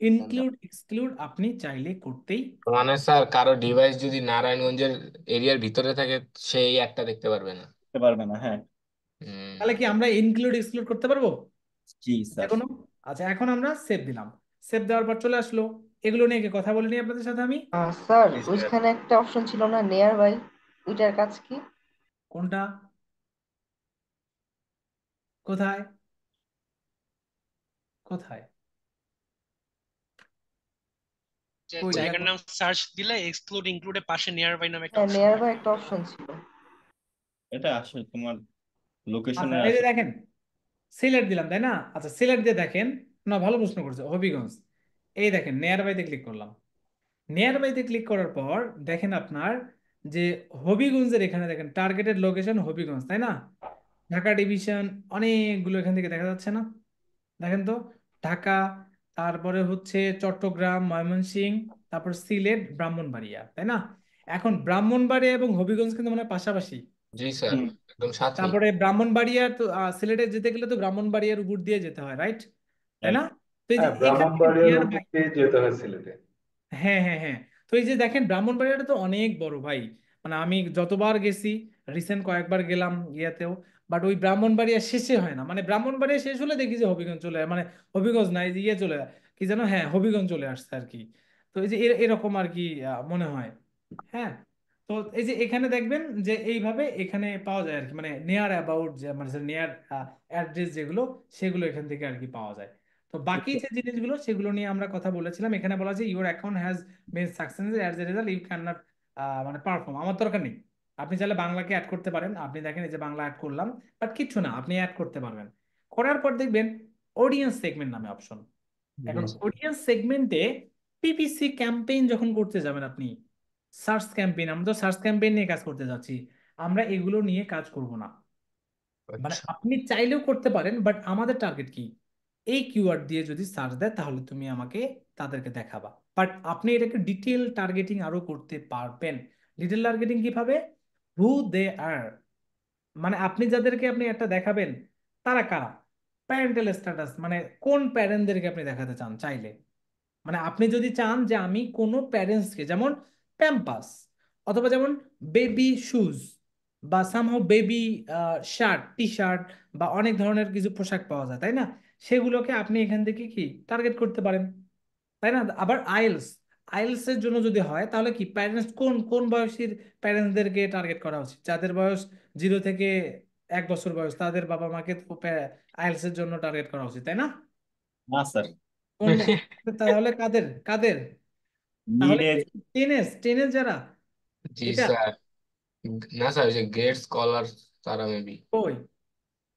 ইনক্লুড এক্সক্লুড আপনি চাইলে করতেই। মানে স্যার কারো ডিভাইস যদি নারায়ণগঞ্জের এরিয়ার ভিতরে থাকে সেই একটা দেখতে পারবে না। করতে পারবে না, হ্যাঁ। তাহলে কি আমরা ইনক্লুড এক্সক্লুড করতে পারবো জি স্যার। এখনো? আচ্ছা, এখন আমরা সেভ দিলাম। সেভ দেওয়ার পর চলে আসলো। এগুলো নিয়ে কি কথা বলিনি আপনাদের সাথে আমি? স্যার ওইখানে একটা অপশন ছিল না, নিয়ার বাই, ওইটার কাজ কি? কোনটা? কোথায়? কোথায়? কই জায়গার দেখো। নাম সার্চ দিলে এক্সক্লুড ইনক্লুডে পাশে নিয়ার বাই নামে একটা হ্যাঁ, অপশন নিয়ার পাবেন। বাই একটা অপশন ছিল। এটা আসলে তোমার আচ্ছা, লোকেশনে এই যে আসে। দেখেন সিলেট দিলাম, তাই না? আচ্ছা, সিলেট দিয়ে দেখেন না, ভালো প্রশ্ন করছে, হবিগঞ্জ। এই দেখেন নিয়ার বাইতে ক্লিক করলাম। নিয়ার বাইতে ক্লিক করার পর দেখেন আপনার যে হবিগঞ্জের এখানে দেখেন টার্গেটেড লোকেশন হবিগঞ্জ, তাই না? ঢাকা ডিভিশন অনেকগুলো এখান থেকে দেখা যাচ্ছে না? দেখেন তো, ঢাকা, তারপরে হচ্ছে চট্টগ্রাম, ময়মনসিংহ, তারপর সিলেট, ব্রাহ্মণবাড়িয়া, তাই না? এখন ব্রাহ্মণবাড়িয়া এবং হবিগঞ্জ কিন্তু মানে পাশাপাশি। জি স্যার, হুম, একদম সাথেই। তারপরে ব্রাহ্মণবাড়িয়া তো সিলেটে যেতে গেলে তো ব্রাহ্মণবাড়িয়ার উপর দিয়ে যেতে হয়, রাইট? তাই না? রাইট। তো এই যে হ্যাঁ, এখান থেকে ব্রাহ্মণবাড়িয়ার নিয়ার উপর বাই, দিয়ে যেতে হয় সিলেটে। হ্যাঁ হ্যাঁ হ্যাঁ, তো এই যে দেখেন ব্রাহ্মণবাড়িয়াটা তো অনেক বড় ভাই। মানে আমি যতবার গেছি, রিসেন্ট কয়েকবার গেলাম ইয়াতেও, বাট ওই ব্রাহ্মণবাড়িয়া শেষে হয় না। মানে ব্রাহ্মণবাড়িয়া শেষ হলে দেখি যে হবিগঞ্জ চলে মানে হবিগঞ্জ না, এই যে ইয়ে চলে, কি যেন, হ্যাঁ হবিগঞ্জ চলে আসছে আর কি। তো এই যে এরকম আর কি মনে হয়। হ্যাঁ, তো এই যে এখানে দেখবেন যে এইভাবে এখানে পাওয়া যায় আর কি, মানে নিয়ার অ্যাবাউট যে মানে নিয়ার অ্যাড্রেস যেগুলো, সেগুলো এখান থেকে আর কি পাওয়া যায়। তো বাকি যে জিনিসগুলো সেগুলো নিয়ে আমরা কথা বলেছিলাম। এখানে বলা আছে your account has been successful as a result you can not মানে পারফর্ম। আমার দরকার নেই, আপনি চাইলে বাংলাকে অ্যাড করতে পারেন। আপনি দেখেন এই যে বাংলা অ্যাড করলাম, বাট কিচ্ছু না, আপনি অ্যাড করতে পারবেন। করার পর দেখবেন অডিয়েন্স সেগমেন্ট নামে অপশন। এখন অডিয়েন্স সেগমেন্টে পিপিসি ক্যাম্পেইন যখন করতে যাবেন আপনি, সার্চ ক্যাম্পেইন, আমরা তো সার্চ ক্যাম্পেইন নিয়ে কাজ করতে যাচ্ছি, আমরা এগুলো নিয়ে কাজ করব না। মানে আচ্ছা। আপনি চাইলেও করতে পারেন, বাট আমাদের টার্গেট কি, এই কিওয়ার্ড দিয়ে যদি সার্চ দেয় তাহলে তুমি আমাকে তাদেরকে দেখাবা। বাট আপনি এটাকে ডিটেল টার্গেটিং আরো করতে পারবেন। ডিটেল টার্গেটিং কিভাবে? হু দে আর, মানে আপনি যাদেরকে আপনি একটা দেখাবেন তারা কারা, প্যারেন্টাল স্ট্যাটাস, মানে কোন প্যারেন্টদেরকে আপনি দেখাতে চান চাইলে। মানে আপনি যদি চান যে আমি কোনো প্যারেন্টসকে, যেমন প্যাম্পাস, অথবা যেমন বেবি শুজ, বা somehow baby shirt, T shirt, বা অনেক ধরনের কিছু পোশাক পাওয়া যায়, তাই না? সেগুলোকে আপনি এখান থেকে কি টার্গেট করতে পারেন, তাই না? আবার আইএলস, আইএলস এর জন্য যদি হয় তাহলে কি প্যারেন্টস কোন কোন বয়সীর প্যারেন্টসদেরকে টার্গেট করা উচিত? যাদের বয়স 0 থেকে 1 বছর বয়স, তাদের বাবা মাকে তো আইএলস এর জন্য টার্গেট করা উচিত, তাই না? না স্যার, কোন, তাহলে কাদের কাদের? মিড তাহলে এজ। টেনেস, টেনেস যারা, জি এটা স্যার। না স্যার, ওই যে গ্রেট স্কলার তারা মেবি। কই,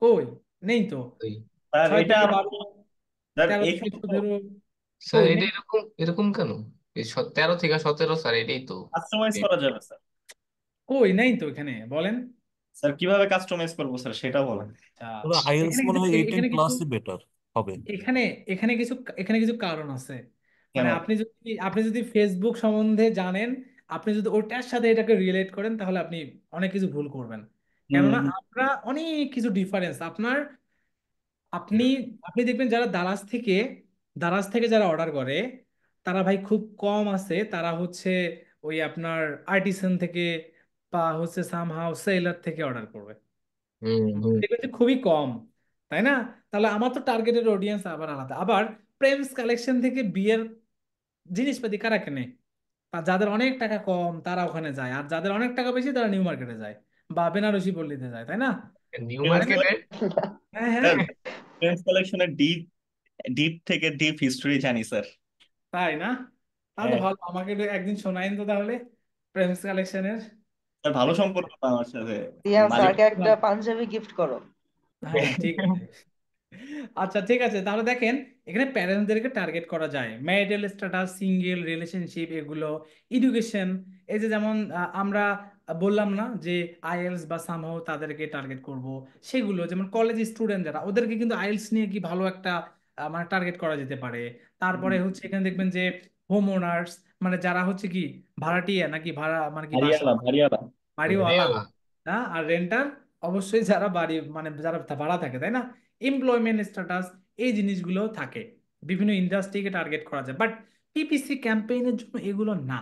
কই, নেই তো। স্যার ছয় এটা থেকে আমার, বারো স্যার 13 থেকে 14 স্যার কই এটা নেই। এরকম এরকম কেন? এই 13 থেকে 17 স্যার, এটাই তো। কাস্টমাইজ করা যাবে স্যার। কই নেই তো এখানে, বলেন। স্যার কিভাবে কাস্টমাইজ করবো স্যার সেটা বলেন। আচ্ছা, তাহলে আইএলস এখানে মনে কিছু হয় 18 এখানে কিছু প্লাসই বেটার হবে। এখানে এখানে কিছু এখানে কিছু কারণ আছে। কেন? মানে আপনি যদি ফেসবুক সম্বন্ধে জানেন, আপনি যদি ওটার সাথে এটাকে রিলেট করেন তাহলে আপনি অনেক কিছু ভুল করবেন। হুম কেননা হুম। আমরা অনেক কিছু ডিফারেন্স আপনার, আপনি আপনি দেখবেন যারা দারাজ থেকে যারা অর্ডার করে, তারা ভাই খুব কম আছে, তারা হচ্ছে ওই আপনার আর্টিসান থেকে বা হচ্ছে সামহাও সেলার থেকে অর্ডার করবে। হুম হুম। দেখবেন যে খুবই কম, তাই না? তাহলে আমার তো টার্গেটেড অডিয়েন্স আবার আলাদা। আবার প্রেমস কালেকশন থেকে বিয়ের জিনিসপাতি কারা কেনে? যাদের অনেক টাকা কম তারা ওখানে যায়, আর যাদের অনেক টাকা বেশি তারা নিউ মার্কেটে যায় বা বেনারসি পল্লীতে যায়, তাই না? নিউ প্রেন্স মানে মার্কেটে। হ্যাঁ হ্যাঁ, স্যার, প্রেন্স কালেকশনের ডিপ, ডিপ থেকে ডিপ হিস্টরি জানি স্যার। তাই না? তাহলে তো হ্যাঁ ভালো, আমাকে একটু একদিন শোনাইন তো তাহলে প্রেমস কালেকশনের। স্যার, ভালো সম্পর্ক তো আমার সাথে। রিয়ান মালিক। স্যারকে একটা পাঞ্জাবি গিফট করো। হ্যাঁ ঠিক আছে। আচ্ছা ঠিক আছে, তাহলে দেখেন এখানে প্যারেন্টসদেরকে টার্গেট করা যায়, ম্যারিটাল স্ট্যাটাস, সিঙ্গেল, রিলেশনশিপ, এগুলো, এডুকেশন। এই যে যেমন আমরা বললাম না যে আইএলস বা সামহাও তাদেরকে টার্গেট করব, সেগুলো যেমন কলেজ স্টুডেন্ট যারা, ওদেরকে কিন্তু আইএলস নিয়ে কি ভালো একটা মানে টার্গেট করা যেতে পারে। তারপরে হচ্ছে এখানে দেখবেন যে হোম ওনার্স, মানে যারা হচ্ছে কি ভাড়াটিয়া নাকি ভাড়া, মানে কি বাসা ভারিয়ালা ভারিয়ালা। বাড়িওয়ালা, ভাইয়ালা। হ্যাঁ, আর রেন্টার অবশ্যই যারা বাড়ি মানে যারা ভাড়া থাকে, তাই না? এমপ্লয়মেন্ট স্ট্যাটাস, এই জিনিসগুলো থাকে, বিভিন্ন ইন্ডাস্ট্রিকে টার্গেট করা যায়, বাট পিপিসি ক্যাম্পেইনের জন্য এগুলো না।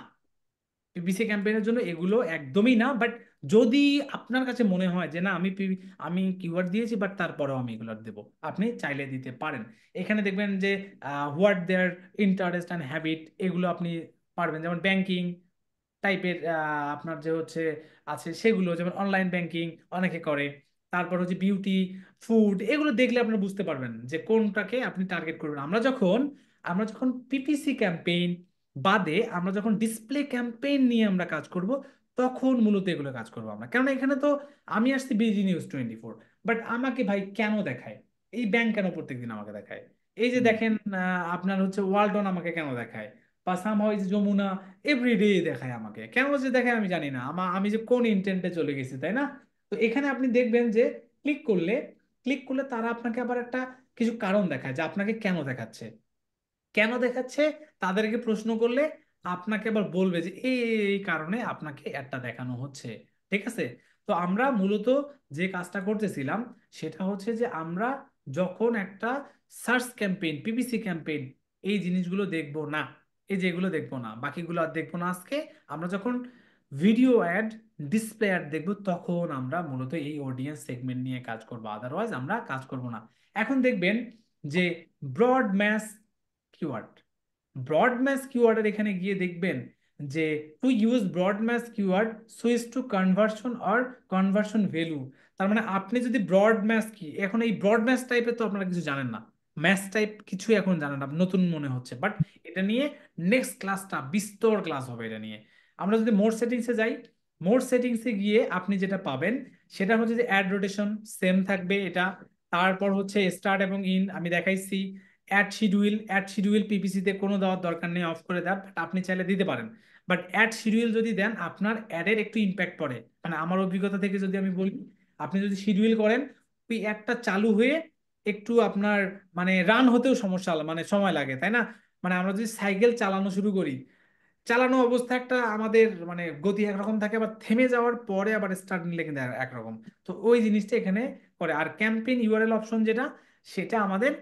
পিপিসি ক্যাম্পেইনের জন্য এগুলো একদমই না। বাট যদি আপনার কাছে মনে হয় যে না, আমি কিওয়ার্ড দিয়েছি বাট তারপরেও আমি এগুলো দেবো, আপনি চাইলে দিতে পারেন। এখানে দেখবেন যে what their interest and habit, এগুলো আপনি পারবেন। যেমন ব্যাংকিং টাইপের আপনার যে হচ্ছে আছে সেগুলো, যেমন অনলাইন ব্যাংকিং অনেকে করে। তারপর হচ্ছে বিউটি, ফুড, এগুলো দেখলে আপনারা বুঝতে পারবেন যে কোনটাকে আপনি টার্গেট করবেন। আমরা যখন পিপিসি ক্যাম্পেইন বাদে আমরা যখন ডিসপ্লে ক্যাম্পেইন নিয়ে আমরা কাজ করব, তখন মূলত এগুলো কাজ করবো আমরা। কেননা এখানে তো আমি আসছি বিজি নিউজ 24, বাট আমাকে ভাই কেন দেখায় এই ব্যাংক, কেন প্রত্যেকদিন আমাকে দেখায়? এই যে দেখেন আপনার হচ্ছে ওয়ালটন আমাকে কেন দেখায়, বা সামহাও এই যে যমুনা এভরিডে দেখায় আমাকে, কেন যে দেখায় আমি জানি না, আমি যে কোন ইন্টেন্টে চলে গেছি, তাই না? তো এখানে আপনি দেখবেন যে ক্লিক করলে ক্লিক করলে তারা আপনাকে আবার একটা কিছু কারণ দেখায় যে আপনাকে কেন দেখাচ্ছে। কেন দেখাচ্ছে তাদেরকে প্রশ্ন করলে আপনাকে আবার বলবে যে এই এই এই কারণে আপনাকে একটা দেখানো হচ্ছে। ঠিক আছে? তো আমরা মূলত যে কাজটা করতেছিলাম সেটা হচ্ছে যে আমরা যখন একটা সার্চ ক্যাম্পেইন, পিপিসি ক্যাম্পেইন, এই জিনিসগুলো দেখবো না, এই যেগুলো দেখবো না, বাকিগুলো আর দেখবো না আজকে। আমরা যখন ভিডিও অ্যাড, ডিসপ্লে অ্যাড দেখবো, তখন আমরা মূলত এই অডিয়েন্স সেগমেন্ট নিয়ে কাজ করবো, আদারওয়াইজ আমরা কাজ করব না। এখন দেখবেন যে broad match keyword, broad match কিওয়ার্ডের এখানে গিয়ে দেখবেন যে to use broad match keyword switch to conversion or conversion value. তার মানে আপনি যদি ব্রড ম্যাস কি, এখন এই ব্রড ম্যাস টাইপের তো আপনারা কিছু জানেন না, ম্যাথ টাইপ কিছু এখন জানেন না, নতুন মনে হচ্ছে, বাট এটা নিয়ে নেক্সট ক্লাসটা বিস্তর ক্লাস হবে এটা নিয়ে। আমরা যদি মোড সেটিংসে যাই, মোড সেটিংসে গিয়ে আপনি যেটা পাবেন সেটা হচ্ছে যে অ্যাড রোটেশন সেম থাকবে এটা। তারপর হচ্ছে স্টার্ট এবং ইন আমি দেখাইছি। অ্যাড শিডিউল পিপিসিতে কোনো দেওয়ার দরকার নেই, অফ করে দেন, বাট আপনি চাইলে দিতে পারেন। বাট অ্যাড শিডিউল যদি দেন আপনার অ্যাডের একটু ইম্প্যাক্ট পড়ে, মানে আমার অভিজ্ঞতা থেকে যদি আমি বলি, আপনি যদি শিডিউল করেন ওই অ্যাডটা চালু হয়ে একটু আপনার মানে রান হতেও সমস্যা মানে সময় লাগে, তাই না? মানে আমরা যদি সাইকেল চালানো শুরু করি, চালানো অবস্থা একটা আমাদের মানে গতি একরকম থাকে, আবার থেমে যাওয়ার পরে আবার স্টার্ট নিলে কিন্তু একরকম। তো ওই জিনিসটা এখানে করে। আর ক্যাম্পেইন ইউআরএল অপশন যেটা, সেটা আমাদের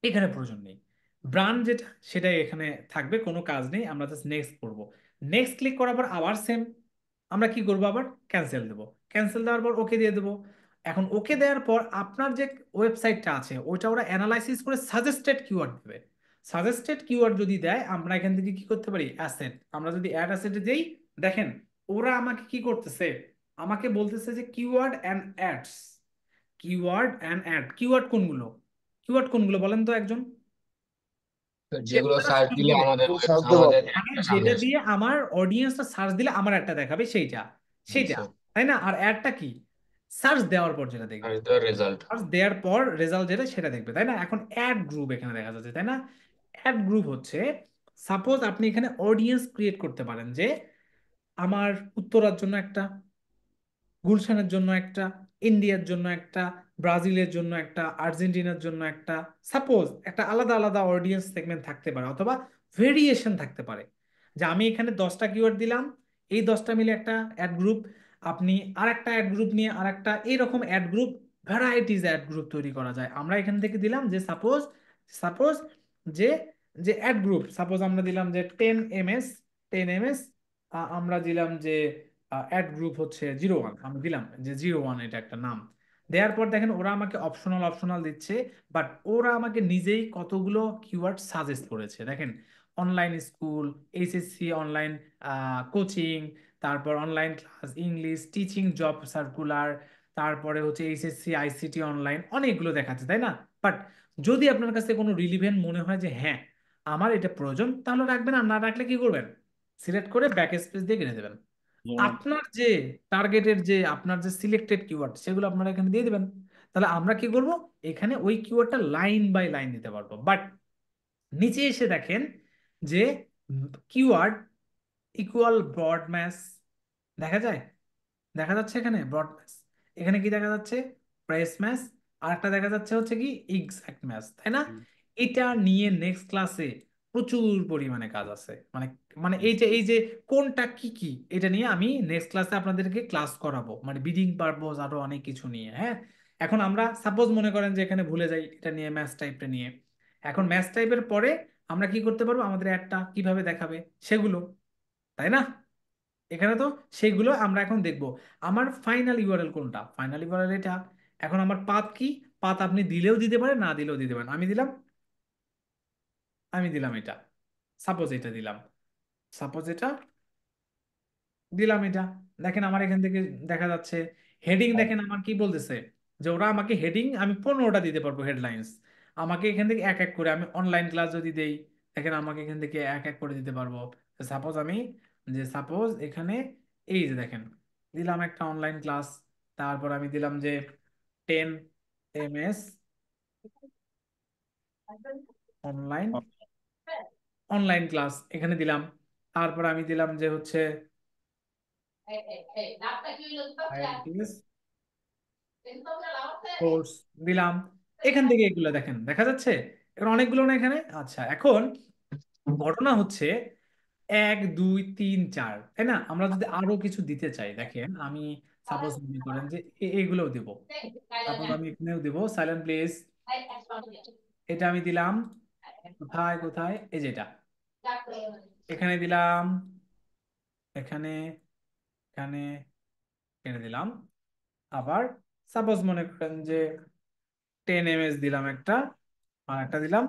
এখানে প্রয়োজন নেই। ব্রান্ড যেটা সেটাই এখানে থাকবে, কোনো কাজ নেই, আমরা জাস্ট নেক্সট করব। নেক্সট ক্লিক করার পর আবার সেম, আমরা কি করব, আবার ক্যান্সেল দেবো। ক্যান্সেল দেওয়ার পর ওকে দিয়ে দেবো। এখন ওকে দেওয়ার পর আপনার যে ওয়েবসাইটটা আছে ওইটা ওরা অ্যানালাইসিস করে সাজেস্টেড কিওয়ার্ড দেবে। সাজেস্টেড কিওয়ার্ড যদি দেয়, আমরা এখান থেকে কি করতে পারি, অ্যাসেট, আমরা যদি অ্যাড অ্যাসেটে দেই, দেখেন ওরা আমাকে কি করতেছে, আমাকে বলতেছে যে keyword and ads, keyword and ad, keyword কোনগুলো বলেন তো একজন? তো যেগুলো যেগুলো সার্চ দিলে আমাদের সার্চ দেবো আমাদের মানে একটা সামনে যেটা আসবে। দিয়ে আমার অডিয়েন্সটা সার্চ দিলে আমার একটা দেখাবে, সেইটা জি সেইটা স্যার। তাই না? আর অ্যাডটা কি, সার্চ দেওয়ার পর যেটা আর দেখবে, এটা রেজাল্ট। সার্চ দেওয়ার পর রেজাল্ট যেটা সেটা দেখবে, তাই না? এখন অ্যাড গ্রুপ এখানে দেখা যাচ্ছে, তাই না? অ্যাড গ্রুপ হচ্ছে, সাপোজ আপনি এখানে অডিয়েন্স ক্রিয়েট করতে পারেন যে আমার উত্তরার জন্য একটা, গুলশানের জন্য একটা, ইন্ডিয়ার জন্য একটা, ব্রাজিলের জন্য একটা, আর্জেন্টিনার জন্য একটা, সাপোজ একটা আলাদা আলাদা অডিয়েন্স সেগমেন্ট থাকতে পারে, অথবা ভেরিয়েশন থাকতে পারে। যে আমি এখানে 10টা কিওয়ার্ড দিলাম, এই 10টা মিলে একটা অ্যাড গ্রুপ, আপনি আর একটা অ্যাড গ্রুপ নিয়ে আর একটা, এইরকম add group, varieties add group তৈরি করা যায়। আমরা এখান থেকে দিলাম যে সাপোজ সাপোজ যে যে অ্যাড গ্রুপ, সাপোজ আমরা দিলাম যে 10 ms, 10 ms, আমরা দিলাম যে অ্যাড গ্রুপ হচ্ছে 01, আমি দিলাম যে 01, এটা একটা নাম দেওয়ার পর দেখেন ওরা আমাকে অপশনাল অপশনাল দিচ্ছে, বাট ওরা আমাকে নিজেই কতগুলো কিওয়ার্ড সাজেস্ট করেছে দেখেন। Online school, HSC online coaching, তারপর online class English, teaching job circular, তারপরে হচ্ছে এইচএসসি আইসিটি অনলাইন, অনেকগুলো দেখাচ্ছে, তাই না? বাট যদি আপনার কাছে কোনো রিলিভেন্ট মনে হয় যে হ্যাঁ আমার এটা প্রয়োজন, তাহলে রাখবেন, আর না রাখলে কি করবেন, সিলেক্ট করে ব্যাক স্পেস দিয়ে কেটে দেবেন। আপনার যে টার্গেটের যে আপনার যে সিলেক্টেড কিওয়ার্ড সেগুলো আপনারা এখানে দিয়ে দিবেন। তাহলে আমরা কি করব, এখানে ওই কিওয়ার্ডটা লাইন বাই লাইন দিতে পারবো। বাট নিচে এসে দেখেন যে কিওয়ার্ড ইকুয়াল ব্রড ম্যাচ দেখা যায়, দেখা যাচ্ছে এখানে ব্রড ম্যাচ, এখানে কি দেখা যাচ্ছে, প্রেস ম্যাচ, আর একটা দেখা যাচ্ছে হচ্ছে কি এক্সাক্ট ম্যাচ, তাই না? এটা নিয়ে নেক্সট ক্লাসে প্রচুর পরিমাণে কাজ আছে, মানে মানে এই যে কোনটা কি কি এটা নিয়ে আমি নেক্সট ক্লাসে আপনাদেরকে ক্লাস করাবো, মানে বিডিং পারপোজ আরো অনেক কিছু নিয়ে। হ্যাঁ, এখন আমরা সাপোজ মনে করেন যে এখানে ভুলে যাই এটা নিয়ে, ম্যাথ টাইপটা নিয়ে। এখন ম্যাথ টাইপের পরে আমরা কি করতে পারবো, আমাদের অ্যাডটা কিভাবে দেখাবে সেগুলো, তাই না? এখানে তো সেগুলো আমরা এখন দেখব। আমার ফাইনাল ইউআরএল কোনটা, ফাইনাল ইউআরএল এটা। এখন আমার পাথ কি, পাথ আপনি দিলেও দিতে পারেন, না দিলেও দিতে পারেন। আমি দিলাম এটা, সাপোজ এটা দিলাম, সাপোজ এটা দিলাম এটা। দেখেন আমার এখান থেকে দেখা যাচ্ছে হেডিং, দেখেন আমার কি বলতেছে যে ওরা আমাকে হেডিং আমি 15টা দিতে পারবো হেডলাইন্স। আমাকে এখান থেকে এক এক করে, আমি অনলাইন ক্লাস যদি দেই, দেখেন আমাকে এখান থেকে এক এক করে দিতে পারবো। সাপোজ আমি, যে সাপোজ এখানে এই যে দেখেন দিলাম একটা অনলাইন ক্লাস, তারপর আমি দিলাম যে 10 ms অনলাইন অনলাইন ক্লাস এখানে দিলাম। তারপর আমি দিলাম যে হচ্ছে IELTS কোর্স দিলাম। এখান থেকে এগুলো দেখেন দেখা যাচ্ছে, এখন অনেকগুলো না এখানে। আচ্ছা, এখন ঘটনা হচ্ছে 1 2 3 4, তাই না? আমরা যদি আরো কিছু দিতে চাই, দেখেন আমি সাপোজ মনে করেন যে এইগুলোও দিব, সাপোজ আমি এখানেও দিব সাইলেন্ট প্লেস, এটা আমি দিলাম কোথায় কোথায়, এই যেটা এখানে দিলাম, এখানে এখানে এখানে দিলাম। আবার সাপোজ মনে করেন যে 10 ms দিলাম একটা, আর একটা দিলাম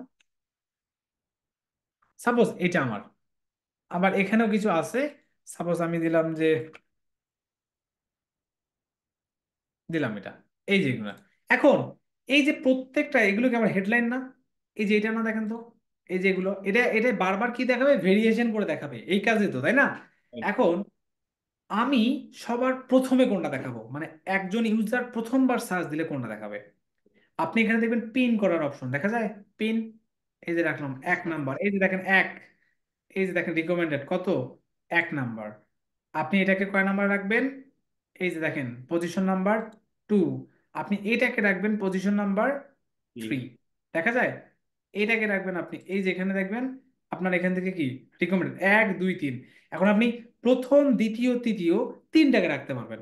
সাপোজ এটা আমার। আবার এখানেও কিছু আছে, সাপোজ আমি দিলাম যে দিলাম এটা, এই যেগুলো। এখন এই যে প্রত্যেকটা এগুলো কি আমার হেডলাইন না? এই যে এটা না, দেখেন তো এই যে এগুলো, এটা এটা বারবার কি দেখাবে, ভেরিয়েশন করে দেখাবে, এই কাজে তো, তাই না? এখন আমি সবার প্রথমে কোনটা দেখাবো, মানে একজন ইউজার প্রথমবার সার্চ দিলে কোনটা দেখাবে। আপনি এখানে দেখবেন পিন করার অপশন দেখা যায়, পিন, এই যে রাখলাম 1 নাম্বার, এই যে দেখেন এই যে দেখেন রিকমেন্ডেড কত, 1 নাম্বার। আপনি এটাকে কয় নাম্বার রাখবেন, এই যে দেখেন পজিশন নাম্বার 2। আপনি এটাকে রাখবেন পজিশন নাম্বার 3, দেখা যায়। এটাকে রাখবেন আপনি এই যে এখানে দেখবেন আপনার এখান থেকে কি রিকমেন্ডেড 1 2 3। এখন আপনি প্রথম দ্বিতীয় তৃতীয় তিনটাকে রাখতে পারবেন,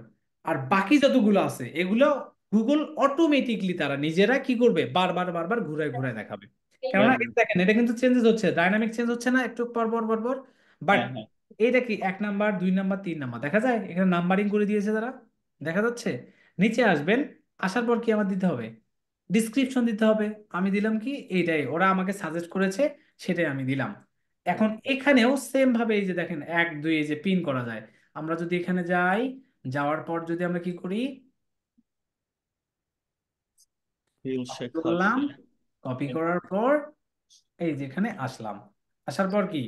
আর বাকি যতগুলো আছে এগুলো গুগল অটোমেটিকলি তারা নিজেরা কি করবে, বারবার বারবার ঘুরায় ঘুরায় দেখাবে। কেননা এই দেখেন এটা কিন্তু চেঞ্জেস হচ্ছে, ডাইনামিক চেঞ্জ হচ্ছে না একটু পর পর পর পর। বাট হ্যাঁ, হ্যাঁ, এইটা কি 1 নাম্বার 2 নাম্বার 3 নাম্বার দেখা যায়, এখানে নাম্বারিং করে দিয়েছে তারা, দেখা যাচ্ছে। নিচে আসবেন, আসার পর কি আমার দিতে হবে, ডিসক্রিপশন দিতে হবে। আমি দিলাম কি এইটাই, ওরা আমাকে সাজেস্ট করেছে সেটাই আমি দিলাম। এখন এখানেও সেম ভাবে এই যে দেখেন 1 2 এই যে পিন করা যায়। আমরা যদি এখানে যাই, যাওয়ার পর যদি আমরা কি করি, ফিল কপি শেখার করলাম, কপি করার পর এই যে এখানে আসলাম, আসার পর কি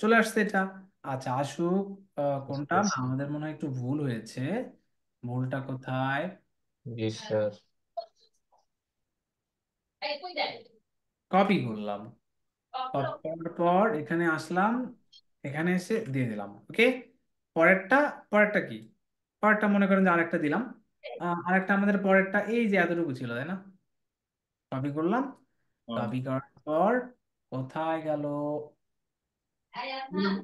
চলে আসছে এটা। আচ্ছা আসুক, কোনটা না আমাদের মনে হয় একটু ভুল হয়েছে, ভুলটা কোথায়, জি স্যার। কপি করলাম, কপি করার পর এখানে আসলাম, এখানে এসে দিয়ে দিলাম, ওকে। পরেরটা, পরেরটা কি, পরেরটা মনে করেন যে আরেকটা দিলাম, আরেকটা আমাদের পরেরটা এই যে এতটুকু ছিল, তাই না? কপি করলাম, কপি করার পর কোথায় গেল, দিলাম।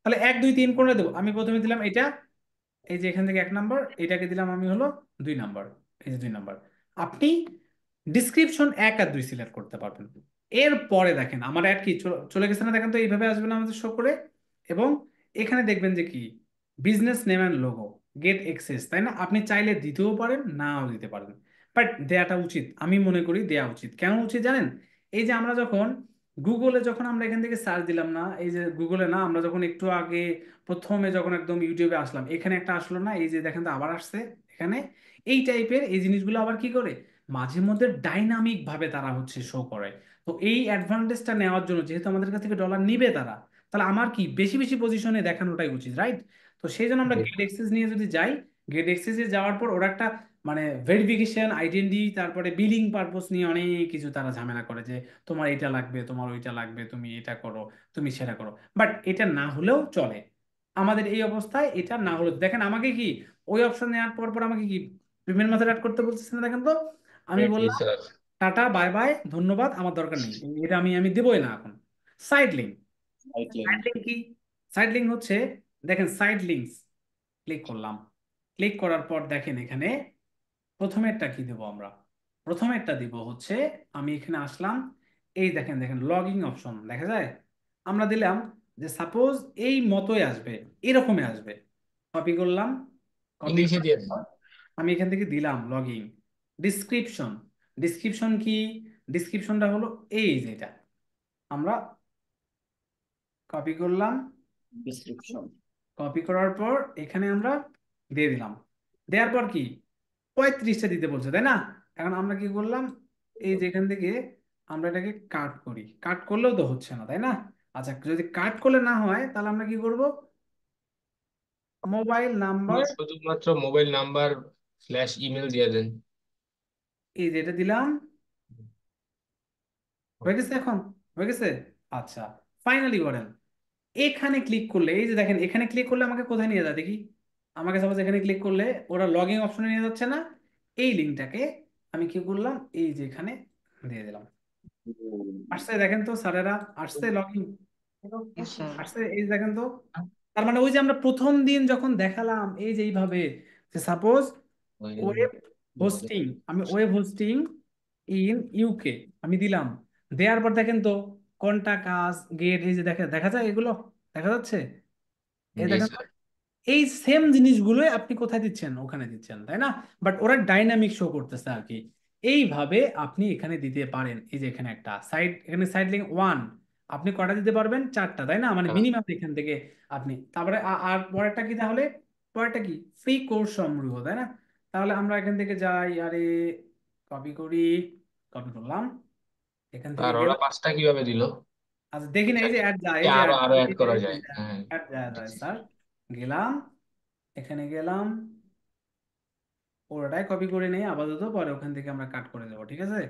তাহলে 1 2 3 করে দেবো। আমি প্রথমে দিলাম এটা, এই যে এখান থেকে 1 নাম্বার, এটাকে দিলাম আমি হলো 2 নাম্বার, এই যে 2 নাম্বার। আপনি ডিসক্রিপশন 1 আর 2 সিলেক্ট করতে পারবেন। এরপরে দেখেন আমার অ্যাড কি চলে গেছে না, দেখেন তো এইভাবে আসবে না আমাদের শো করে। এবং এখানে দেখবেন যে কি business name and logo, get access, তাই না? আপনি চাইলে দিতেও পারেন, নাও দিতে পারেন, বাট দেয়াটা উচিত, আমি মনে করি দেয়া উচিত। কেন উচিত জানেন? এই যে আমরা যখন গুগলে যখন আমরা এখান থেকে সার্চ দিলাম না, এই যে গুগলে না, আমরা যখন একটু আগে প্রথমে যখন একদম ইউটিউবে আসলাম, এখানে একটা আসলো না, এই যে দেখেন তো আবার আসছে এখানে। এই টাইপের এই জিনিসগুলো আবার কি করে মাঝে মধ্যে ডাইনামিক ভাবে তারা হচ্ছে শো করে। তো এই অ্যাডভান্টেজটা নেওয়ার জন্য যেহেতু আমাদের কাছ থেকে ডলার নিবে তারা, তাহলে আমার কি বেশি বেশি পজিশনে দেখানোটাই উচিত, রাইট? তো সেই জন্য আমরা গেট এক্সেস নিয়ে যদি যাই, গেট এক্সেসে যাওয়ার পর ওরা একটা মানে ভেরিফিকেশন আইডেন্টি, তারপরে বিলিং পারপোজ নিয়ে অনেক কিছু তারা ঝামেলা করে যে তোমার এটা লাগবে, তোমার ওইটা লাগবে, তুমি এটা করো, তুমি সেটা করো। বাট এটা না হলেও চলে, আমাদের এই অবস্থায় এটা না হলেও দেখেন আমাকে কি ওই অপশন নেওয়ার পর পর আমাকে কি পেমেন্ট মেথড অ্যাড করতে বলতেছে না, দেখেন তো। আমি জি বললাম স্যার। টাটা বাই বাই ধন্যবাদ, আমার দরকার নেই, এটা আমি আমি দেবই না এখন। Side link. Right side link কি? সাইড লিঙ্ক হচ্ছে, দেখেন সাইড লিঙ্কস ক্লিক করলাম, ক্লিক করার পর দেখেন এখানে প্রথমেরটা কি দেবো আমরা? প্রথমেরটা দিব হচ্ছে, আমি এখানে আসলাম, এই দেখেন দেখেন লগইন অপশন দেখা যায়, আমরা দিলাম যে সাপোজ এই মতোই আসবে, এরকমই আসবে, কপি করলাম, কপি ইংলিশে করার দিয়ে দেন। পর আমি এখান থেকে দিলাম লগইন। ডিসক্রিপশন, ডিসক্রিপশন কি? ডিসক্রিপশনটা হলো এই যেটা আমরা কপি করলাম, ডিসক্রিপশন। কপি করার পর এখানে আমরা দিয়ে দিলাম, দেওয়ার পর কি 35টা দিতে বলছে তাই না? এখন আমরা কি করলাম, এই যে এখান থেকে আমরা এটাকে কাট করি, কাট করলেও তো হচ্ছে না তাই না? আচ্ছা, যদি কাট করলে না হয় তাহলে আমরা কি করব, মোবাইল নাম্বার, শুধুমাত্র মোবাইল নাম্বার স্ল্যাশ ইমেল দিয়ে দেন। এই যে এটা দিলাম, হয়ে গেছে এখন, হয়ে গেছে। আচ্ছা, ফাইনালি বলেন, এখানে ক্লিক করলে, এই যে দেখেন এখানে ক্লিক করলে আমাকে কোথায় নিয়ে যায় দেখি? আমাকে সাপোজ এখানে ক্লিক করলে ওরা লগইন অপশনে নিয়ে যাচ্ছে না? এই লিঙ্কটাকে আমি কি করলাম, এই যে এখানে দিয়ে দিলাম, আসছে দেখেন তো স্যারেরা, আসছে লগইন, Yes, sir. আসছে এই যে দেখেন তো। তার মানে ওই যে আমরা প্রথম দিন যখন দেখালাম এই যে এইভাবে, যে সাপোজ ওয়েব হোস্টিং, আমি ওয়েব হোস্টিং ইন ইউকে আমি দিলাম, দেওয়ার পর দেখেন তো কোনটা কাজ গেট, এই যে দেখা দেখা যায়, এগুলো দেখা যাচ্ছে, এই জি দেখেন তো। স্যার। এই সেম জিনিসগুলোই আপনি কোথায় দিচ্ছেন, ওখানে দিচ্ছেন তাই না? বাট ওরা ডাইনামিক শো করতেছে আর কি। এইভাবে আপনি এখানে দিতে পারেন, এই যে এখানে একটা সাইড, এখানে সাইড লিঙ্ক 1, আপনি কটা দিতে পারবেন? 4টা তাই না? মানে মিনিমাম এখান থেকে আপনি, তারপরে আর পরেরটা কি তাহলে? পরেরটা কি? ফ্রি কোর্স সমূহ তাই না? তাহলে আমরা এখান থেকে যাই, আরে কপি করি, কপি করলাম, এখান থেকে আর ওরা গেলাম। 5টা কিভাবে দিল? আচ্ছা দেখি না, এই যে অ্যাড যায়, এই যে আরো অ্যাড, আরো অ্যাড করা যায়, হ্যাঁ। অ্যাড যায় যায় স্যার, গেলাম, এখানে গেলাম, পুরোটাই কপি করে নেই আপাতত, পরে ওখান থেকে আমরা কাট করে দেবো, ঠিক আছে?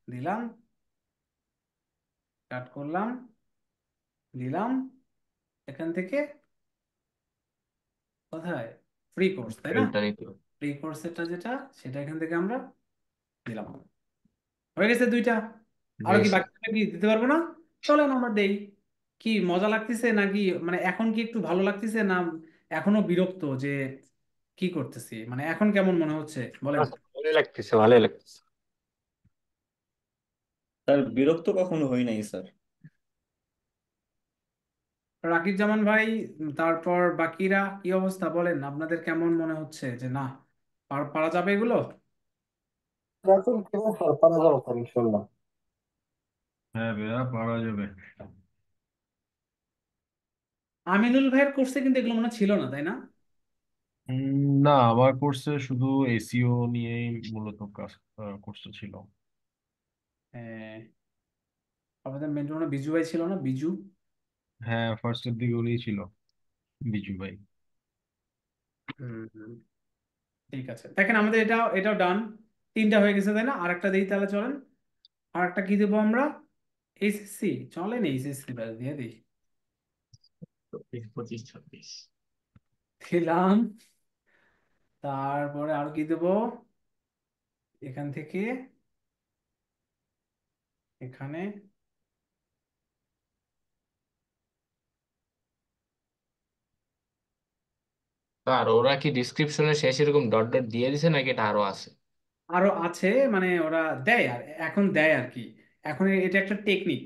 দিলাম, কাট করলাম, দিলাম, এখান থেকে কোথায়? ফ্রি কোর্স তাই না? ফিল্টারই তো। ফ্রি কোর্সেরটা যেটা, সেটা এখান থেকে আমরা দিলাম, হয়ে গেছে 2টা। জি আরো কি স্যার। বাকি থাকবে? কি দিতে পারবো না? চলেন আমরা দেই। কি মজা লাগতেছে নাকি, মানে এখন কি একটু ভালো লাগতেছে না এখনো বিরক্ত যে কি করতেছি, মানে এখন কেমন মনে হচ্ছে বলেন? ভালোই লাগতেছে, ভালোই লাগতেছে। স্যার বিরক্ত কখনো হই নাই স্যার। রাকিব জামান ভাই, তারপর বাকিরা কি অবস্থা বলেন, আপনাদের কেমন মনে হচ্ছে যে না পারা যাবে এগুলো? এখন কেন স্যার পারা যাবে স্যার ইনশাল্লাহ। হ্যাঁ ভাইয়া, পারা যাবে। আমিনুল ভাইয়ের কোর্সে কিন্তু এগুলো মনে হয় ছিল না তাই না? না, আমার কোর্সে শুধু এসইও নিয়েই মূলত কাজ কোর্সটা ছিল। হ্যাঁ, আপনাদের মেন্টর মনে হয় বিজু ভাই ছিল না, বিজু? হ্যাঁ, ফার্স্টের দিকে উনিই ছিল, বিজু ভাই। হুম হুম। ঠিক আছে, দেখেন আমাদের এটাও এটাও ডান, 3টা হয়ে গেছে তাই না? আর একটা দিই তাহলে চলেন, আর একটা কি দেবো আমরা? এইচএসসি, চলেন এইচএসসি ব্যাস দিয়ে দিই, 24, 25, 26। দিলাম। তারপরে আর কি দেবো, এখান থেকে এখানে, আর ওরা কি ডিসক্রিপশনের শেষে এরকম ডট ডট দিয়ে দিছে নাকি এটা আরো আছে? আরো আছে, মানে ওরা দেয় আর এখন দেয় আর কি, এখন এটা একটা টেকনিক,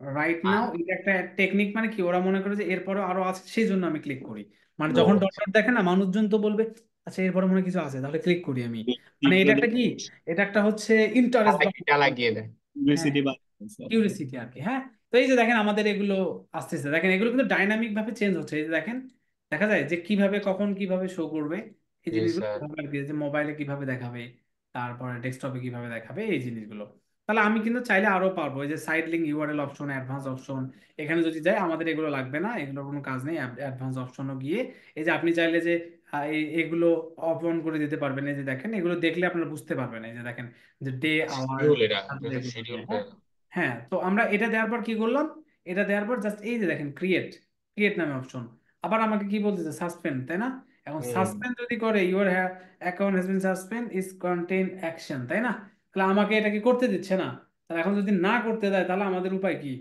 রাইট নাও এটা একটা টেকনিক, মানে কি ওরা মনে করে যে এরপরে আরো আছে সেই জন্য আমি ক্লিক করি, মানে ও যখন ডট ডট দেখে না মানুষজন তো বলবে আচ্ছা এরপরে মনে হয় কিছু আছে তাহলে ক্লিক করি আমি, মানে এটা যদি একটা কি, এটা একটা হচ্ছে ইন্টারেস্ট বা চালাকি চালাকিয়ে দেয়। হ্যাঁ ইউনিভার্সিটি স্যার। কিউরিসিটি আর কি। হ্যাঁ, তো এই যে দেখেন আমাদের এগুলো আসতেছে, দেখেন এগুলো কিন্তু ডাইনামিক ভাবে চেঞ্জ হচ্ছে, এই যে দেখেন দেখা যায় যে কিভাবে কখন কিভাবে শো করবে, এই জি জিনিসগুলো স্যার। ভালো লাগবে, যে মোবাইলে কিভাবে দেখাবে, তারপরে ডেস্কটপে কিভাবে দেখাবে, এই জিনিসগুলো। তাহলে আমি কিন্তু চাইলে আরো পারবো, এই যে side link URL option, advance option, এখানে যদি যাই আমাদের এগুলো লাগবে না, এগুলোর কোনো কাজ নেই। অ্যাডভান্স অপশনও গিয়ে এই যে আপনি চাইলে যে এগুলো অফ অন করে দিতে পারবেন, এই যে দেখেন এগুলো দেখলে আপনারা বুঝতে পারবেন, এই যে দেখেন যে ডে আওয়ার, শিডিউল, এটা তারপরে এগুলো শিডিউল দিয়ে, করে হ্যাঁ। দাও। হ্যাঁ, তো আমরা এটা দেওয়ার পর কি করলাম, এটা দেওয়ার পর জাস্ট এই যে দেখেন ক্রিয়েট, ক্রিয়েট নামে অপশন, আবার আমাকে কি বলতেছে সাসপেন্ড তাই না? এখন হুম। সাসপেন্ড যদি করে your account has bin suspend is contain action তাই না? তাহলে আমাকে এটা কি করতে দিচ্ছে না, তাহলে এখন যদি না করতে দেয় তাহলে আমাদের উপায় কি?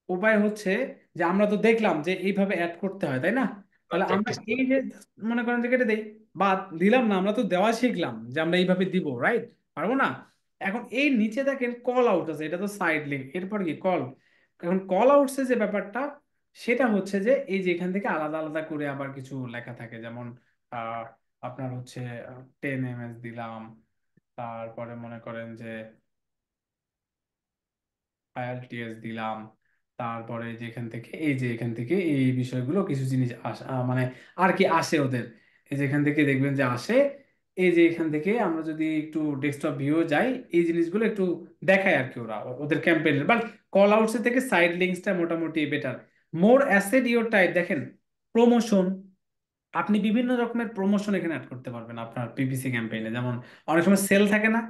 উপায় হচ্ছে যে আমরা তো দেখলাম যে এইভাবে অ্যাড করতে হয়, তাই না? তাহলে আমরা প্র্যাকটিস এই করি। যে মনে করেন যে কেটে দেই বা দিলাম না, আমরা তো দেওয়া শিখলাম যে আমরা এইভাবে দিব, রাইট? পারবো না? এখন এই নিচে দেখেন কল আউট আছে, এটা তো সাইড লিঙ্ক, এরপর কি কল। এখন কল আউটসে যে ব্যাপারটা, সেটা হচ্ছে যে এই যে এখান থেকে আলাদা আলাদা করে আবার কিছু লেখা থাকে, যেমন আহ আপনার হচ্ছে 10 ms দিলাম, তারপরে মনে করেন যে আইএলটিএস দিলাম, তারপরে যেখান থেকে এই যে এখান থেকে এই বিষয়গুলো কিছু জিনিস মানে আর কি আসে ওদের। এই যে এখান থেকে দেখবেন যে আসে, এই যে এখান থেকে আমরা যদি একটু ডেস্কটপ ভিউ যাই, এই জিনিসগুলো একটু দেখায় আর কি ওরা ওদের ক্যাম্পেইনের। বাট কল আউটস থেকে সাইড লিঙ্কসটা মোটামুটি better. More asset your type দেখেন, প্রমোশন, আপনি বিভিন্ন রকমের প্রমোশন এখানে অ্যাড করতে পারবেন আপনার পিপিসি ক্যাম্পেইনে। যেমন অনেক সময় সেল থাকে না,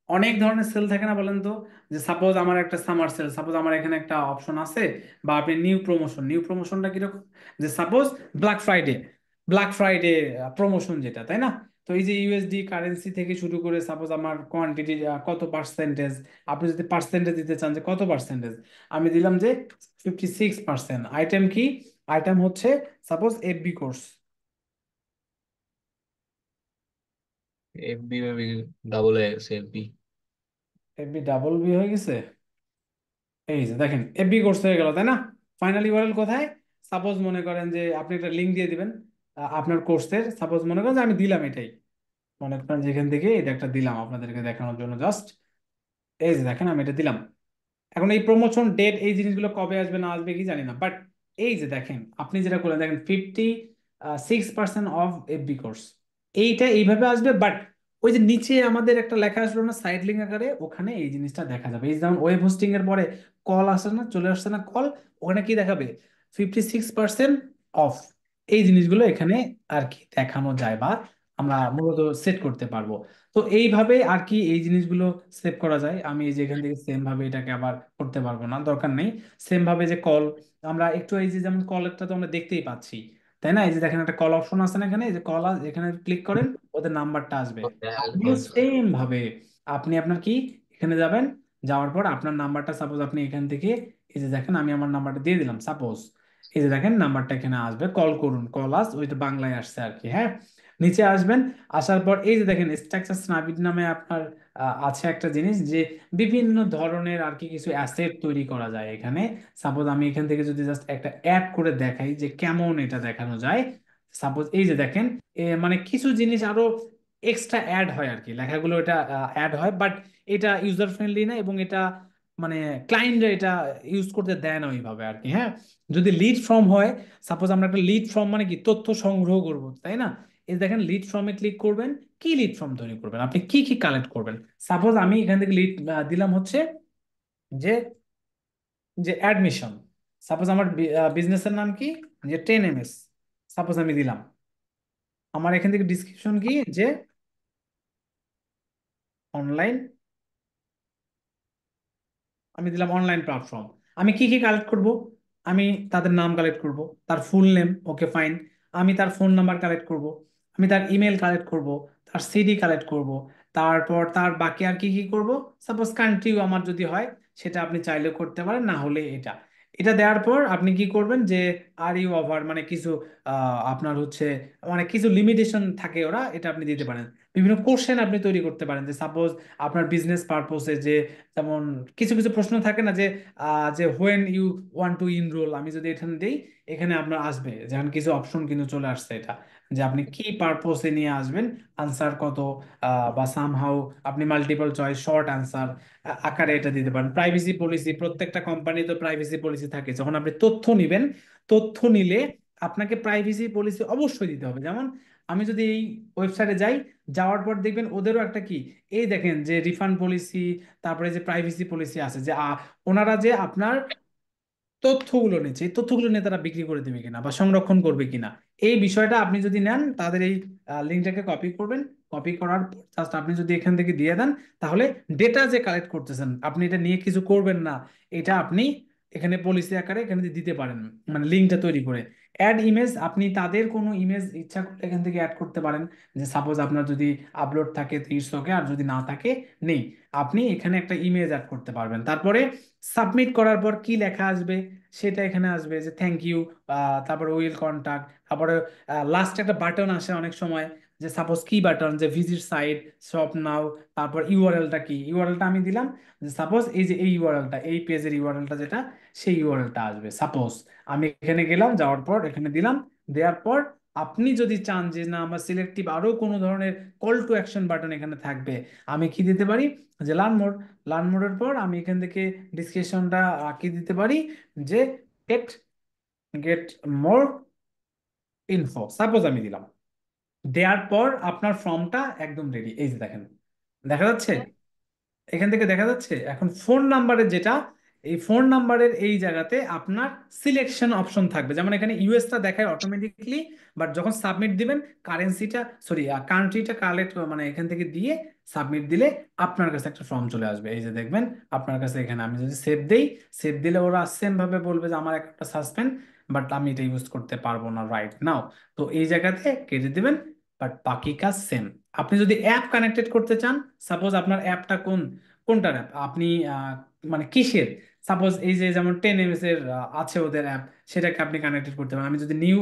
অনেক ধরনের সেল থাকে না বলেন তো? যে সাপোজ আমার একটা সামার সেল, সাপোজ আমার এখানে একটা অপশন আছে, বা আপনি নিউ প্রমোশন, নিউ প্রমোশনটা কিরকম, যে suppose black Friday, black Friday promotion যেটা, তাই না? তো এই যে ইউএসডি কারেন্সি থেকে শুরু করে সাপোজ আমার কোয়ান্টিটি কত পার্সেন্টেজ, আপনি যদি পার্সেন্টেজ দিতে চান যে কত পার্সেন্টেজ, আমি দিলাম যে 56%। আইটেম কি? আইটেম হচ্ছে suppose FB course. FB maybe double হয়ে গেছে এফবি। এফবি ডাবল বি হয়ে গেছে, এই যে দেখেন এফবি কোর্স হয়ে গেল, তাই না? ফাইনাল ইউআরএল কোথায়? সাপোজ মনে করেন যে আপনি একটা লিঙ্ক দিয়ে দিবেন আপনার কোর্সের, সাপোজ মনে করেন যে আমি দিলাম এটাই, মনে করেন যেখান থেকে এটা একটা দিলাম আপনাদেরকে দেখানোর জন্য জাস্ট, এই যে দেখেন আমি এটা দিলাম। এখন এই প্রমোশন ডেট এই জিনিসগুলো কবে আসবে না আসবে কি জানি না, বাট এই যে দেখেন আপনি যেটা করলেন, দেখেন 56% অফ এফবি কোর্স, এইটা এইভাবে আসবে। বাট ওই যে নিচে আমাদের একটা লেখা আসলো না সাইড লিঙ্ক আকারে, ওখানে এই জিনিসটা দেখা যাবে। এই যে যেমন ওয়েব হোস্টিং এর পরে কল আসে না, চলে আসছে না কল, ওখানে কি দেখাবে? 56% অফ। এই জিনিসগুলো এখানে আর কি দেখানো যায়, বা আমরা মূলত সেট করতে পারবো। তো এইভাবে আর কি এই জিনিসগুলো সেভ করা যায়। আমি এই যে এখান থেকে সেম ভাবে এটাকে আবার করতে পারবো না, দরকার নেই। সেম ভাবে যে কল, আমরা একটু এই যে যেমন কলেরটা তো আমরা দেখতেই পাচ্ছি, তাই না? এই যে দেখেন একটা কল অপশন আছে না এখানে, এই যে কল, এখানে ক্লিক করেন, ওদের নাম্বারটা আসবে। আপনিও সেম ভাবে আপনি আপনার কি এখানে যাবেন, যাওয়ার পর আপনার নাম্বারটা সাপোজ আপনি এখান থেকে, এই যে দেখেন আমি আমার নাম্বারটা দিয়ে দিলাম সাপোজ, এই যে দেখেন নাম্বারটা এখানে আসবে, কল করুন, কল আস, ওইটা বাংলায় আসছে আর কি, হ্যাঁ। নিচে আসবেন, আসার পর এই যে দেখেন স্ট্রাকচার নাভিড নামে আপনার আছে একটা জিনিস, যে বিভিন্ন ধরনের আর কি কিছু অ্যাসেট তৈরি করা যায় এখানে। সাপোজ আমি এখান থেকে যদি জাস্ট একটা অ্যাড করে দেখাই যে কেমন এটা দেখানো যায়, সাপোজ এই যে দেখেন মানে কিছু জিনিস আরো এক্সট্রা অ্যাড হয় আর কি, লেখাগুলো এটা অ্যাড হয়, বাট এটা ইউজার ফ্রেন্ডলি না, এবং এটা মানে ক্লায়েন্টরা এটা ইউজ করতে দেয় না ওইভাবে আর কি, হ্যাঁ। যদি লিড ফর্ম হয়, সাপোজ আমরা একটা লিড ফর্ম মানে কি তথ্য সংগ্রহ করব, তাই না? এই দেখেন লিড ফর্মে ক্লিক করবেন, কি লিড ফর্ম তৈরি করবেন, আপনি কি কি কালেক্ট করবেন। সাপোজ আমি এখান থেকে লিড দিলাম হচ্ছে যে যে অ্যাডমিশন, সাপোজ আমার বিজনেসের নাম কি, যে 10 ms, সাপোজ আমি দিলাম। আমার এখান থেকে ডিসক্রিপশন কি, যে অনলাইন, আমি দিলাম অনলাইন প্ল্যাটফর্ম। আমি কি কি কালেক্ট করব? আমি তাদের নাম কালেক্ট করব, তার ফুল নেম, ওকে ফাইন। আমি তার ফোন নাম্বার কালেক্ট করব, আমি তার ইমেল কালেক্ট করব, তার সিডি কালেক্ট করব, তারপর তার বাকি আর কি কি করব, সাপোজ কান্ট্রিও আমার যদি হয় সেটা আপনি চাইলে করতে পারেন, না হলে এটা। এটা দেওয়ার পর আপনি কি করবেন, যে আর ইউ ওভার মানে কিছু আপনার হচ্ছে মানে কিছু লিমিটেশন থাকে ওরা, এটা আপনি দিতে পারেন। বিভিন্ন কোশ্চেন আপনি তৈরি করতে পারেন, যে সাপোজ আপনার বিজনেস পারপোসে, যে যেমন কিছু কিছু প্রশ্ন থাকে না, যে যে when you want to enroll, আমি যদি এখানে দিই, এখানে আপনার আসবে যেমন কিছু অপশন কিন্তু চলে আসছে এটা, যে আপনি কি পারপোসে নিয়ে আসবেন, আনসার কত, বা সামহাউ আপনি মাল্টিপল চয়েস শর্ট আনসার আকারে এটা দিতে পারেন। প্রাইভেসি পলিসি, প্রত্যেকটা কোম্পানি তো প্রাইভেসি পলিসি থাকে, যখন আপনি তথ্য নিবেন, তথ্য নিলে আপনাকে প্রাইভেসি পলিসি অবশ্যই দিতে হবে। যেমন আমি যদি এই ওয়েবসাইটে যাই, যাওয়ার পর দেখবেন ওদেরও একটা কি, এই দেখেন যে রিফান্ড পলিসি, তারপরে যে প্রাইভেসি পলিসি আছে, যে ওনারা যে আপনার তথ্যগুলো নিচ্ছে, এই তথ্যগুলো নিয়ে তারা বিক্রি করে দেবে কিনা বা সংরক্ষণ করবে কিনা, এই বিষয়টা আপনি যদি নেন, তাদের এই লিঙ্কটাকে কপি করবেন। কপি করার পর জাস্ট আপনি যদি এখান থেকে দিয়ে দেন, তাহলে ডেটা যে কালেক্ট করতেছেন আপনি এটা নিয়ে কিছু করবেন না, এটা আপনি এখানে পলিসি আকারে এখানে দিতে পারেন, মানে লিঙ্কটা তৈরি করে। অ্যাড ইমেজ, আপনি তাদের কোনো ইমেজ ইচ্ছা করলে এখান থেকে অ্যাড করতে পারেন, যে সাপোজ আপনার যদি আপলোড থাকে তো ইটস ওকে, আর যদি না থাকে নেই। আপনি এখানে একটা ইমেজ অ্যাড করতে পারবেন। তারপরে সাবমিট করার পর কি লেখা আসবে সেটা এখানে আসবে, যে থ্যাংক ইউ, তারপরে উইল কন্টাক্ট, তারপরে লাস্ট একটা বাটন আসে অনেক সময়, যে সাপোজ কি বাটন, যে ভিজিট সাইট, শপ নাও, তারপর ইউআরএলটা কি, ইউআরএলটা আমি দিলাম, যে সাপোজ এই যে এই ইউআরএলটা, এই পেজের ইউআরএলটা যেটা, সেই ইউআরএলটা আসবে। সাপোজ আমি এখানে গেলাম, যাওয়ার পর এখানে দিলাম, দেওয়ার পর আপনি যদি চান যে না আমার সিলেক্টিভ আরো কোনো ধরনের কল টু অ্যাকশন বাটন এখানে থাকবে, আমি কি দিতে পারি, যে লার্ন মোর, লার্ন মোরের পর আমি এখান থেকে ডিসক্রিপশনটা কি দিতে পারি, যে get get more info, suppose আমি দিলাম। দেওয়ার পর আপনার ফর্মটা একদম রেডি, এই যে দেখেন, দেখা যাচ্ছে, এখান থেকে দেখা যাচ্ছে। এখন ফোন নাম্বারের যেটা, এই ফোন নাম্বারের এই জায়গাতে আপনার সিলেকশন অপশন থাকবে, যেমন এখানে ইউএসটা দেখায় অটোমেটিকলি, বাট যখন সাবমিট দিবেন কারেন্সিটা, সরি কান্ট্রিটা কালেক্ট, মানে এখান থেকে দিয়ে সাবমিট দিলে আপনার কাছে একটা ফর্ম চলে আসবে। এই যে দেখবেন আপনার কাছে, এখানে আমি যদি সেভ দেই, সেভ দিলে ওরা সেম ভাবে বলবে যে আমার একটা সাসপেন্ড, বাট আমি এটা ইউজ করতে পারবো না রাইট নাও। তো এই জায়গাতে কেটে দিবেন, বাট বাকি কাজ সেম। আপনি যদি অ্যাপ কানেক্টেড করতে চান, সাপোজ আপনার অ্যাপটা কোনটার অ্যাপ আপনি, মানে কিসের, সাপোজ এই যে যেমন 10 ms এর আছে ওদের অ্যাপ, সেটাকে আপনি কানেক্টেড করতে পারেন। আমি যদি নিউ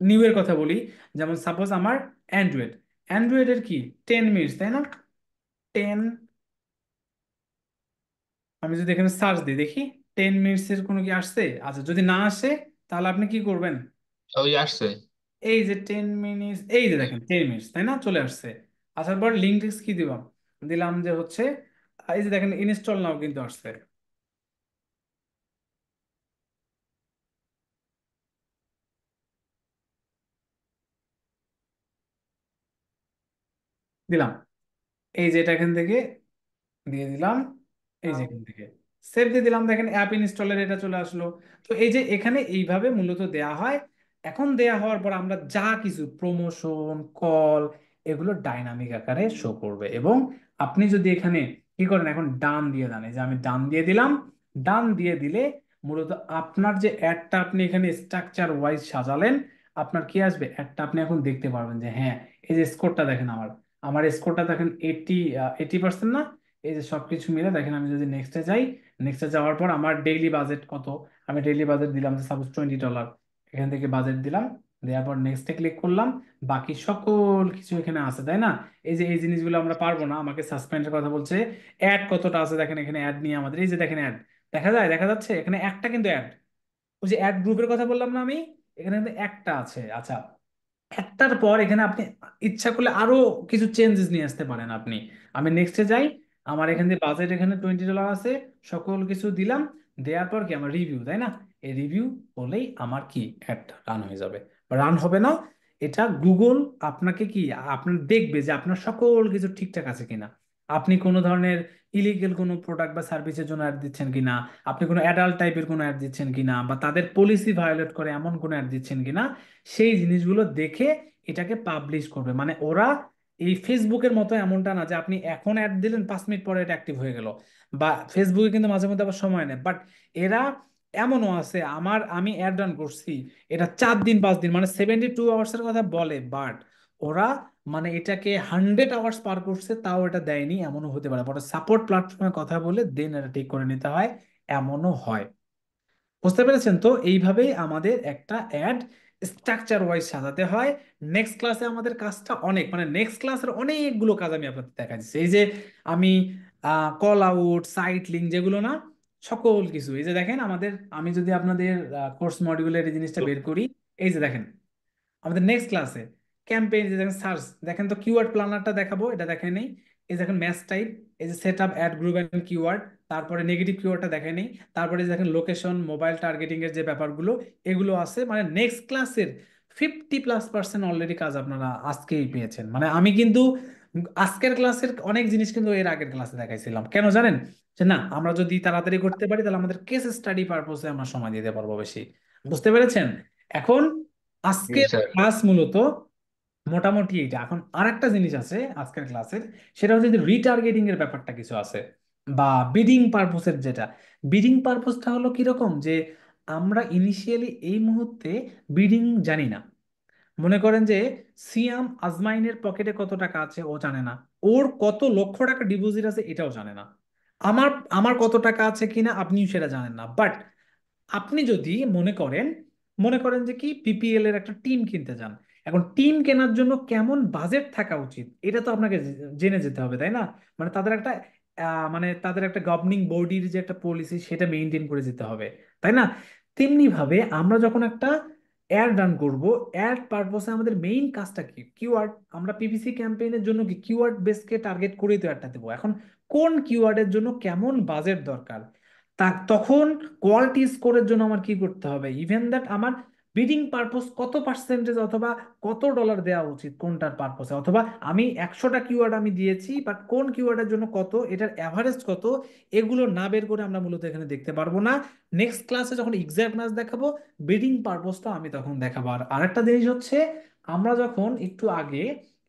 নিউ এর কথা বলি, যেমন সাপোজ আমার অ্যান্ড্রয়েড, অ্যান্ড্রয়েডের কি 10 মিনিটস, তাই না? 10, আমি যদি এখানে সার্চ দিই দেখি 10 মিনিটস এর কোনো কি আসছে? আচ্ছা, যদি না আসে তাহলে আপনি কি করবেন, ওই আসছে। এই যে 10 মিনিটস, এই যে দেখেন 10 মিনিটস, তাই না, চলে আসছে। আসার পর লিঙ্ক কি দিলাম, দিলাম যে হচ্ছে, এই যে দেখেন ইনস্টল নাও কিন্তু আসছে, দিলাম, এই যে এটা এখান থেকে দিয়ে দিলাম, এই যে এখান থেকে সেভ দিয়ে দিলাম, দেখেন অ্যাপ ইনস্টলের এটা চলে আসলো। তো এই যে এখানে এইভাবে মূলত দেয়া হয়। এখন দেয়া হওয়ার পর আমরা যা কিছু প্রমোশন কল, এগুলো ডাইনামিক আকারে শো করবে। এবং আপনি যদি এখানে কি করেন, এখন ডান দিয়ে দেন, এই যে আমি ডান দিয়ে দিলাম, ডান দিয়ে দিলে মূলত আপনার যে অ্যাডটা আপনি এখানে স্ট্রাকচার ওয়াইজ সাজালেন, আপনার কি আসবে, অ্যাডটা আপনি এখন দেখতে পারবেন যে হ্যাঁ, এই যে স্কোরটা দেখেন, আমার আমার স্কোরটা দেখেন 80% না? এই যে সবকিছু মিলে দেখেন, আমি যদি নেক্সটে যাই, নেক্সটে যাওয়ার পর আমার ডেইলি বাজেট কত, আমি ডেইলি বাজেট দিলাম যে সাপোজ $20, এখান থেকে বাজেট দিলাম, দেওয়ার পর নেক্সটে ক্লিক করলাম, বাকি সকল কিছু এখানে আছে, তাই না? এই যে এই জিনিসগুলো আমরা পারবো না, আমাকে সাসপেন্ডের কথা বলছে। অ্যাড কতটা আছে দেখেন, এখানে অ্যাড নিয়ে আমাদের, এই যে দেখেন অ্যাড দেখা যায়, দেখা যাচ্ছে এখানে একটা কিন্তু অ্যাড, ওই যে অ্যাড গ্রুপের কথা বললাম না আমি, এখানে কিন্তু একটা আছে। আচ্ছা, একটার পর এখানে আপনি ইচ্ছা করলে আরো কিছু চেঞ্জেস নিয়ে আসতে পারেন আপনি। আমি নেক্সটে যাই, আমার এখান থেকে বাজেট এখানে $20 আছে, সকল কিছু দিলাম, দেওয়ার পর কি আমার রিভিউ, তাই না? এই রিভিউ হলেই আমার কি অ্যাড রান হয়ে যাবে, রান হবে না, এটা গুগল আপনাকে কি, আপনার দেখবে যে আপনার সকল কিছু ঠিকঠাক আছে কিনা, আপনি কোনো ধরনের ইলিগেল কোনো প্রোডাক্ট বা সার্ভিসের জন্য অ্যাড দিচ্ছেন কিনা, আপনি কোনো অ্যাডাল্ট টাইপের কোনো অ্যাড দিচ্ছেন কিনা, বা তাদের পলিসি ভায়োলেট করে এমন কোনো অ্যাড দিচ্ছেন কিনা, সেই জিনিসগুলো দেখে এটাকে পাবলিশ করবে। মানে ওরা এই ফেসবুকের মতো এমনটা না যে আপনি এখন অ্যাড দিলেন 5 মিনিট পরে এটা অ্যাক্টিভ হয়ে গেল, বা ফেসবুকে কিন্তু মাঝে মধ্যে আবার সময় নেয়, বাট এরা এমনও আছে, আমি অ্যাড রান করছি, এটা 4 দিন 5 দিন, মানে 72 আওয়ার্সের কথা বলে, বাট ওরা মানে এটাকে 100 আওয়ার্স পার করছে তাও এটা দেয়নি, এমনও হতে পারে। পরে সাপোর্ট প্ল্যাটফর্মে কথা বলে দেন এটা ঠিক করে নিতে হয়, এমনও হয়। বুঝতে পেরেছেন তো? এইভাবেই আমাদের একটা অ্যাড স্ট্রাকচার ওয়াইজ সাজাতে হয়। নেক্সট ক্লাসে আমাদের কাজটা অনেক, মানে নেক্সট ক্লাসের অনেকগুলো কাজ আমি আপনাদের দেখা দিচ্ছি। এই যে আমি কল আউট, সাইট লিঙ্ক, যেগুলো না, সকল কিছু, এই যে দেখেন আমাদের, আমি যদি আপনাদের কোর্স মডিউলের এই জিনিসটা বের করি, এই যে দেখেন আমাদের নেক্সট ক্লাসে ক্যাম্পেইন, যে দেখেন সার্চ, দেখেন তো কিওয়ার্ড প্ল্যানারটা দেখাবো, এটা দেখেন নেই, এই যে দেখেন ম্যাচ টাইপ, এই যে set up ad group and keyword, তারপরে নেগেটিভ কিওয়ার্ডটা দেখেন নেই, তারপরে যে দেখেন লোকেশন, মোবাইল টার্গেটিং এর যে ব্যাপারগুলো, এগুলো আছে। মানে নেক্সট ক্লাসের 50+% অলরেডি কাজ আপনারা আজকেই পেয়েছেন। মানে আমি কিন্তু আজকের ক্লাসের অনেক জিনিস কিন্তু এর আগের ক্লাসে দেখাইছিলাম, কেন জানেন? যে না, আমরা যদি তাড়াতাড়ি করতে পারি তাহলে আমাদের কেস স্টাডি পারপোসে আমরা সময় দিতে পারবো বেশি। বুঝতে পেরেছেন? এখন জি আজকের স্যার। ক্লাস মূলত মোটামুটি এইটা। এখন আরেকটা জিনিস আছে আজকের ক্লাসের, সেটা হচ্ছে যে রিটার্গেটিং এর ব্যাপারটা কিছু আছে, বা বিডিং পারপোসের যেটা, বিডিং পারপোসটা হলো কিরকম, যে আমরা ইনিশিয়ালি এই মুহূর্তে বিডিং জানি না। মনে করেন যে সিয়াম আজমাইনের পকেটে কত টাকা আছে ও জানে না, ওর কত লক্ষ টাকা ডিপোজিট আছে এটাও জানে না, আমার আমার কত টাকা আছে কিনা আপনিও সেটা জানেন না। বাট আপনি যদি মনে করেন যে কি পিপিএল এর একটা টিম কিনতে যান, এখন টিম কেনার জন্য কেমন বাজেট থাকা উচিত এটা তো আপনাকে জেনে যেতে হবে, তাই না? মানে তাদের একটা গভর্নিং বডির যে একটা পলিসি সেটা মেনটেন করে যেতে হবে, তাই না? তেমনি ভাবে আমরা যখন একটা অ্যাড রান করব, অ্যাড পারপসে আমাদের মেইন কাজটা কি? কিওয়ার্ড। আমরা পিপিসি ক্যাম্পেইনের জন্য কি কিওয়ার্ড বেসকে টার্গেট করেই তো অ্যাডটা দেবো। এখন কোন কিওয়ার্ডের জন্য কেমন বাজেট দরকার, তখন কোয়ালিটি স্কোরের জন্য আমার কি করতে হবে, ইভেন দ্যাট আমার বিডিং পারপোজ কত পার্সেন্টেজ অথবা কত ডলার দেওয়া উচিত কোনটার পারপোসে, অথবা আমি 100টা কিওয়ার্ড আমি দিয়েছি বাট কোন কিওয়ার্ডের জন্য কত, এটার অ্যাভারেজ কত, এগুলো না বের করে আমরা মূলত এখানে দেখতে পারবো না। নেক্সট ক্লাসে যখন এক্সাক্ট ম্যাচ দেখাবো, বিডিং পারপোজটা আমি তখন দেখাবো। আর আরেকটা জিনিস হচ্ছে, আমরা যখন একটু আগে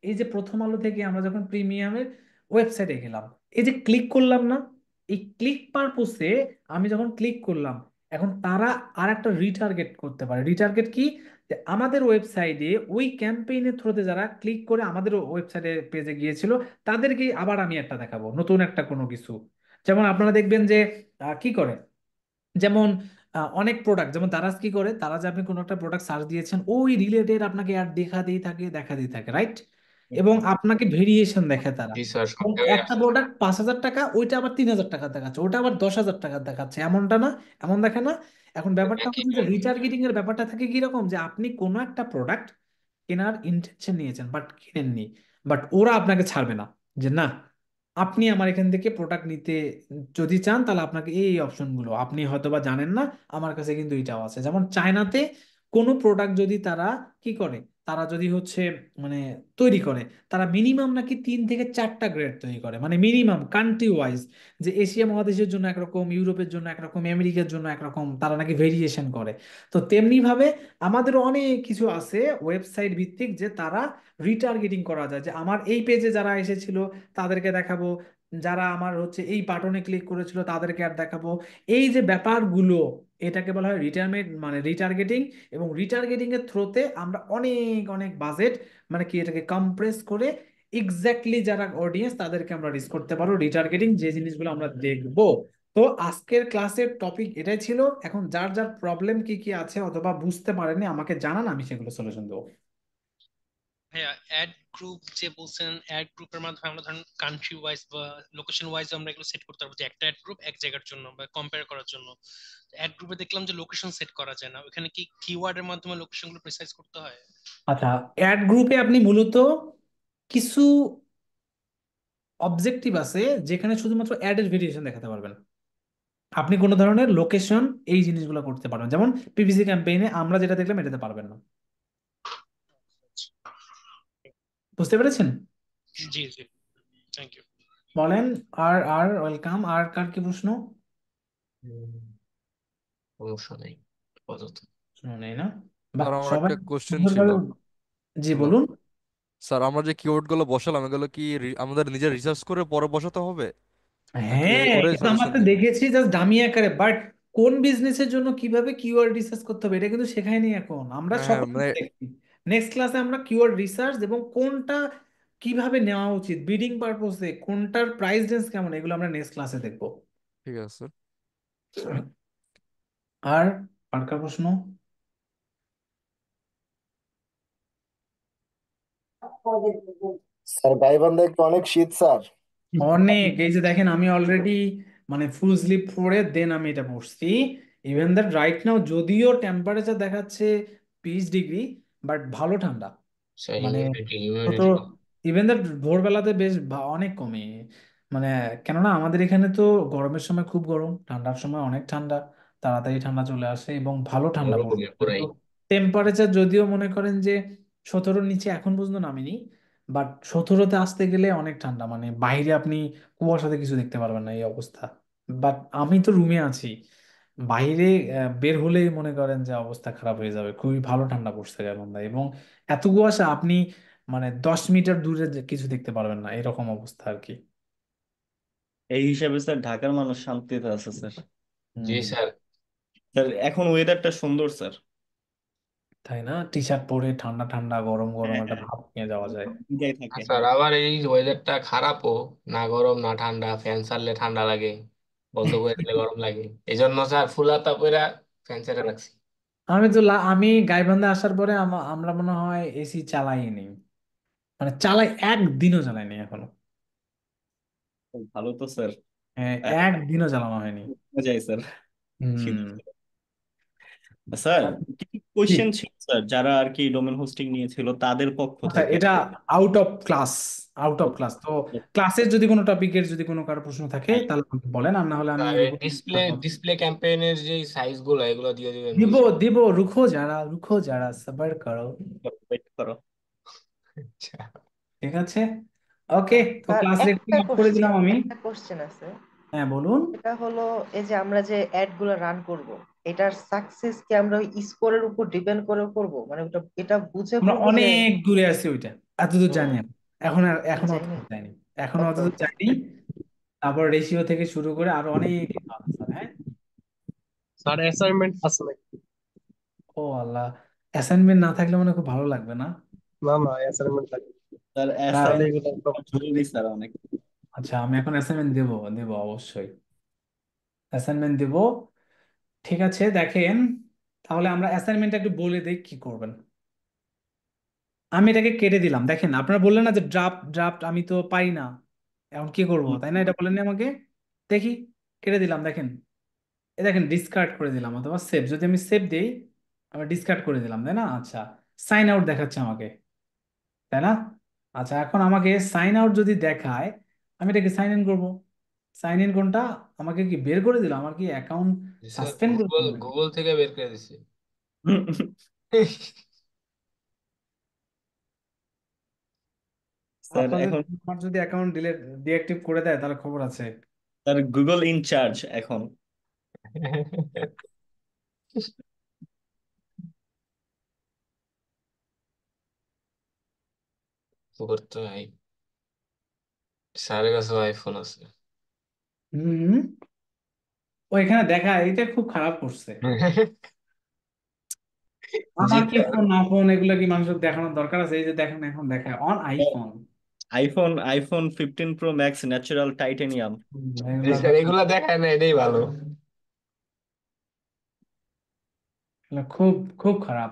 এই যে প্রথম আলো থেকে আমরা যখন প্রিমিয়ামের ওয়েবসাইটে গেলাম, এই যে ক্লিক করলাম না, এই ক্লিক পারপোসে আমি যখন ক্লিক করলাম, এখন তারা আর একটা রিটার্গেট করতে পারে। রিটার্গেট কি? যে আমাদের ওয়েবসাইটে ওই ক্যাম্পেইনের থ্রুতে যারা ক্লিক করে আমাদের ওয়েবসাইটে পেজে গিয়েছিল, তাদেরকে আবার আমি একটা দেখাবো নতুন একটা কোনো কিছু। যেমন আপনারা দেখবেন যে কি করে, যেমন অনেক প্রোডাক্ট, যেমন দারাজ কি করে, তারা যে আপনি কোনো একটা প্রোডাক্ট সার্চ দিয়েছেন ওই রিলেটেড আপনাকে অ্যাড দেখাতেই থাকে, রাইট? এবং আপনাকে ভেরিয়েশন দেখে তারা। জি স্যার, সব এবং জায়গায় একটা আছে। প্রোডাক্ট 5,000 টাকা, ওইটা আবার 3,000 টাকা দেখাচ্ছে, ওটা আবার 10,000 টাকা দেখাচ্ছে, এমনটা না? এমন দেখে না? এখন ব্যাপারটা একই হচ্ছে যে কাহিনী। রিটার্গেটিং এর ব্যাপারটা থাকে কিরকম, যে আপনি কোনো একটা প্রোডাক্ট কেনার ইন্টেনশন নিয়েছেন বাট কিনেননি, বাট ওরা আপনাকে ছাড়বে না, যে না আপনি আমার এখান থেকে প্রোডাক্ট নিতে যদি চান তাহলে আপনাকে এই অপশনগুলো আপনি হয়তো বা জানেন না, আমার কাছে কিন্তু এটাও আছে। যেমন চায়নাতে কোনো প্রোডাক্ট যদি তারা কি করে, তারা যদি হচ্ছে মানে তৈরি করে, তারা মিনিমাম নাকি 3 থেকে 4টা গ্রেড তৈরি করে, মানে মিনিমাম কান্ট্রি ওয়াইজ, যে এশিয়া মহাদেশের জন্য একরকম, ইউরোপের জন্য একরকম, আমেরিকার জন্য একরকম, তারা নাকি ভেরিয়েশন করে। তো তেমনি ভাবে আমাদের অনেক কিছু আছে ওয়েবসাইট ভিত্তিক, যে তারা রিটার্গেটিং করা যায়, যে আমার এই পেজে যারা এসেছিল তাদেরকে দেখাবো, যারা আমার হচ্ছে এই বাটনে ক্লিক করেছিল তাদেরকে আর দেখাবো। এই যে ব্যাপারগুলো, এটাকে বলা হয় রিটার্মেট মানে রিটার্গেটিং। এবং রিটার্গেটিং এর থ্রোতে আমরা অনেক অনেক বাজেট মানে কি এটাকে কম্প্রেস করে এক্স্যাক্টলি যারা অডিয়েন্স তাদেরকে আমরা রিচ করতে পারবো, রিটার্গেটিং যে জিনিসগুলো আমরা দেখবো। তো আজকের ক্লাসের টপিক এটাই ছিল। এখন যার যার প্রবলেম কি কি আছে অথবা বুঝতে পারেনি আমাকে জানান, আমি সেগুলো সলিউশন দেবো। ভাইয়া অ্যাড গ্রুপ যে বলছেন, অ্যাড গ্রুপের মাধ্যমে আমরা ধরেন কান্ট্রি ওয়াইজ বা লোকেশন ওয়াইজ আমরা এগুলো সেট করতে পারবো, যে একটা অ্যাড গ্রুপ এক জায়গার জন্য বা কম্পেয়ার করার জন্য। অ্যাড গ্রুপে দেখলাম যে লোকেশন সেট করা যায় না, ওখানে কি কিওয়ার্ডের মাধ্যমে লোকেশনগুলো প্রিসাইজ করতে হয়? আচ্ছা, অ্যাড গ্রুপে আপনি মূলত কিছু অবজেক্টিভ আছে যেখানে শুধুমাত্র অ্যাডের ভেরিয়েশন দেখাতে পারবেন, আপনি কোনো ধরনের লোকেশন এই জিনিসগুলো করতে পারবেন। যেমন পিপিসি ক্যাম্পেইনে আমরা যেটা দেখলাম এটাতে পারবেন না। বুঝতে পেরেছেন? জি জি, থ্যাংক ইউ। বলেন। আর আর ওয়েলকাম। আর কার কি প্রশ্ন? হুম, সমস্যা নেই আপাতত। প্রশ্ন নেই না? বাহ, স্যার আমার সবাই একটা কোশ্চেন ছিল। সুন্দরভাবে। জি হ্যালো বলুন। স্যার, আমরা যে কিওয়ার্ড গুলো বসালাম এগুলো কি আমাদের নিজের রিসার্চ করে পরে বসাতে হবে, নাকি হ্যাঁ, ওরাই এটা তো আমরা সাজেশন তো দিবে? দেখেছি জাস্ট ডামি আকারে, বাট কোন বিজনেসের জন্য কিভাবে কিওয়ার্ড রিসার্চ করতে হবে এটা কিন্তু শেখায়নি এখন, আমরা হ্যাঁ হ্যাঁ, সকল মানে দেখছি। নেক্সট ক্লাসে আমরা কিওয়ার্ড রিসার্চ এবং কোনটা কিভাবে নেওয়া উচিত বিডিং পারপোসে, কোনটার প্রাইস রেঞ্জ কেমন, এগুলো আমরা নেক্সট ক্লাসে দেখবো। ঠিক আছে। আর আর কার প্রশ্ন? স্যার গাইবান্ধায় কি অনেক শীত স্যার? অনেক। এই যে দেখেন আমি অলরেডি মানে ফুল স্লিপ পরে দেন আমি এটা পড়ছি। ইভেন দ্যাট রাইট নাও যদিও টেম্পারেচার দেখাচ্ছে 20 ডিগ্রি, বাট ভালো ঠান্ডা। স্যার মানে তো হিউমিডিটি। ইভেন দ্যাট ভোরবেলাতে বেশ অনেক কমে, মানে কেননা আমাদের এখানে তো গরমের সময় খুব গরম, ঠান্ডার সময় অনেক ঠান্ডা, তাড়াতাড়ি ঠান্ডা চলে আসে এবং ভালো ঠান্ডা পড়ছে। ওরকমই পুরাই। টেম্পারেচার যদিও মনে করেন যে 17-র নিচে এখন পর্যন্ত নামেনি, বাট 17-তে আসতে গেলে অনেক ঠান্ডা, মানে বাইরে আপনি কুয়াশাতে কিছু দেখতে পারবেন না এই অবস্থা। বাট আমি তো রুমে আছি, বাইরে বের হলেই মনে করেন যে অবস্থা খারাপ হয়ে যাবে, খুবই ভালো ঠান্ডা পড়ছে গাইবান্ধায়। এবং এত কুয়াশা আপনি মানে 10 মিটার দূরে যে কিছু দেখতে পারবেন না, এরকম অবস্থা আর কি। এই হিসাবে স্যার ঢাকার মানুষ শান্তিতে আছে স্যার। জি হুম। স্যার। স্যার এখন ওয়েদারটা সুন্দর স্যার। তাই না? টি শার্ট পরে ঠান্ডা ঠান্ডা গরম গরম হ্যাঁ একটা হ্যাঁ, ভাব নিয়ে যাওয়া যায়। এটাই থাকে। স্যার আবার এই ওয়েদারটা খারাপও, না গরম না ঠান্ডা, ফ্যান ছাড়লে ঠান্ডা লাগে, বন্ধ করে দিলে গরম লাগে। এই জন্য স্যার ফুল হাতা পরে ফ্যান ছেড়ে রাখছি। আমি গাইবান্ধা আসার পরে আমরা মনে হয় এসি চালাইনি, মানে একদিনও চালাইনি এখনো। ভালো তো স্যার। হ্যাঁ, আহ, একদিনও চালানো হয়নি। যাই স্যার হুম। শীত। স্যার কিছু কি? কোয়েশ্চেন ছিল স্যার, যারা আর কি ডোমেন হোস্টিং নিয়েছিল তাদের পক্ষ আচ্ছা, থেকে। এটা আউট অফ ক্লাস তো। ক্লাসের যদি কোনো টপিকের যদি কোনো কারো প্রশ্ন থাকে তাহলে আমাকে বলেন, আর না হলে আমি স্যার এর এই উপর ডিসপ্লে ডিসপ্লে ক্যাম্পেইনের যে সাইজ গুলো এগুলো দিয়ে দিবেন দিব বুঝছেন? দিব। রুখো যারা সবার করো। ওয়েট করো। আচ্ছা। ঠিক আছে, ওকে। তো স্যার ক্লাস রেকর্ডিং একটা অফ করে কোশ্চেন দিলাম আমি। একটা কোশ্চেন আছে। হ্যাঁ, বলুন। এটা হলো, এই যে আমরা যে অ্যাড গুলো রান করব, এটার সাকসেস কি আমরা ওই স্কোরের উপর ডিপেন্ড করে করব, মানে ওটা এটা বুঝে আমরা করব যে। অনেক দূরে আছি ওইটা, এতদূর জানি হুম। আমি। এখনো যাই না। অতদূর যাইনি। এখনো ওকে অতদূর ওকে। যাইনি। তারপর রেশিও থেকে শুরু করে আরো অনেক কিছু আছে স্যার। হ্যাঁ। স্যার অ্যাসাইনমেন্ট আছে নাকি? ও আল্লাহ, অ্যাসাইনমেন্ট না থাকলে মনে হয় খুব ভালো লাগবে না? না না, অ্যাসাইনমেন্ট লাগে। স্যার তাই? তাহলে অ্যাসাইনমেন্ট এগুলো একদম। জরুরি স্যার অনেক। আচ্ছা, আমি এখন অ্যাসাইনমেন্ট দেবো দেবো অবশ্যই অ্যাসাইনমেন্ট দেবো। ঠিক আছে, দেখেন, তাহলে আমরা অ্যাসাইনমেন্টটা একটু বলে দিই কি করবেন। আমি এটাকে কেটে দিলাম, দেখেন আপনারা বললেন না যে ড্রাফট ড্রাফট, আমি তো পাই না, এখন কি করবো, তাই না? এটা বলেননি আমাকে। দেখি, কেটে দিলাম, দেখেন। দেখেন, ডিসকার্ড করে দিলাম অথবা সেভ, যদি আমি সেভ দিই, আমি ডিসকার্ড করে দিলাম, তাই না? আচ্ছা, সাইন আউট দেখাচ্ছে আমাকে, তাই না? আচ্ছা, এখন আমাকে সাইন আউট যদি দেখায়, আমি এটাকে সাইন ইন করবো। সাইন ইন কোনটা? আমাকে কি বের করে দিল? আমার কি অ্যাকাউন্ট স্যার সাসপেন্ড করে গুগল দিল নাকি? গুগল থেকে বের করে দিছে। স্যার আপনাদের, এখন আমার যদি অ্যাকাউন্ট ডিঅ্যাক্টিভ করে দেয় তাহলে খবর আছে। স্যার গুগল ইনচার্জ এখন। করতে ভাই, স্যারের কাছে আইফোন আছে। হুম। ও এখানে দেখা, এটা খুব খারাপ করছে। জি আমার কি স্যার। ফোন না ফোন এগুলো কি মানুষের দেখানোর দরকার আছে? এই যে দেখেন, এখন দেখায় on iPhone. IPhone 15 pro max natural titanium. জি এগুলা স্যার, এগুলা দেখায় না, এটাই ভালো। এগুলা খুব খুব খারাপ।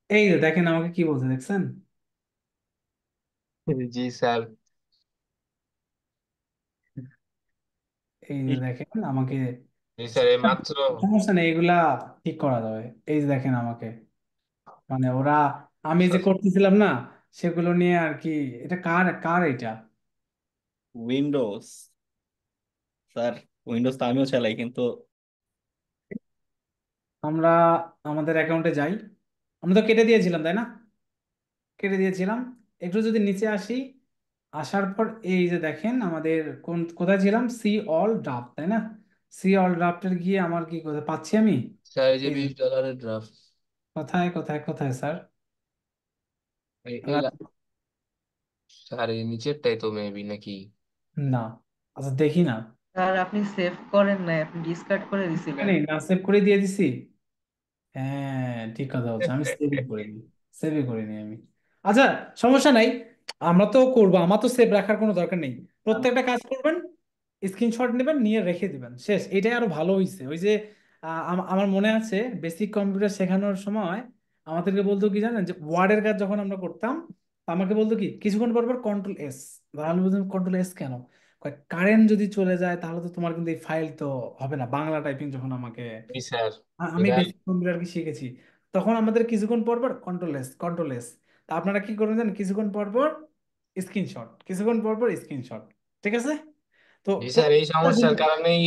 এই যে দেখেন আমাকে কি বলছে, দেখছেন? জি স্যার। এই যে দেখেন আমাকে। জি স্যার, এই মাত্র। সমস্যা নেই, এগুলা ঠিক করা যাবে। এই যে দেখেন আমাকে, মানে ওরা, আমি যে করতেছিলাম না সেগুলো নিয়ে আর কি। এটা কার কার এটা? উইন্ডোজ স্যার, উইন্ডোজ তো আমিও চালাই কিন্তু। আমরা আমাদের অ্যাকাউন্টে যাই। আমরা তো কেটে দিয়েছিলাম, তাই না? কেটে দিয়েছিলাম। একটু যদি নিচে আসি, আসার পর এই যে দেখেন আমাদের কোথায় ছিলাম, সি অল ড্রাফট, তাই না? সি অল ড্রাফটের গিয়ে আমার কি কোথায় পাচ্ছি আমি? স্যার এই যে এই যে, $20 ড্রাফট। কোথায় কোথায় কোথায় স্যার? এই স্যার এই নিচেরটাই তো মেবি নাকি? না, আচ্ছা দেখি না। স্যার আপনি সেভ করেন না, আপনি ডিসকার্ড করে দিছিলেন। এখানে না, সেভ করে দিয়ে দিছি। হ্যাঁ, ঠিক কথা হচ্ছে, আমি সেভই করিনি। সেভই করিনি আমি। আচ্ছা, সমস্যা নাই, আমরা তো করবো, আমার তো সেভ রাখার কোনো দরকার নেই। প্রত্যেকটা কাজ করবেন, স্ক্রিনশট নেবেন, নিয়ে রেখে দিবেন, শেষ। এটাই আরো ভালো হয়েছে। ওই যে আমার মনে আছে বেসিক কম্পিউটার শেখানোর সময় আমাদেরকে বলতো কি জানেন, যে ওয়ার্ডের কাজ যখন আমরা করতাম, তো আমাকে বলতো কি কিছুক্ষণ পর পর কন্ট্রোল এস। তাহলে বলতাম কন্ট্রোল এস কেন? কারেন্ট যদি চলে যায় তাহলে তো তোমার কিন্তু এই ফাইল তো হবে না, বাংলা টাইপিং যখন আমাকে, জি স্যার। আমি এটা বেসিক কম্পিউটার কি শিখেছি, তখন আমাদের কিছুক্ষণ পর পর কন্ট্রোল এস। তা আপনারা কি করবেন জানেন, কিছুক্ষণ পর পর স্ক্রিনশট, কিছুক্ষণ পর পর স্ক্রিনশট। ঠিক আছে? তো জি স্যার, এই প্রত্যেকটা সমস্যার জিনিস- কারণেই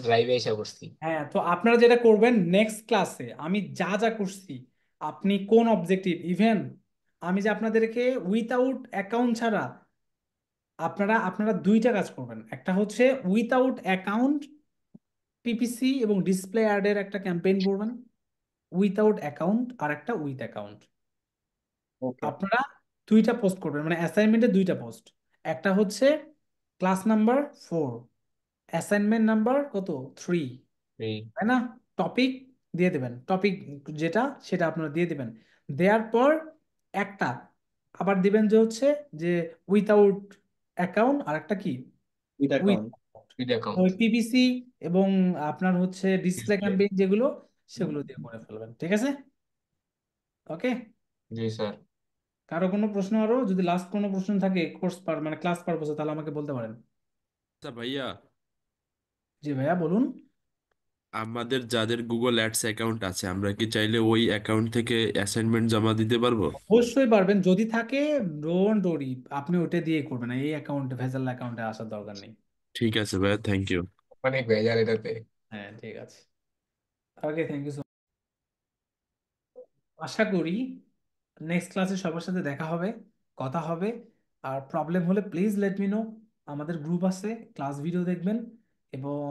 ড্রাইভে এসে পড়ছি। হ্যাঁ, তো আপনারা যেটা করবেন নেক্সট ক্লাসে, আমি যা যা করছি, আপনি কোন অবজেক্টিভ, ইভেন আমি যে আপনাদেরকে উইথাউট অ্যাকাউন্ট ছাড়া, আপনারা আপনারা দুইটা কাজ করবেন। একটা হচ্ছে উইথাউট অ্যাকাউন্ট পিপিসি এবং ডিসপ্লে অ্যাডের একটা ক্যাম্পেইন করবেন, উইথাউট অ্যাকাউন্ট, আর একটা উইথ অ্যাকাউন্ট। ওকে। আপনারা দুইটা পোস্ট করবেন, মানে অ্যাসাইনমেন্টে দুইটা পোস্ট। একটা হচ্ছে ক্লাস নাম্বার 4, অ্যাসাইনমেন্ট নাম্বার কত 3, এই তাই না? টপিক দিয়ে দেবেন, টপিক যেটা সেটা আপনারা দিয়ে দিবেন। দেওয়ার পর একটা আবার দিবেন যে হচ্ছে যে উইথাউট অ্যাকাউন্ট, আর একটা কি with with account. With account ওই পিপিসি এবং আপনার হচ্ছে ডিসপ্লে ডিসপ্লে। ক্যাম্পেইন যেগুলো সেগুলো দিয়ে করে ফেলবেন, ঠিক আছে? ওকে, জি স্যার। কারো কোনো প্রশ্ন, আরো যদি লাস্ট কোনো প্রশ্ন থাকে কোর্স মানে ক্লাস পারপোসে, তাহলে আমাকে বলতে পারেন। আচ্ছা ভাইয়া, জি ভাইয়া বলুন। আমাদের যাদের গুগল অ্যাডস অ্যাকাউন্ট আছে আমরা কি চাইলে ওই অ্যাকাউন্ট থেকে অ্যাসাইনমেন্ট জমা দিতে পারবো? অবশ্যই পারবেন, যদি থাকে ডোন্ট ওরি, আপনি ওটা দিয়ে করবেন, এই অ্যাকাউন্টে ভেজাল অ্যাকাউন্টে আসার দরকার নেই। ঠিক আছে ভাইয়া, থ্যাংক ইউ। অনেক ভেজাল এটাতে। হ্যাঁ ঠিক আছে, ওকে, থ্যাংক ইউ। আশা করি নেক্সট ক্লাসে সবার সাথে দেখা হবে, কথা হবে। আর প্রবলেম হলে প্লিজ লেট মি নো। আমাদের গ্রুপ আছে, ক্লাস ভিডিও দেখবেন, এবং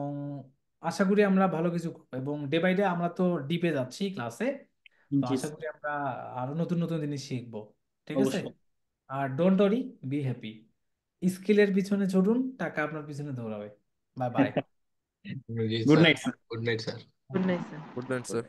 আশা করি আমরা ভালো কিছু করবো। এবং ডে বাই ডে আমরা তো ডিপে যাচ্ছি ক্লাসে, তো জি আশা স্যার, করি আমরা আরো নতুন নতুন জিনিস শিখবো, ঠিক আছে? অবশ্যই। আর ডোন্ট ওরি, বি হ্যাপি। স্কিলের পিছনে ছুটুন, টাকা আপনার পিছনে দৌড়াবে। Bye bye. জি good sir. Night sir. Good night sir. Good night sir. Good night sir.